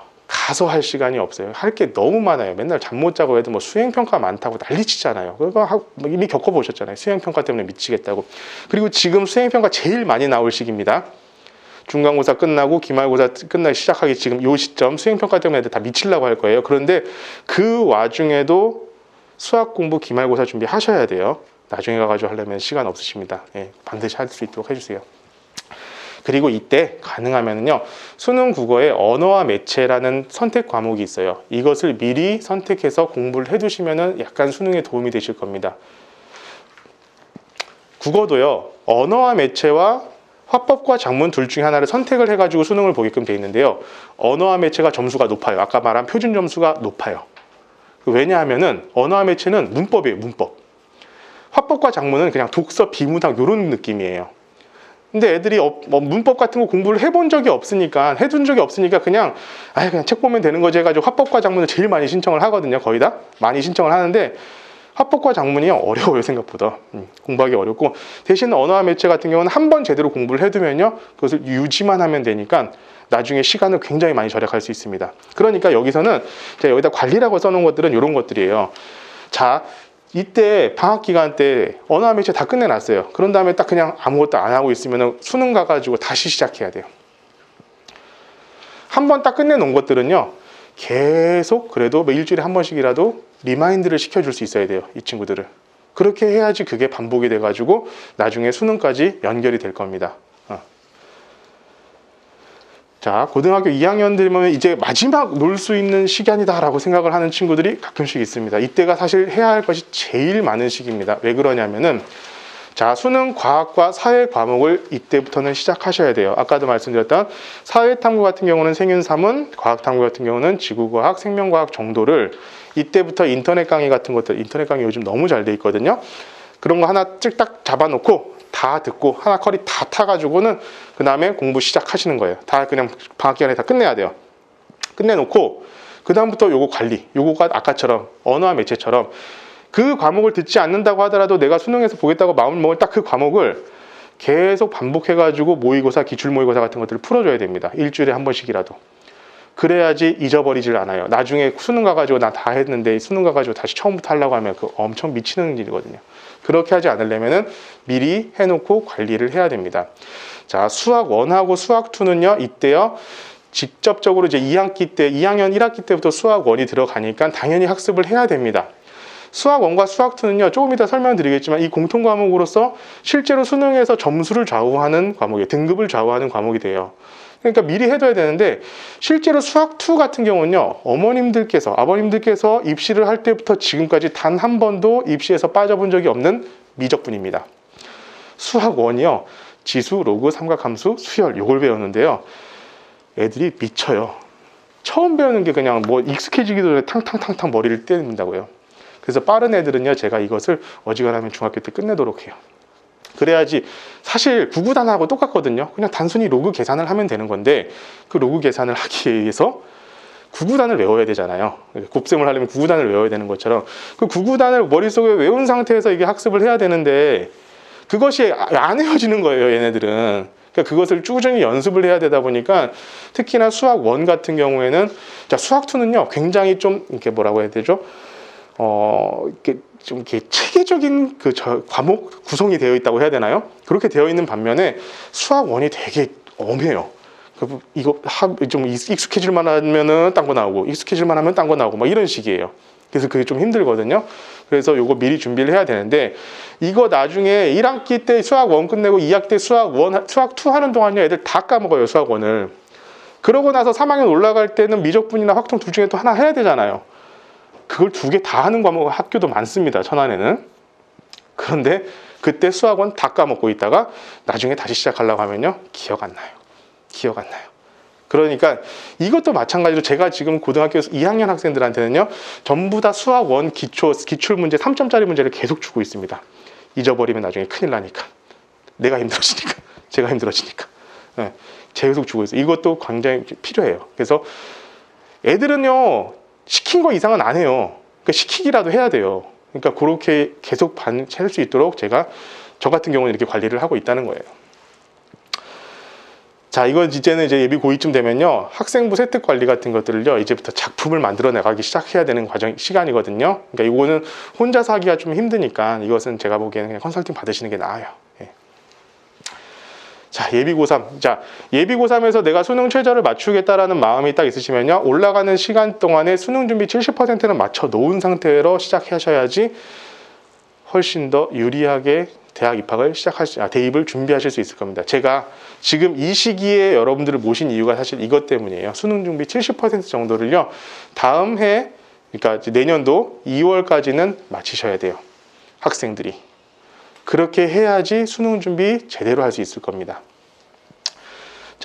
Speaker 1: 할 게 너무 많아요. 맨날 잠 못 자고 해도 뭐 수행평가 많다고 난리치잖아요. 그거 이미 겪어보셨잖아요. 수행평가 때문에 미치겠다고. 그리고 지금 수행평가 제일 많이 나올 시기입니다. 중간고사 끝나고 기말고사 끝나기 시작하기 지금 이 시점, 수행평가 때문에 애들 다 미치려고 할 거예요. 그런데 그 와중에도 수학 공부 기말고사 준비하셔야 돼요. 나중에 가가지고 하려면 시간 없으십니다. 예, 반드시 할 수 있도록 해주세요. 그리고 이때 가능하면요, 수능 국어에 언어와 매체라는 선택 과목이 있어요. 이것을 미리 선택해서 공부를 해두시면 약간 수능에 도움이 되실 겁니다. 국어도요, 언어와 매체와 화법과 작문 둘 중에 하나를 선택을 해가지고 수능을 보게끔 돼 있는데요. 언어와 매체가 점수가 높아요. 아까 말한 표준 점수가 높아요. 왜냐하면은 언어와 매체는 문법이에요. 문법. 화법과 작문은 그냥 독서, 비문학 이런 느낌이에요. 근데 애들이 문법 같은 거 공부를 해본 적이 없으니까, 해둔 적이 없으니까 그냥 책 보면 되는 거지 해가지고 화법과 작문을 제일 많이 신청을 하거든요. 거의 다 많이 신청을 하는데 화법과 작문이 어려워요. 생각보다 공부하기 어렵고, 대신 언어와 매체 같은 경우는 한 번 제대로 공부를 해두면요 그것을 유지만 하면 되니까 나중에 시간을 굉장히 많이 절약할 수 있습니다. 그러니까 여기서는 제가 여기다 관리라고 써놓은 것들은 이런 것들이에요. 자, 이때 방학 기간 때 언어와 매체 다 끝내놨어요. 그런 다음에 딱 그냥 아무것도 안 하고 있으면 수능 가가지고 다시 시작해야 돼요. 한 번 딱 끝내놓은 것들은요 계속 그래도 뭐 일주일에 한 번씩이라도 리마인드를 시켜줄 수 있어야 돼요. 이 친구들을. 그렇게 해야지 그게 반복이 돼가지고 나중에 수능까지 연결이 될 겁니다. 자, 고등학교 2학년 되면 이제 마지막 놀 수 있는 시간이다라고 생각을 하는 친구들이 가끔씩 있습니다. 이때가 사실 해야 할 것이 제일 많은 시기입니다. 왜 그러냐면은 자, 수능 과학과 사회 과목을 이때부터는 시작하셔야 돼요. 아까도 말씀드렸던 사회탐구 같은 경우는 생윤사문, 과학탐구 같은 경우는 지구과학, 생명과학 정도를 이때부터 인터넷 강의 같은 것들, 인터넷 강의 요즘 너무 잘 돼 있거든요. 그런 거 하나 딱 잡아놓고 다 듣고 하나 커리 다 타가지고는 그 다음에 공부 시작하시는 거예요. 다 그냥 방학 기간에 다 끝내야 돼요. 끝내놓고 그 다음부터 요거 관리, 요거가 아까처럼 언어와 매체처럼 그 과목을 듣지 않는다고 하더라도 내가 수능에서 보겠다고 마음을 먹을 딱 그 과목을 계속 반복해가지고 모의고사, 기출모의고사 같은 것들을 풀어줘야 됩니다. 일주일에 한 번씩이라도. 그래야지 잊어버리질 않아요. 나중에 수능 가가지고 나 다 했는데 수능 가가지고 다시 처음부터 하려고 하면 그 엄청 미치는 일이거든요. 그렇게 하지 않으려면은 미리 해놓고 관리를 해야 됩니다. 자, 수학 1하고 수학 2는요, 이때요, 직접적으로 이제 2학기 때, 2학년 1학기 때부터 수학 1이 들어가니까 당연히 학습을 해야 됩니다. 수학 1과 수학 2는요, 조금 이따 설명드리겠지만 이 공통 과목으로서 실제로 수능에서 점수를 좌우하는 과목이에요. 등급을 좌우하는 과목이 돼요. 그러니까 미리 해둬야 되는데 실제로 수학 2 같은 경우는요, 어머님들께서, 아버님들께서 입시를 할 때부터 지금까지 단 한 번도 입시에서 빠져본 적이 없는 미적분입니다. 수학 1이요, 지수, 로그, 삼각함수, 수열 요걸 배웠는데요. 애들이 미쳐요. 처음 배우는 게 그냥 뭐 익숙해지기도 전에 탕탕탕탕 머리를 때린다고요. 그래서 빠른 애들은요, 제가 이것을 어지간하면 중학교 때 끝내도록 해요. 그래야지 사실 구구단하고 똑같거든요. 그냥 단순히 로그 계산을 하면 되는 건데 그 로그 계산을 하기 위해서 구구단을 외워야 되잖아요. 곱셈을 하려면 구구단을 외워야 되는 것처럼 그 구구단을 머릿속에 외운 상태에서 이게 학습을 해야 되는데 그것이 안 외워지는 거예요, 얘네들은. 그러니까 그것을 꾸준히 연습을 해야 되다 보니까 특히나 수학 1 같은 경우에는, 자, 수학 2는요 굉장히 좀 이렇게 뭐라고 해야 되죠? 이렇게 체계적인 과목 구성이 되어 있다고 해야 되나요? 그렇게 되어 있는 반면에 수학 1이 되게 엄해요. 이거 좀 익숙해질만 하면은 딴 거 나오고, 익숙해질만 하면 딴 거 나오고, 막 이런 식이에요. 그래서 그게 좀 힘들거든요. 그래서 요거 미리 준비를 해야 되는데, 이거 나중에 1학기 때 수학 1 끝내고 2학기 때 수학 2 하는 동안요, 애들 다 까먹어요, 수학 1을. 그러고 나서 3학년 올라갈 때는 미적분이나 확통 둘 중에 또 하나 해야 되잖아요. 그걸 2개 다 하는 과목 학교도 많습니다, 천안에는. 그런데 그때 수학 1 다 까먹고 있다가 나중에 다시 시작하려고 하면요, 기억 안 나요. 그러니까 이것도 마찬가지로 제가 지금 고등학교 2학년 학생들한테는요, 전부 다 수학 1 기출 문제 3점짜리 문제를 계속 주고 있습니다. 잊어버리면 나중에 큰일 나니까. 내가 힘들어지니까. 제가 힘들어지니까. 네, 계속 주고 있어요. 이것도 굉장히 필요해요. 그래서 애들은요, 시킨 거 이상은 안 해요. 그러니까 시키기라도 해야 돼요. 그러니까 그렇게 계속 할 수 있도록 제가 저 같은 경우는 이렇게 관리를 하고 있다는 거예요. 자, 이건 이제는 이제 예비 고2쯤 되면요, 학생부 세특 관리 같은 것들을요, 이제부터 작품을 만들어 나가기 시작해야 되는 시간이거든요. 그러니까 이거는 혼자서 하기가 좀 힘드니까 이것은 제가 보기에는 그냥 컨설팅 받으시는 게 나아요. 예. 자, 예비 고3. 자, 예비 고3에서 내가 수능 최저를 맞추겠다라는 마음이 딱 있으시면요, 올라가는 시간 동안에 수능 준비 70%는 맞춰 놓은 상태로 시작하셔야지 훨씬 더 유리하게 대학 입학을 대입을 준비하실 수 있을 겁니다. 제가 지금 이 시기에 여러분들을 모신 이유가 사실 이것 때문이에요. 수능 준비 70% 정도를요, 다음 해, 그러니까 내년도 2월까지는 마치셔야 돼요, 학생들이. 그렇게 해야지 수능 준비 제대로 할 수 있을 겁니다.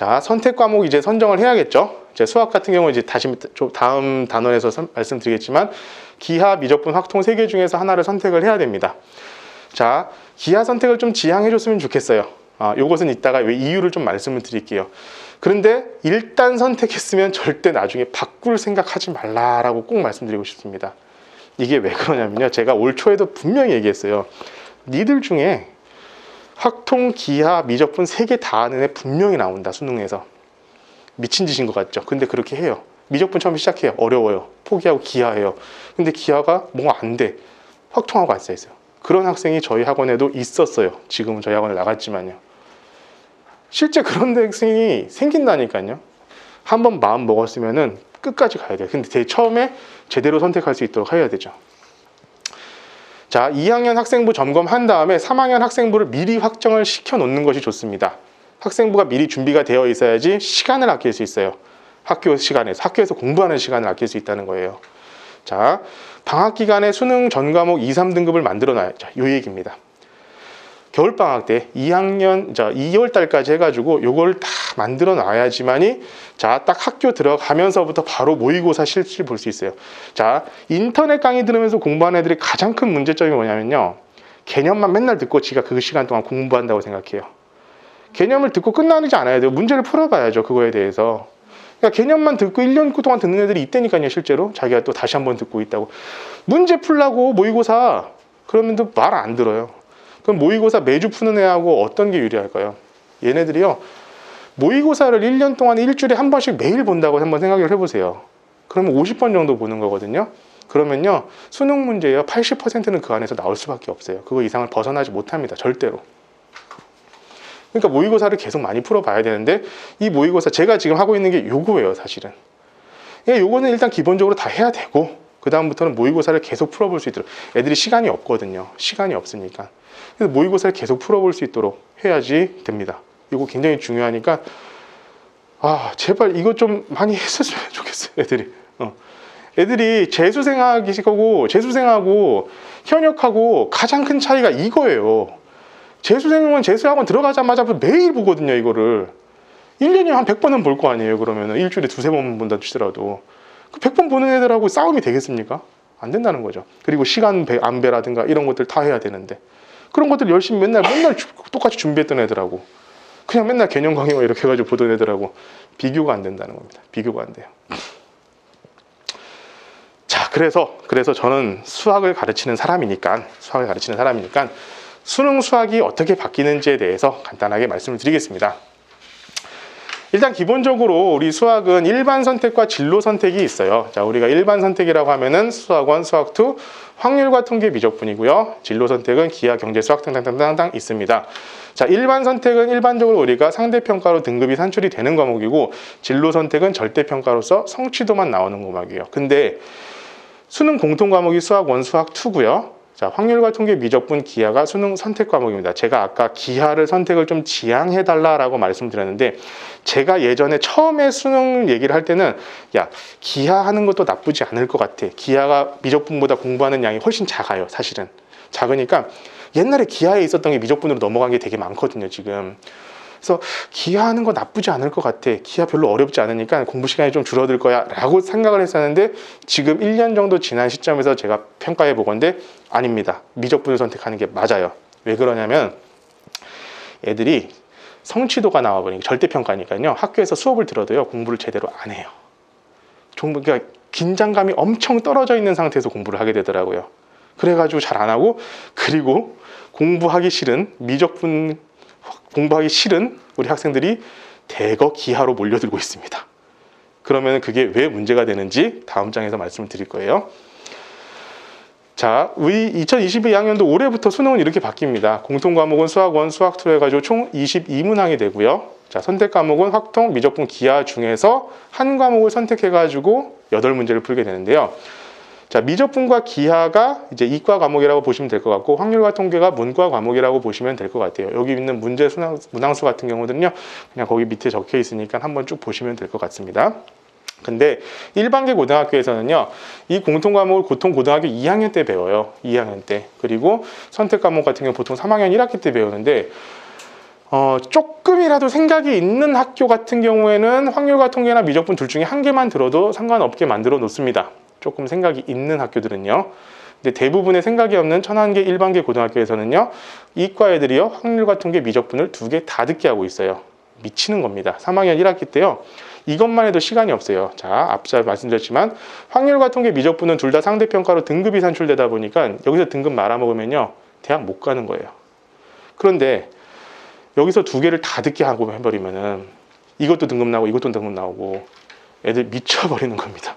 Speaker 1: 자, 선택 과목 이제 선정을 해야겠죠. 이제 수학 같은 경우 이제 다시 좀 다음 단원에서 말씀드리겠지만 기하, 미적분, 확통 3개 중에서 하나를 선택을 해야 됩니다. 자, 기하 선택을 좀 지향해 줬으면 좋겠어요. 요것은 이따가 왜 이유를 좀 말씀을 드릴게요. 그런데 일단 선택했으면 절대 나중에 바꿀 생각하지 말라라고 꼭 말씀드리고 싶습니다. 이게 왜 그러냐면요. 제가 올 초에도 분명히 얘기했어요. 니들 중에 확통, 기하, 미적분 3개 다 하는 애 분명히 나온다. 수능에서. 미친 짓인 것 같죠. 근데 그렇게 해요. 미적분 처음 시작해요. 어려워요. 포기하고 기하해요. 근데 기하가 뭐가 안 돼. 확통하고 앉아있어요. 그런 학생이 저희 학원에도 있었어요. 지금은 저희 학원에 나갔지만요. 실제 그런 학생이 생긴다니까요. 한번 마음 먹었으면은 끝까지 가야 돼요. 근데 제일 처음에 제대로 선택할 수 있도록 해야 되죠. 자, 2학년 학생부 점검한 다음에 3학년 학생부를 미리 확정을 시켜 놓는 것이 좋습니다. 학생부가 미리 준비가 되어 있어야지 시간을 아낄 수 있어요. 학교에서 공부하는 시간을 아낄 수 있다는 거예요. 자, 방학 기간에 수능 전 과목 2, 3등급을 만들어 놔야죠. 이 얘기입니다. 겨울방학 때 2학년 2월 달까지 해가지고 요걸 다 만들어 놔야지만이 자, 딱 학교 들어가면서부터 바로 모의고사 실질 볼 수 있어요. 자, 인터넷 강의 들으면서 공부하는 애들이 가장 큰 문제점이 뭐냐면요. 개념만 맨날 듣고 지가 그 시간 동안 공부한다고 생각해요. 개념을 듣고 끝나지 않아야 돼요. 문제를 풀어봐야죠. 그거에 대해서. 그러니까 개념만 듣고 1년 동안 듣는 애들이 있다니까요. 실제로. 자기가 또 다시 한번 듣고 있다고. 문제 풀라고 모의고사 그러면 또 말 안 들어요. 그럼 모의고사 매주 푸는 애하고 어떤 게 유리할까요? 얘네들이요. 모의고사를 1년 동안 일주일에 한 번씩 매일 본다고 한번 생각을 해보세요. 그러면 50번 정도 보는 거거든요. 그러면요. 수능 문제요. 80%는 그 안에서 나올 수밖에 없어요. 그거 이상을 벗어나지 못합니다. 절대로. 그러니까 모의고사를 계속 많이 풀어봐야 되는데 이 모의고사 제가 지금 하고 있는 게 요거예요. 사실은. 요거는 일단 기본적으로 다 해야 되고 그 다음부터는 모의고사를 계속 풀어볼 수 있도록 애들이 시간이 없거든요. 시간이 없으니까. 그래서 모의고사를 계속 풀어볼 수 있도록 해야지 됩니다. 이거 굉장히 중요하니까 제발 이거 좀 많이 했었으면 좋겠어요. 애들이 재수생하고 현역하고 가장 큰 차이가 이거예요. 재수생은 재수학원 들어가자마자 매일 보거든요. 이거를 1년에 한 100번은 볼 거 아니에요. 그러면 일주일에 2-3번 본다 치더라도 그 100번 보는 애들하고 싸움이 되겠습니까? 안 된다는 거죠. 그리고 시간 안배라든가 이런 것들 다 해야 되는데 그런 것들 열심히 맨날 똑같이 준비했던 애들하고 그냥 맨날 개념 강의만 이렇게 해가지고 보던 애들하고 비교가 안 된다는 겁니다. 비교가 안 돼요. 자, 그래서 저는 수학을 가르치는 사람이니까 수능 수학이 어떻게 바뀌는지에 대해서 간단하게 말씀을 드리겠습니다. 일단 기본적으로 우리 수학은 일반 선택과 진로 선택이 있어요. 자, 우리가 일반 선택이라고 하면은 수학원, 수학2, 확률과 통계, 미적분이고요. 진로 선택은 기하, 경제, 수학 등등등등 있습니다. 자, 일반 선택은 일반적으로 우리가 상대평가로 등급이 산출이 되는 과목이고 진로 선택은 절대평가로서 성취도만 나오는 과목이에요. 근데 수능 공통 과목이 수학1, 수학2고요. 자, 확률과 통계, 미적분, 기하가 수능 선택 과목입니다. 제가 아까 기하를 선택을 좀 지향해달라고 말씀드렸는데 제가 예전에 처음에 수능 얘기를 할 때는 기하하는 것도 나쁘지 않을 것 같아. 기하가 미적분보다 공부하는 양이 훨씬 작아요. 사실은. 작으니까 옛날에 기하에 있었던 게 미적분으로 넘어간 게 되게 많거든요. 지금. 그래서 기하하는 거 나쁘지 않을 것 같아. 기하 별로 어렵지 않으니까 공부 시간이 좀 줄어들 거야 라고 생각을 했었는데 지금 1년 정도 지난 시점에서 제가 평가해 보건데 아닙니다. 미적분을 선택하는 게 맞아요. 왜 그러냐면 애들이 성취도가 나와버리니까 절대평가니까요. 학교에서 수업을 들어도요. 공부를 제대로 안 해요. 그러니까 긴장감이 엄청 떨어져 있는 상태에서 공부를 하게 되더라고요. 그래가지고 잘 안 하고 그리고 공부하기 싫은 우리 학생들이 대거 기하로 몰려들고 있습니다. 그러면 그게 왜 문제가 되는지 다음 장에서 말씀을 드릴 거예요. 자, 우리 2022학년도 올해부터 수능은 이렇게 바뀝니다. 공통 과목은 수학1, 수학2로 해가지고 총 22문항이 되고요. 자, 선택 과목은 확통, 미적분, 기하 중에서 한 과목을 선택해가지고 8문제를 풀게 되는데요. 자, 미적분과 기하가 이제 이과 과목이라고 보시면 될 것 같고 확률과 통계가 문과 과목이라고 보시면 될 것 같아요. 여기 있는 문제 문항수 같은 경우는요. 그냥 거기 밑에 적혀 있으니까 한번 쭉 보시면 될 것 같습니다. 근데 일반계 고등학교에서는요. 이 공통 과목을 보통 고등학교 2학년 때 배워요. 2학년 때. 그리고 선택 과목 같은 경우 보통 3학년 1학기 때 배우는데 조금이라도 생각이 있는 학교 같은 경우에는 확률과 통계나 미적분 둘 중에 한 개만 들어도 상관없게 만들어 놓습니다. 조금 생각이 있는 학교들은요. 근데 대부분의 생각이 없는 천안계 일반계 고등학교에서는요, 이과 애들이요 확률과 통계 미적분을 두 개 다 듣게 하고 있어요. 미치는 겁니다. 3학년 1학기 때요, 이것만 해도 시간이 없어요. 자, 앞서 말씀드렸지만 확률과 통계 미적분은 둘 다 상대평가로 등급이 산출되다 보니까 여기서 등급 말아먹으면요 대학 못 가는 거예요. 그런데 여기서 두 개를 다 듣게 하고 해버리면은 이것도 등급 나오고 이것도 등급 나오고 애들 미쳐버리는 겁니다.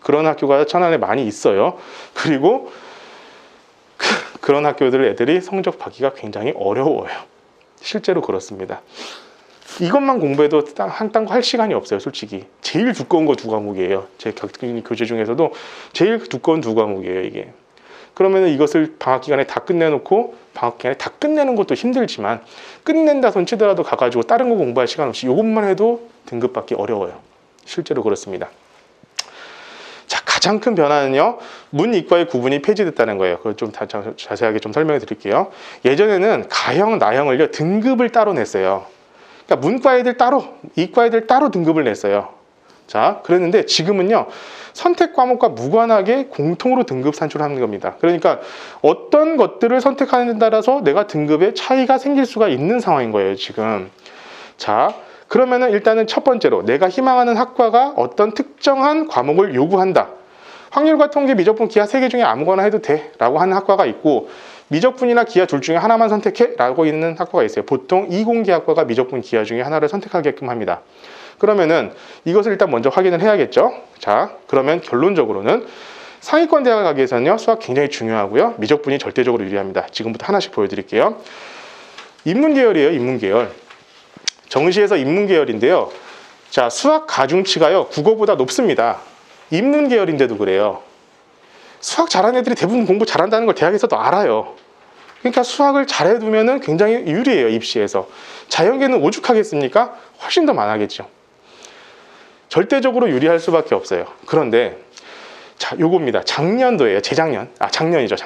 Speaker 1: 그런 학교가 천안에 많이 있어요. 그리고 그런 학교들 애들이 성적 받기가 굉장히 어려워요. 실제로 그렇습니다. 이것만 공부해도 딴 거 할 시간이 없어요. 솔직히 제일 두꺼운 거 두 과목이에요. 제 교재 중에서도 제일 두꺼운 두 과목이에요, 이게. 그러면 이것을 방학 기간에 다 끝내놓고, 방학 기간에 다 끝내는 것도 힘들지만 끝낸다 손 치더라도 가가지고 다른 거 공부할 시간 없이 이것만 해도 등급 받기 어려워요. 실제로 그렇습니다. 자, 가장 큰 변화는요, 문이과의 구분이 폐지됐다는 거예요. 그걸 좀 자세하게 좀 설명해 드릴게요. 예전에는 가형, 나형을요 등급을 따로 냈어요. 그러니까 문과 애들 따로, 이과 애들 따로 등급을 냈어요. 자, 그랬는데 지금은요, 선택 과목과 무관하게 공통으로 등급 산출하는 겁니다. 그러니까 어떤 것들을 선택하는 데 따라서 내가 등급에 차이가 생길 수가 있는 상황인 거예요, 지금. 자, 그러면은 일단은 첫 번째로 내가 희망하는 학과가 어떤 특정한 과목을 요구한다. 확률과 통계, 미적분, 기하 3개 중에 아무거나 해도 돼 라고 하는 학과가 있고, 미적분이나 기하 둘 중에 하나만 선택해 라고 있는 학과가 있어요. 보통 이공계학과가 미적분, 기하 중에 하나를 선택하게끔 합니다. 그러면은 이것을 일단 먼저 확인을 해야겠죠. 자, 그러면 결론적으로는 상위권 대학 가기 위해서는요, 수학 굉장히 중요하고요, 미적분이 절대적으로 유리합니다. 지금부터 하나씩 보여드릴게요. 인문계열이에요. 인문계열. 정시에서 인문계열인데요, 자, 수학 가중치가요 국어보다 높습니다. 인문계열인데도 그래요. 수학 잘하는 애들이 대부분 공부 잘한다는 걸 대학에서도 알아요. 그러니까 수학을 잘해두면은 굉장히 유리해요, 입시에서. 자연계는 오죽하겠습니까? 훨씬 더 많아겠죠. 절대적으로 유리할 수밖에 없어요. 그런데 자, 요겁니다. 작년도예요. 작년이죠.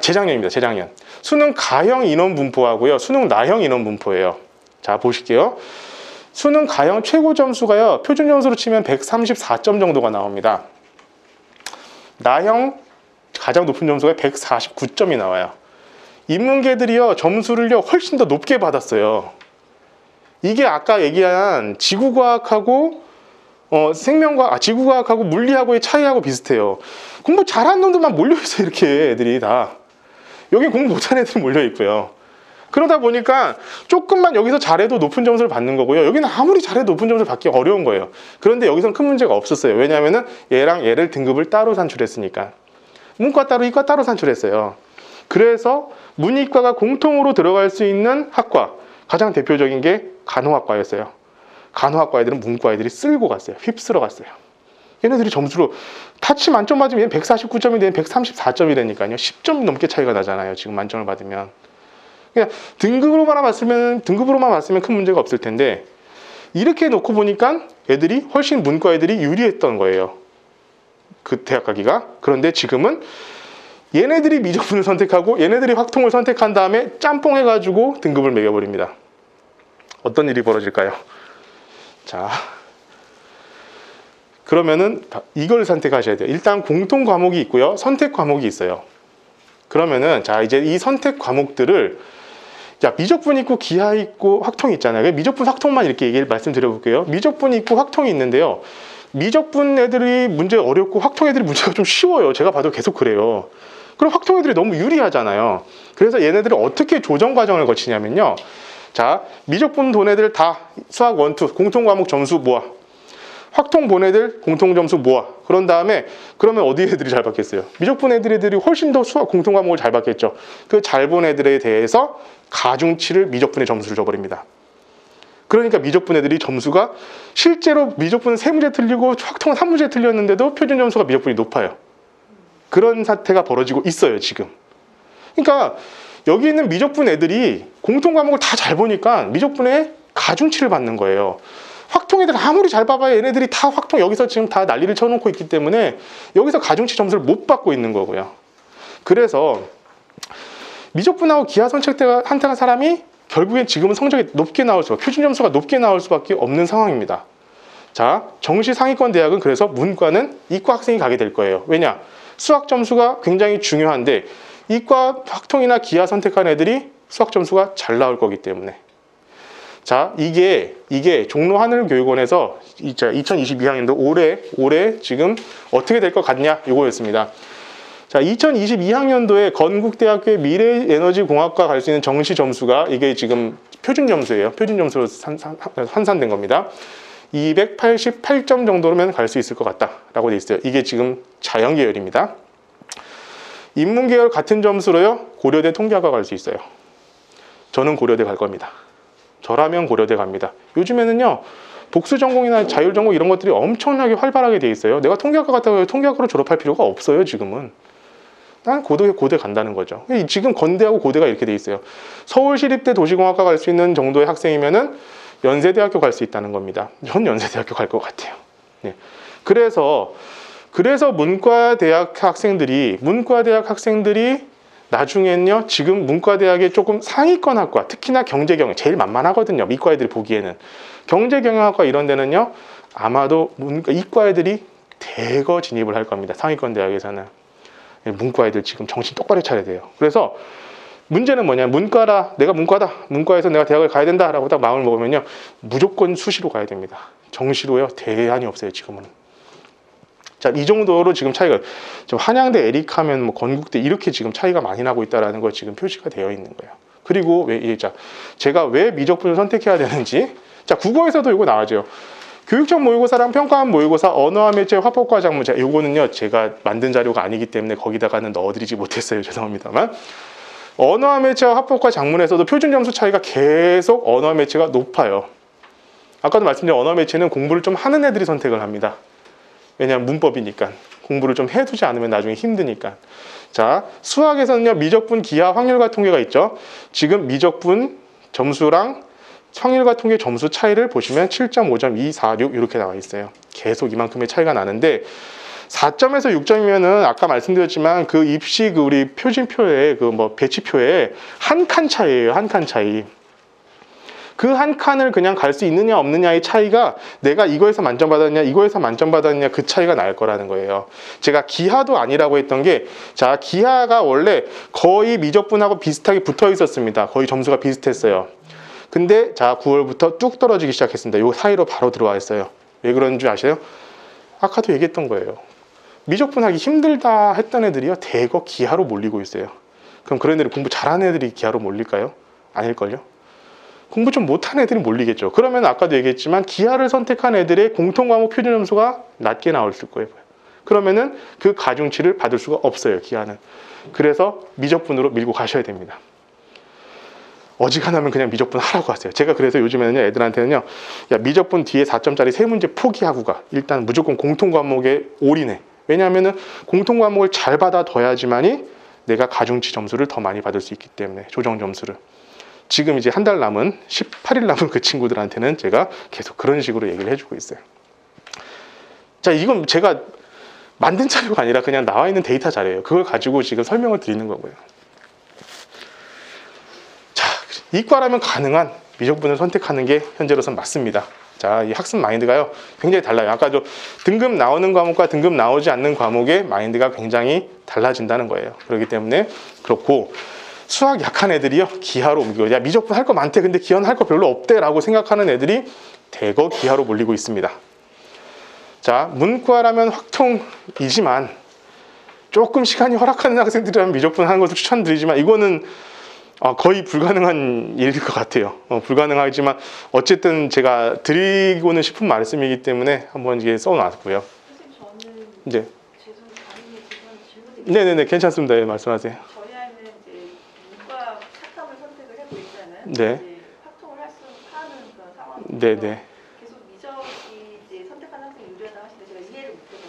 Speaker 1: 재작년입니다. 재작년. 수능 가형 인원 분포하고요, 수능 나형 인원 분포예요. 자, 보실게요. 수능 가형 최고 점수가요, 표준 점수로 치면 134점 정도가 나옵니다. 나형 가장 높은 점수가 149점이 나와요. 인문계들이요 점수를요 훨씬 더 높게 받았어요. 이게 아까 얘기한 지구과학하고 지구과학하고 물리하고의 차이하고 비슷해요. 공부 잘하는 놈들만 몰려있어요. 이렇게 애들이 다. 여기 공부 못하는 애들이 몰려있고요. 그러다 보니까 조금만 여기서 잘해도 높은 점수를 받는 거고요, 여기는 아무리 잘해도 높은 점수를 받기 어려운 거예요. 그런데 여기서는 큰 문제가 없었어요. 왜냐하면 얘랑 얘를 등급을 따로 산출했으니까. 문과 따로, 이과 따로 산출했어요. 그래서 문이과가 공통으로 들어갈 수 있는 학과, 가장 대표적인 게 간호학과였어요. 간호학과 애들은 문과 애들이 쓸고 갔어요. 휩쓸어 갔어요. 얘네들이 점수로 타치 만점 맞으면 149점이 되면 134점이 되니까요. 10점 넘게 차이가 나잖아요. 지금 만점을 받으면. 그냥 등급으로만 봤으면 큰 문제가 없을 텐데, 이렇게 놓고 보니까 애들이 훨씬 문과 애들이 유리했던 거예요, 그 대학 가기가. 그런데 지금은 얘네들이 미적분을 선택하고 얘네들이 확통을 선택한 다음에 짬뽕 해가지고 등급을 매겨버립니다. 어떤 일이 벌어질까요? 자, 그러면은 이걸 선택하셔야 돼요. 일단 공통 과목이 있고요, 선택 과목이 있어요. 그러면은 자, 이제 이 선택 과목들을, 자, 미적분 있고 기하 있고 확통이 있잖아요. 미적분, 확통만 이렇게 말씀드려볼게요. 미적분이 있고 확통이 있는데요, 미적분 애들이 문제 어렵고 확통 애들이 문제가 좀 쉬워요. 제가 봐도 계속 그래요. 그럼 확통 애들이 너무 유리하잖아요. 그래서 얘네들이 어떻게 조정 과정을 거치냐면요, 자, 미적분 본 애들 다 수학 1, 2 공통 과목 점수 모아, 확통 본 애들 공통 점수 모아. 그런 다음에 그러면 어디 애들이 잘 받겠어요? 미적분 애들이 훨씬 더 수학 공통 과목을 잘 받겠죠. 그 잘 본 애들에 대해서 가중치를 미적분의 점수를 줘버립니다. 그러니까 미적분 애들이 점수가, 실제로 미적분은 3문제 틀리고 확통은 3문제 틀렸는데도 표준 점수가 미적분이 높아요. 그런 사태가 벌어지고 있어요, 지금. 그러니까 여기 있는 미적분 애들이 공통 과목을 다 잘 보니까 미적분에 가중치를 받는 거예요. 확통 애들 아무리 잘 봐봐야 얘네들이 다 확통 여기서 지금 다 난리를 쳐놓고 있기 때문에 여기서 가중치 점수를 못 받고 있는 거고요. 그래서 미적분하고 기하 선택한 사람이 결국엔 지금은 성적이 높게 나올 수밖에, 표준 점수가 높게 나올 수밖에 없는 상황입니다. 자, 정시 상위권 대학은 그래서 문과는 이과 학생이 가게 될 거예요. 왜냐? 수학 점수가 굉장히 중요한데 이과 확통이나 기하 선택한 애들이 수학 점수가 잘 나올 거기 때문에. 자, 이게 종로 하늘교육원에서 2022학년도 올해 지금 어떻게 될 것 같냐 이거였습니다. 자, 2022학년도에 건국대학교의 미래에너지공학과 갈 수 있는 정시 점수가 이게 지금 표준 점수예요. 표준 점수로 환산된 겁니다. 288점 정도면 갈 수 있을 것 같다라고 돼 있어요. 이게 지금 자연계열입니다. 인문계열 같은 점수로요, 고려대 통계학과 갈 수 있어요. 저는 고려대 갈 겁니다. 저라면 고려대 갑니다. 요즘에는요, 복수 전공이나 자율 전공 이런 것들이 엄청나게 활발하게 돼 있어요. 내가 통계학과 갔다고 통계학과로 졸업할 필요가 없어요, 지금은. 난 고대 간다는 거죠. 지금 건대하고 고대가 이렇게 돼 있어요. 서울시립대 도시공학과 갈 수 있는 정도의 학생이면은 연세대학교 갈 수 있다는 겁니다. 전 연세대학교 갈 것 같아요. 네. 그래서 문과대학 학생들이 나중엔요, 지금 문과대학의 조금 상위권 학과, 특히나 경제경영, 제일 만만하거든요. 이과 애들이 보기에는. 경제경영학과 이런 데는요, 아마도 이과 애들이 대거 진입을 할 겁니다. 상위권 대학에서는. 문과 애들 지금 정신 똑바로 차려야 돼요. 그래서 문제는 뭐냐, 내가 문과다, 문과에서 내가 대학을 가야 된다라고 딱 마음을 먹으면요, 무조건 수시로 가야 됩니다. 정시로요, 대안이 없어요, 지금은. 자, 이 정도로 지금 차이가, 지금 한양대, 에리카면 뭐 건국대 이렇게 지금 차이가 많이 나고 있다는 거 지금 표시가 되어 있는 거예요. 그리고 제가 왜 미적분을 선택해야 되는지, 자, 국어에서도 이거 나와줘요. 교육청 모의고사랑 평가원 모의고사, 언어와 매체 화법과 작문. 이거는요, 제가 만든 자료가 아니기 때문에 거기다가는 넣어드리지 못했어요. 죄송합니다만. 언어와 매체와 화법과 작문에서도 표준 점수 차이가 계속 언어와 매체가 높아요. 아까도 말씀드린 언어와 매체는 공부를 좀 하는 애들이 선택을 합니다. 왜냐하면 문법이니까. 공부를 좀 해두지 않으면 나중에 힘드니까. 자, 수학에서는요, 미적분, 기하, 확률과 통계가 있죠. 지금 미적분 점수랑 확률과 통계 점수 차이를 보시면 7.5점, 2, 4, 6 이렇게 나와 있어요. 계속 이만큼의 차이가 나는데 4점에서 6점이면은 아까 말씀드렸지만 그 입시 우리 표진표에 배치표에 한 칸 차이예요. 한 칸 차이. 그 한 칸을 그냥 갈 수 있느냐 없느냐의 차이가 내가 이거에서 만점 받았냐 이거에서 만점 받았냐 그 차이가 날 거라는 거예요. 제가 기하도 아니라고 했던 게, 자, 기하가 원래 거의 미적분하고 비슷하게 붙어 있었습니다. 거의 점수가 비슷했어요. 근데 자, 9월부터 뚝 떨어지기 시작했습니다. 요 사이로 바로 들어와 있어요. 왜 그런 줄 아세요? 아까도 얘기했던 거예요. 미적분하기 힘들다 했던 애들이요, 대거 기하로 몰리고 있어요. 그럼 그런 애들이, 공부 잘하는 애들이 기하로 몰릴까요? 아닐걸요? 공부 좀 못하는 애들이 몰리겠죠. 그러면 아까도 얘기했지만 기하를 선택한 애들의 공통과목 표준 점수가 낮게 나올 거예요. 그러면은 그 가중치를 받을 수가 없어요, 기하는. 그래서 미적분으로 밀고 가셔야 됩니다. 어지간하면 그냥 미적분 하라고 하세요. 제가 그래서 요즘에는요, 애들한테는요, 야, 미적분 뒤에 4점짜리 세 문제 포기하고 가. 일단 무조건 공통과목에 올인해. 왜냐하면은 공통과목을 잘 받아둬야지만이 내가 가중치 점수를 더 많이 받을 수 있기 때문에, 조정 점수를. 지금 이제 한 달 남은 18일 남은 그 친구들한테는 제가 계속 그런 식으로 얘기를 해주고 있어요. 자, 이건 제가 만든 자료가 아니라 그냥 나와 있는 데이터 자료예요. 그걸 가지고 지금 설명을 드리는 거고요. 자, 이과라면 가능한 미적분을 선택하는 게 현재로선 맞습니다. 자, 이 학습 마인드가요, 굉장히 달라요. 아까도 등급 나오는 과목과 등급 나오지 않는 과목의 마인드가 굉장히 달라진다는 거예요. 그렇기 때문에 그렇고, 수학 약한 애들이요, 기하로 옮기고, 야, 미적분 할 거 많대, 근데 기하는 할 거 별로 없대 라고 생각하는 애들이 대거 기하로 몰리고 있습니다. 자, 문과라면 확통이지만 조금 시간이 허락하는 학생들이라면 미적분 하는 것을 추천드리지만 이거는 거의 불가능한 일일 것 같아요. 불가능하지만 어쨌든 제가 드리고는 싶은 말씀이기 때문에 한번 이게 써놨고요.
Speaker 2: 선생님, 저는
Speaker 1: 이제
Speaker 2: 죄송해요. 다른 질문이
Speaker 1: 네네네, 괜찮습니다. 예, 말씀하세요.
Speaker 2: 저희 아이는 이제 문과 학점을 선택을 하고 있잖아요.
Speaker 1: 네.
Speaker 2: 이제 확통을 하는 그런 상황이고,
Speaker 1: 네네.
Speaker 2: 계속 미적이 이제 선택한 학생이 유리하다 하시는데 제가 이해를 못해서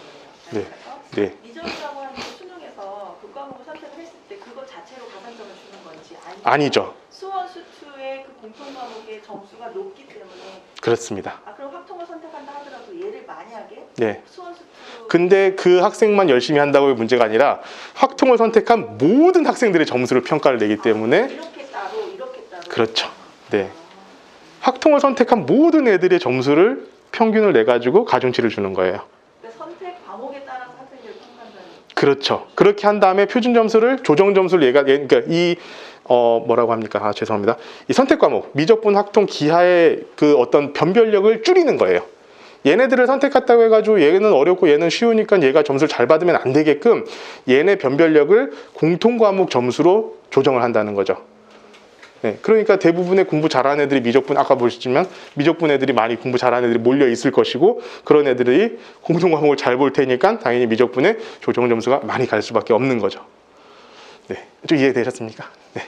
Speaker 1: 네.
Speaker 2: 그래요.
Speaker 1: 네.
Speaker 2: 미적이라고 하는 게 수능에서 그 과목을 선택을 했을 때 그거 자체로 가산점을 주는 건지
Speaker 1: 아니죠.
Speaker 2: 수원 수투의 그 공통 과목의 점수가 높기 때문에.
Speaker 1: 그렇습니다.
Speaker 2: 그럼 확통을 선택한다 하더라도 얘를 만약에
Speaker 1: 네.
Speaker 2: 수원 수투.
Speaker 1: 근데 그 학생만 열심히 한다고의 문제가 아니라 확통을 선택한 모든 학생들의 점수를 평가를 내기 때문에.
Speaker 2: 이렇게 따로 이렇게 따로.
Speaker 1: 그렇죠. 네. 확통을 선택한 모든 애들의 점수를 평균을 내가지고 가중치를 주는 거예요.
Speaker 2: 그러니까 선택 과목에 따라서 학생들을 평가한다는.
Speaker 1: 그렇죠. 그렇게 한 다음에 표준 점수를 조정 점수를 그러니까 이 뭐라고 합니까? 아, 죄송합니다. 이 선택 과목 미적분, 확통, 기하의 그 어떤 변별력을 줄이는 거예요. 얘네들을 선택했다고 해가지고 얘는 어렵고 얘는 쉬우니까 얘가 점수를 잘 받으면 안 되게끔 얘네 변별력을 공통 과목 점수로 조정을 한다는 거죠. 네, 그러니까 대부분의 공부 잘하는 애들이 미적분, 아까 보셨지만 미적분 애들이 많이 공부 잘하는 애들이 몰려 있을 것이고, 그런 애들이 공통 과목을 잘 볼 테니까 당연히 미적분에 조정 점수가 많이 갈 수밖에 없는 거죠. 네, 좀 이해되셨습니까? 네.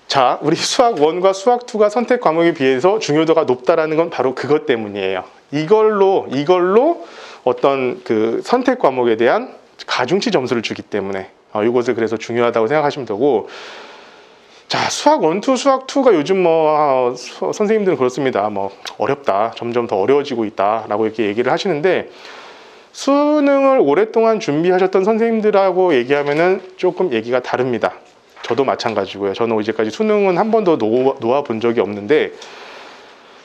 Speaker 1: 자, 우리 수학 1과 수학 2가 선택 과목에 비해서 중요도가 높다라는 건 바로 그것 때문이에요. 이걸로 어떤 그 선택 과목에 대한 가중치 점수를 주기 때문에 이것을 그래서 중요하다고 생각하시면 되고, 자, 수학 1, 2, 수학 2가 요즘 선생님들은 그렇습니다. 어렵다, 점점 더 어려워지고 있다라고 이렇게 얘기를 하시는데, 수능을 오랫동안 준비하셨던 선생님들하고 얘기하면은 조금 얘기가 다릅니다. 저도 마찬가지고요. 저는 이제까지 수능은 한 번도 놓아본 적이 없는데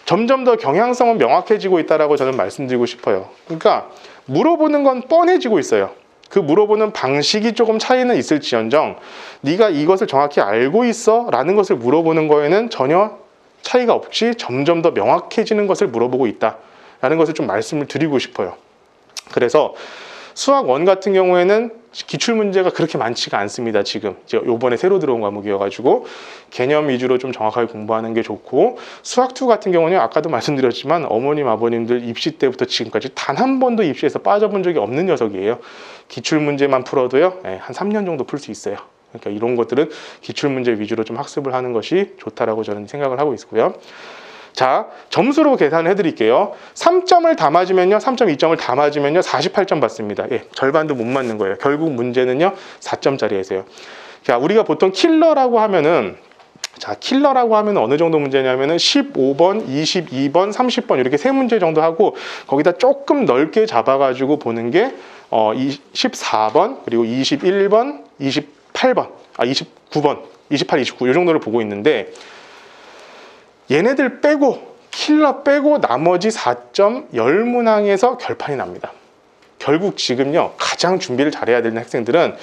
Speaker 1: 점점 더 경향성은 명확해지고 있다라고 저는 말씀드리고 싶어요. 그러니까 물어보는 건 뻔해지고 있어요. 그 물어보는 방식이 조금 차이는 있을지언정 네가 이것을 정확히 알고 있어? 라는 것을 물어보는 거에는 전혀 차이가 없이 점점 더 명확해지는 것을 물어보고 있다 라는 것을 좀 말씀을 드리고 싶어요. 그래서 수학 1 같은 경우에는 기출문제가 그렇게 많지가 않습니다. 지금 이제 요번에 새로 들어온 과목이어가지고 개념 위주로 좀 정확하게 공부하는 게 좋고, 수학 2 같은 경우는 아까도 말씀드렸지만 어머님 아버님들 입시 때부터 지금까지 단 한 번도 입시에서 빠져본 적이 없는 녀석이에요. 기출문제만 풀어도요 한 3년 정도 풀 수 있어요. 그러니까 이런 것들은 기출문제 위주로 좀 학습을 하는 것이 좋다라고 저는 생각을 하고 있고요. 자, 점수로 계산을 해드릴게요. 3점을 다 맞으면요, 3.2점을 다 맞으면요 48점 받습니다. 예, 절반도 못 맞는 거예요. 결국 문제는요 4점짜리에서요. 자, 우리가 보통 킬러라고 하면은, 자, 킬러라고 하면 어느 정도 문제냐면은 15번, 22번, 30번 이렇게 세 문제 정도 하고, 거기다 조금 넓게 잡아가지고 보는 게 14번, 그리고 21번, 28번, 29번, 28, 29 이 정도를 보고 있는데, 얘네들 빼고, 킬러 빼고 나머지 4점 10문항에서 결판이 납니다. 결국 지금요 가장 준비를 잘해야 되는 학생들은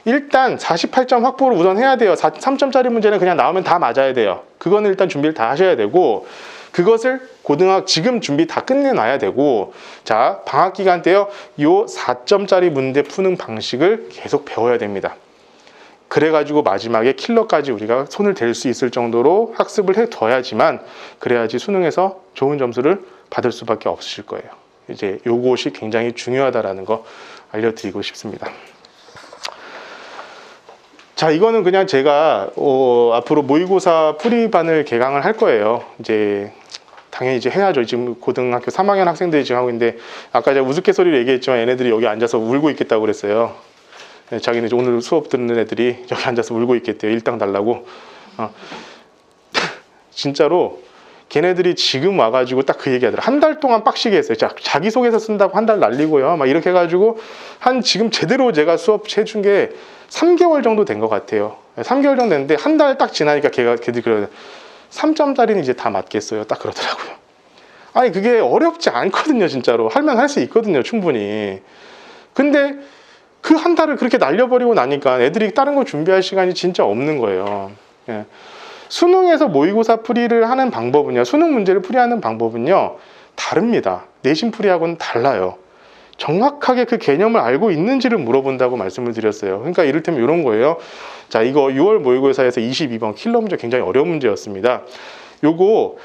Speaker 1: 일단 48점 확보를 우선 해야 돼요. 3점짜리 문제는 그냥 나오면 다 맞아야 돼요. 그거는 일단 준비를 다 하셔야 되고, 그것을 고등학교 지금 준비 다 끝내놔야 되고, 자, 방학 기간 때요 요 4점짜리 문제 푸는 방식을 계속 배워야 됩니다. 그래가지고 마지막에 킬러까지 우리가 손을 댈 수 있을 정도로 학습을 해둬야지만, 그래야지 수능에서 좋은 점수를 받을 수밖에 없으실 거예요. 이제 요것이 굉장히 중요하다라는 거 알려드리고 싶습니다. 자, 이거는 그냥 제가 앞으로 모의고사 풀이반을 개강을 할 거예요. 이제 당연히 이제 해야죠. 지금 고등학교 3학년 학생들이 지금 하고 있는데, 아까 제가 우스갯소리로 얘기했지만 얘네들이 여기 앉아서 울고 있겠다고 그랬어요. 자기는 이제 오늘 수업 듣는 애들이 여기 앉아서 울고 있겠대요. 일당 달라고. 진짜로 걔네들이 지금 와가지고 딱 그 얘기하더라. 한 달 동안 빡시게 했어요. 자기소개서 쓴다고 한 달 날리고요. 막 이렇게 해가지고 지금 제대로 제가 수업 해준 게 3개월 정도 된 것 같아요. 3개월 정도 됐는데 한 달 딱 지나니까 걔들이 그러요. 3점짜리는 이제 다 맞겠어요. 딱 그러더라고요. 아니, 그게 어렵지 않거든요. 진짜로. 하면 할 수 있거든요. 충분히. 근데 그 한 달을 그렇게 날려버리고 나니까 애들이 다른 거 준비할 시간이 진짜 없는 거예요. 예. 수능에서 모의고사 풀이를 하는 방법은요, 수능 문제를 풀이하는 방법은요 다릅니다. 내신 풀이하고는 달라요. 정확하게 그 개념을 알고 있는지를 물어본다고 말씀을 드렸어요. 그러니까 이를테면 이런 거예요. 자, 이거 6월 모의고사에서 22번 킬러 문제 굉장히 어려운 문제였습니다. 요거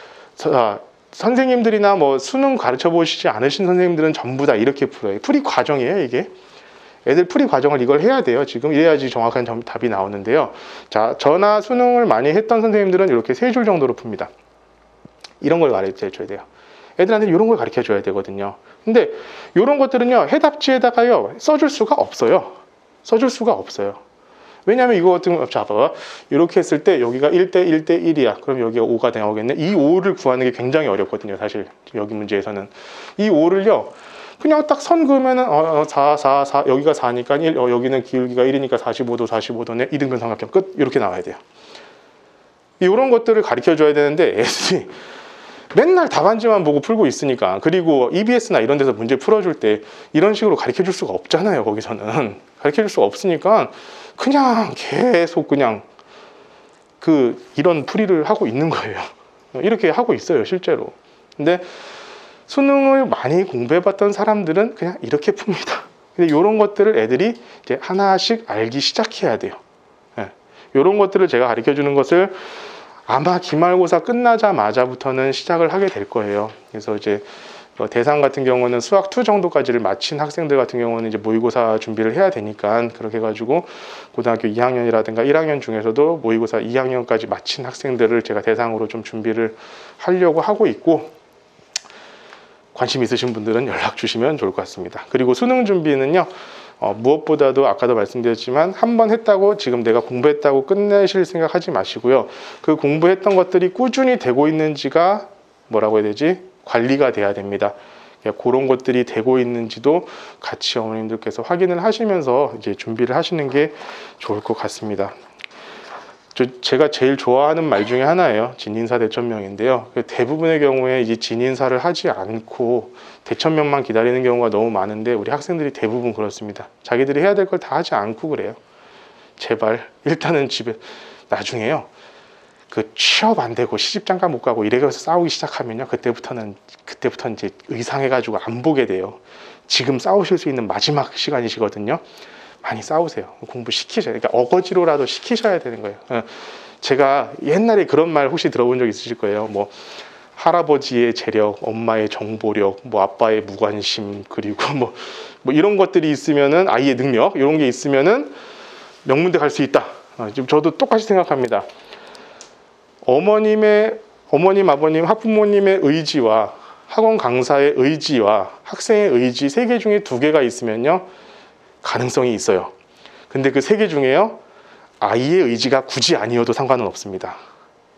Speaker 1: 선생님들이나 수능 가르쳐 보시지 않으신 선생님들은 전부 다 이렇게 풀어요. 풀이 과정이에요, 이게. 애들 풀이 과정을 이걸 해야 돼요. 지금 이래야지 정확한 답이 나오는데요. 자, 저나 수능을 많이 했던 선생님들은 이렇게 3줄 정도로 풉니다. 이런 걸 가르쳐 줘야 돼요. 애들한테 이런 걸 가르쳐 줘야 되거든요. 근데 이런 것들은요, 해답지에다가요 써줄 수가 없어요. 써줄 수가 없어요. 왜냐하면 이거 같은 거, 자, 봐봐. 이렇게 했을 때 여기가 1대 1대 1이야. 그럼 여기가 5가 나오겠네. 이 5를 구하는 게 굉장히 어렵거든요. 사실 여기 문제에서는. 이 5를요. 그냥 딱 선 그으면은 4, 4, 4 여기가 4니까 1, 여기는 기울기가 1이니까 45도, 45도네. 이등변 삼각형 끝. 이렇게 나와야 돼요. 이런 것들을 가르쳐 줘야 되는데 애들이 맨날 답안지만 보고 풀고 있으니까, 그리고 EBS나 이런 데서 문제 풀어줄 때 이런 식으로 가르쳐 줄 수가 없잖아요. 거기서는 가르쳐 줄 수가 없으니까 그냥 계속 그냥 이런 풀이를 하고 있는 거예요. 이렇게 하고 있어요, 실제로. 근데 수능을 많이 공부해봤던 사람들은 그냥 이렇게 풉니다. 근데 이런 것들을 애들이 이제 하나씩 알기 시작해야 돼요. 이런 것들을 제가 가르쳐 주는 것을 아마 기말고사 끝나자마자부터는 시작을 하게 될 거예요. 그래서 이제 대상 같은 경우는 수학 2 정도까지를 마친 학생들 같은 경우는 이제 모의고사 준비를 해야 되니까, 그렇게 해가지고 고등학교 2학년이라든가 1학년 중에서도 모의고사 2학년까지 마친 학생들을 제가 대상으로 좀 준비를 하려고 하고 있고, 관심 있으신 분들은 연락 주시면 좋을 것 같습니다. 그리고 수능 준비는요, 무엇보다도 아까도 말씀드렸지만 한 번 했다고 지금 내가 공부했다고 끝내실 생각하지 마시고요. 그 공부했던 것들이 꾸준히 되고 있는지가 뭐라고 해야 되지? 관리가 돼야 됩니다. 그런 것들이 되고 있는지도 같이 어머님들께서 확인을 하시면서 이제 준비를 하시는 게 좋을 것 같습니다. 제가 제일 좋아하는 말 중에 하나예요. 진인사 대천명인데요. 대부분의 경우에 이제 진인사를 하지 않고 대천명만 기다리는 경우가 너무 많은데, 우리 학생들이 대부분 그렇습니다. 자기들이 해야 될 걸 다 하지 않고 그래요. 제발 일단은 집에, 나중에요, 취업 안 되고 시집장가 못 가고 이래서 싸우기 시작하면요, 그때부터는 이제 의상해가지고 안 보게 돼요. 지금 싸우실 수 있는 마지막 시간이시거든요. 많이 싸우세요. 공부 시키셔야, 그러니까 어거지로라도 시키셔야 되는 거예요. 제가 옛날에 그런 말 혹시 들어본 적 있으실 거예요. 뭐 할아버지의 재력, 엄마의 정보력, 뭐 아빠의 무관심, 그리고 뭐 이런 것들이 있으면은, 아이의 능력, 이런 게 있으면은 명문대 갈 수 있다. 지금 저도 똑같이 생각합니다. 어머님, 아버님, 학부모님의 의지와 학원 강사의 의지와 학생의 의지, 3개 중에 2개가 있으면요, 가능성이 있어요. 근데 그 3개 중에요, 아이의 의지가 굳이 아니어도 상관은 없습니다.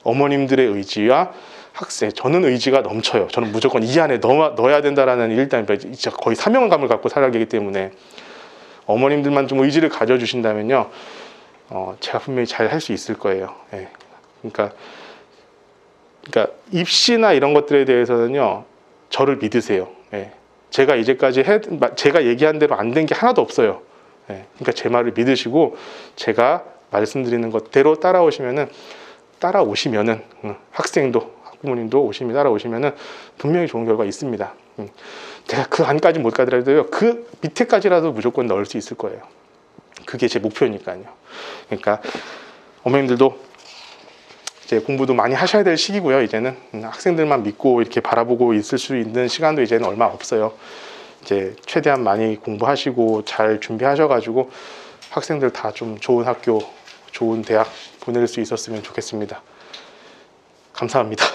Speaker 1: 어머님들의 의지와 학생, 저는 의지가 넘쳐요. 저는 무조건 이 안에 넣어야 된다라는, 일단 진짜 거의 사명감을 갖고 살아가기 때문에, 어머님들만 좀 의지를 가져주신다면요, 제가 분명히 잘 할 수 있을 거예요. 예. 그러니까 입시나 이런 것들에 대해서는요, 저를 믿으세요. 예. 제가 이제까지 제가 얘기한 대로 안 된 게 하나도 없어요. 예. 그러니까 제 말을 믿으시고 제가 말씀드리는 것대로 따라오시면은 학생도 학부모님도 따라오시면은 분명히 좋은 결과 있습니다. 제가 그 안까지 못 가더라도요, 그 밑에까지라도 무조건 넣을 수 있을 거예요. 그게 제 목표니까요. 그러니까 어머님들도 이제 공부도 많이 하셔야 될 시기고요. 이제는 학생들만 믿고 이렇게 바라보고 있을 수 있는 시간도 이제는 얼마 없어요. 이제 최대한 많이 공부하시고 잘 준비하셔가지고 학생들 다 좀 좋은 학교, 좋은 대학 보낼 수 있었으면 좋겠습니다. 감사합니다.